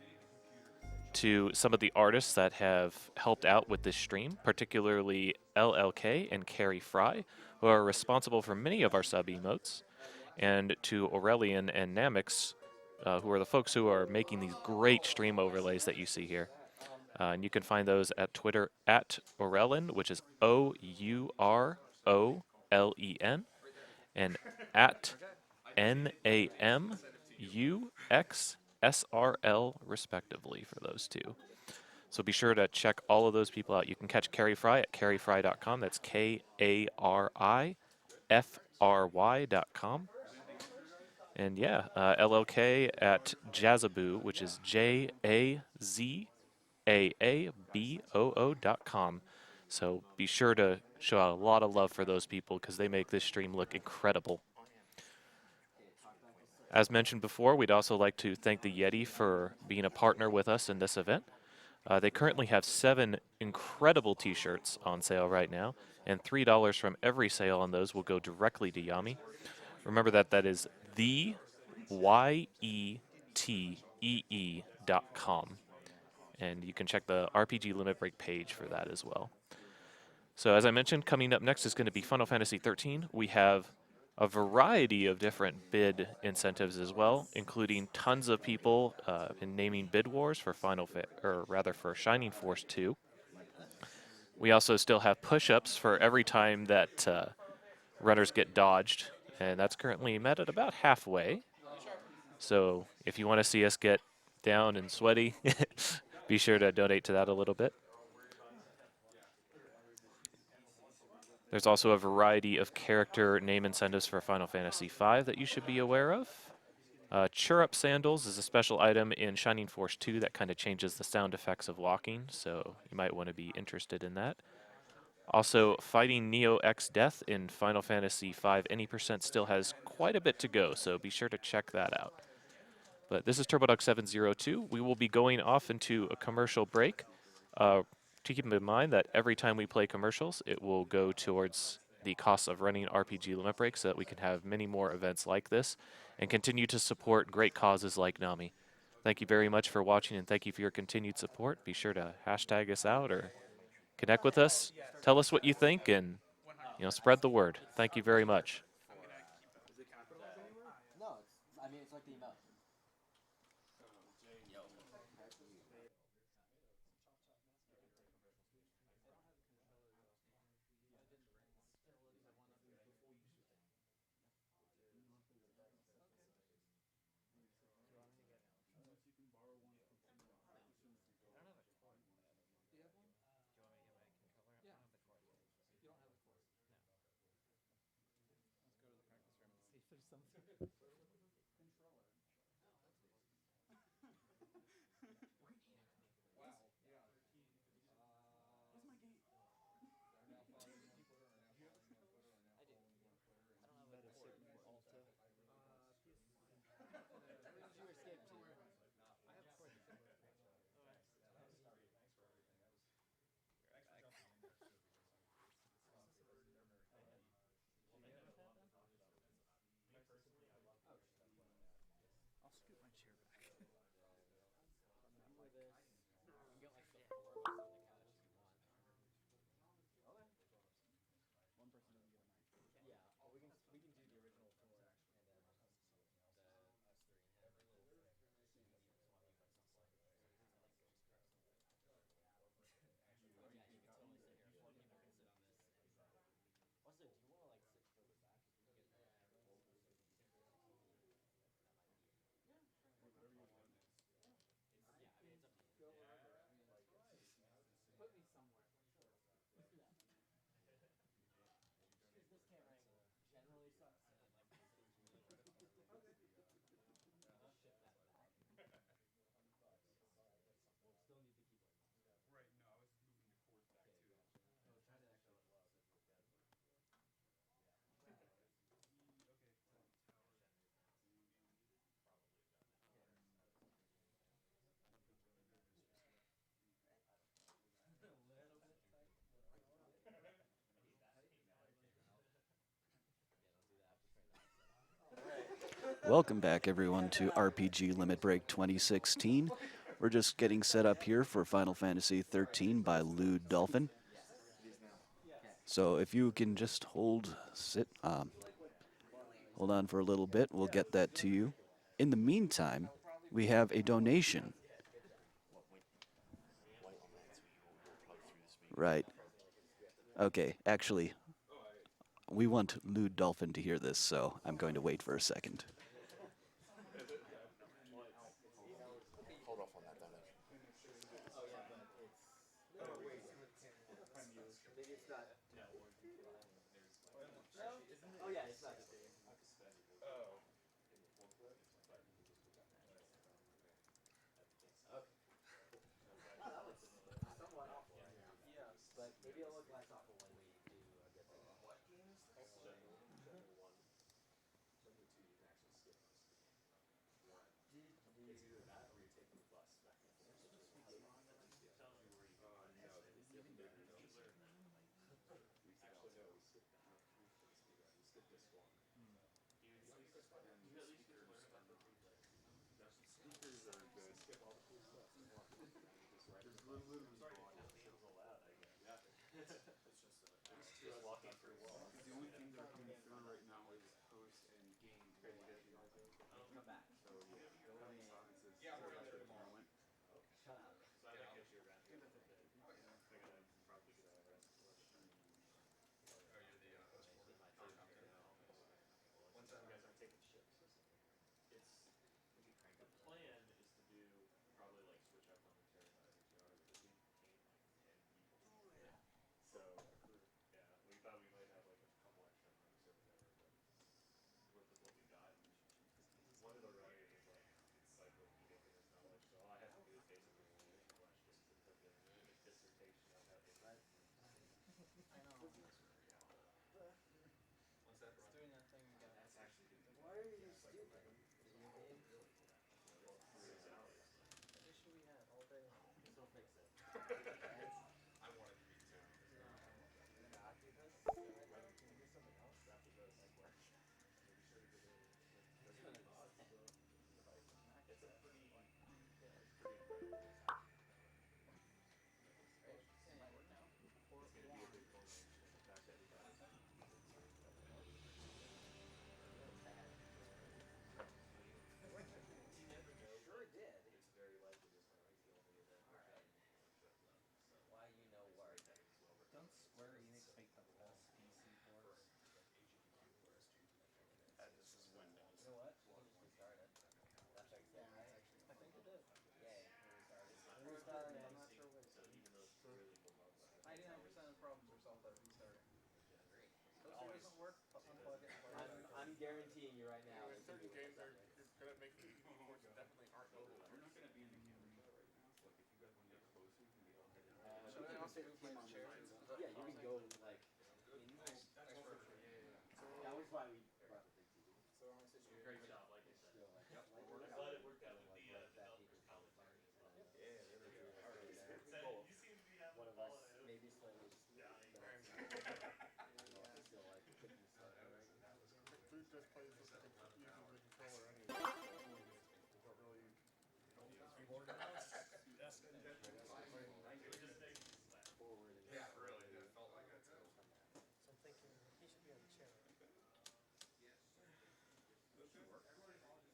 to some of the artists that have helped out with this stream, particularly LLK and Carrie Fry, who are responsible for many of our sub-emotes, and to Aurelian and Namix, who are the folks who are making these great stream overlays that you see here. And you can find those at Twitter at Aurelin, which is OUROLEN, and at NAMUXSRL, respectively, for those two. So be sure to check all of those people out. You can catch Carrie Fry at carriefry.com. That's KARIFRY.com. And yeah, LLK at Jazzaboo, which is JAZAABOO.com. So be sure to show a lot of love for those people because they make this stream look incredible. As mentioned before, we'd also like to thank the Yeti for being a partner with us in this event. They currently have 7 incredible t-shirts on sale right now, and $3 from every sale on those will go directly to Yami. Remember that is the YETEE.com. And you can check the RPG Limit Break page for that as well. So as I mentioned, coming up next is going to be Final Fantasy XIII. We have a variety of different bid incentives as well, including tons of people in naming bid wars for for Shining Force 2. We also still have push-ups for every time that runners get dodged, and that's currently met at about halfway. So if you want to see us get down and sweaty, be sure to donate to that a little bit. There's also a variety of character name incentives for Final Fantasy V that you should be aware of. Chirrup Sandals is a special item in Shining Force 2 that kind of changes the sound effects of walking, so you might want to be interested in that. Also, fighting Neo X Death in Final Fantasy V Any Percent still has quite a bit to go, so be sure to check that out. But this is TurboDog702. We will be going off into a commercial break. To keep in mind that every time we play commercials, it will go towards the cost of running RPG Limit Break so that we can have many more events like this and continue to support great causes like NAMI. Thank you very much for watching, and thank you for your continued support. Be sure to hashtag us out or connect with us. Tell us what you think and spread the word. Thank you very much. It's like the emote. Welcome back, everyone, to RPG Limit Break 2016. We're just getting set up here for Final Fantasy 13 by Lewd Dolphin. So if you can just hold on for a little bit, we'll get that to you. In the meantime, we have a donation. Right. Okay, actually, we want Lewd Dolphin to hear this, so I'm going to wait for a second. Hold off on that donation. Oh yeah, it's not. Somewhat awful. Yeah, but maybe it'll look less awful when we do get there. What games? It's either that or you're taking the bus back and forth. Actually, no, we skipped that. We skipped this one. Speakers are good. Skip all the cool stuff. Just walking through walls. The only thing they're coming through right now is host and game. Come back. So yeah, We're gonna do them all. Shut up. So I might get you around here a little bit. I gotta probably get the rest of the Once you guys aren't taking shifts. The plan is to do probably like switch up on the territory because we came like 10 people. Yeah. So yeah, we thought we might have like a couple extra months or whatever, but with what we got, one of the writers is like encyclopedic in his knowledge, so all I have to do is basically answer questions and put the dissertation I have in. I know. Once that runs, Doing that thing again. that's actually good. Why are you stupid? Video games? Issue we had all day long. He'll fix it. I wanted to be too. Not do this? Can we do something else? After this, like work. Maybe sure to get a it's a pretty incredible. It's gonna be a big culmination in the fact that we got Sure did. it's very likely this one is the only event we're having. Why you know where? Don't Square Enix make the best PC ports? This is Windows. You know what? We'll just restart it. That's right. Yeah, I think it did. Yay, we'll restart it. I'm not sure which. So even though it's really below that. 99% of the problems are solved by restarting. Toaster doesn't work, unplug it. I'm guaranteeing you right now. There's certain games that are gonna make the TV ports that definitely aren't mobile. We're not gonna be in the camera right now. So like if you guys want to get closer, you can get on there. Should I also move my chair? Yeah, you can go like in. That was why we brought the big TV. Great job, like I said. Yep. I'm glad it worked out with the developer's commentary as well. Yeah, there we go. You seem to be having One of fun. us, maybe slightly. Still like cooking stuff, right? Food just plays with using the controller anyway. Don't really organized. Forward and Yeah, really. It felt like that too. So I'm thinking he should be on the chair. Now the horrible thing where I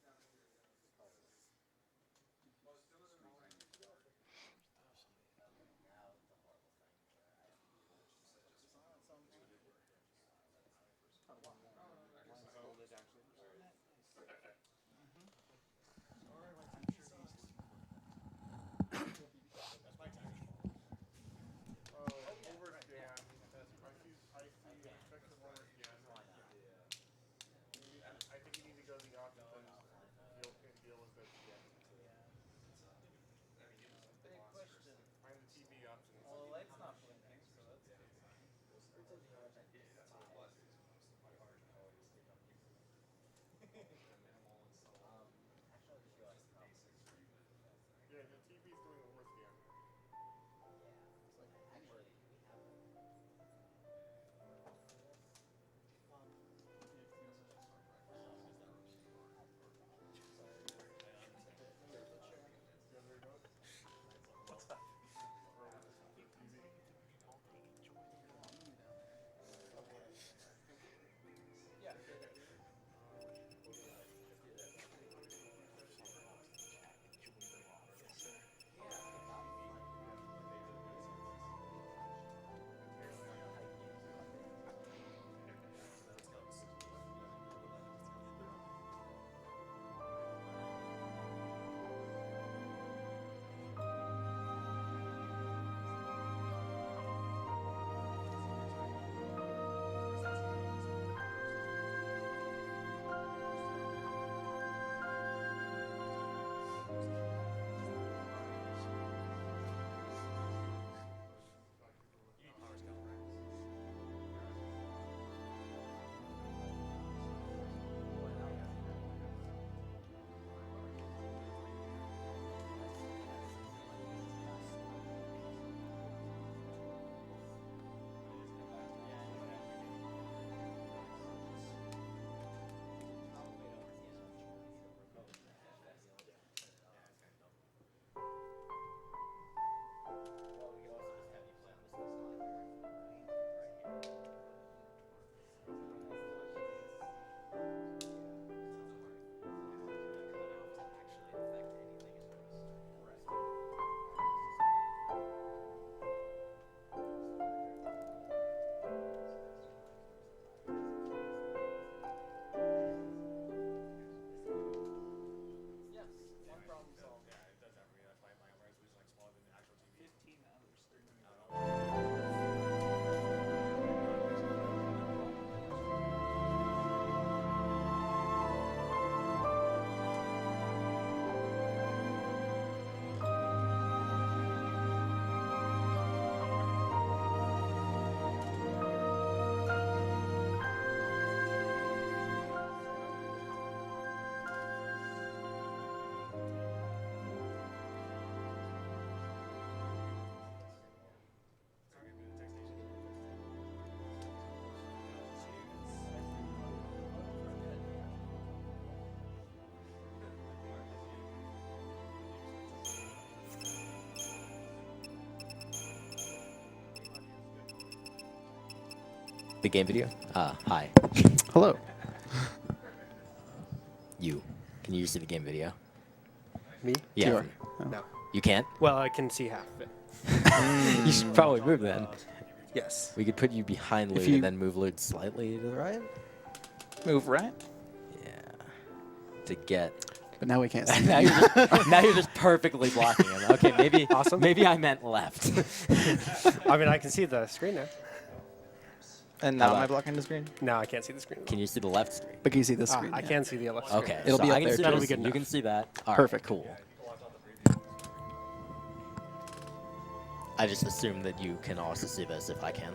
The game video? Hi. Hello. You. Can you see the game video? Me? Yeah. TR. No. You can't? Well, I can see half of it. You should probably move then. Yes. We could put you behind If Lude you- and then move Lude slightly to the right. Move right. Yeah. To get. But now we can't see. now, now you're just perfectly blocking him. Okay, maybe. Awesome. Maybe I meant left. I mean, I can see the screen now. And How now am I about- blocking the screen? No, I can't see the screen. Can you see the left screen? But can you see this screen? I Yeah. can see the left screen. Okay. It'll so be up I can there see too. this, That'll be good You can enough. see that. All right, Perfect. Cool. I just assume that you can also see this if I can.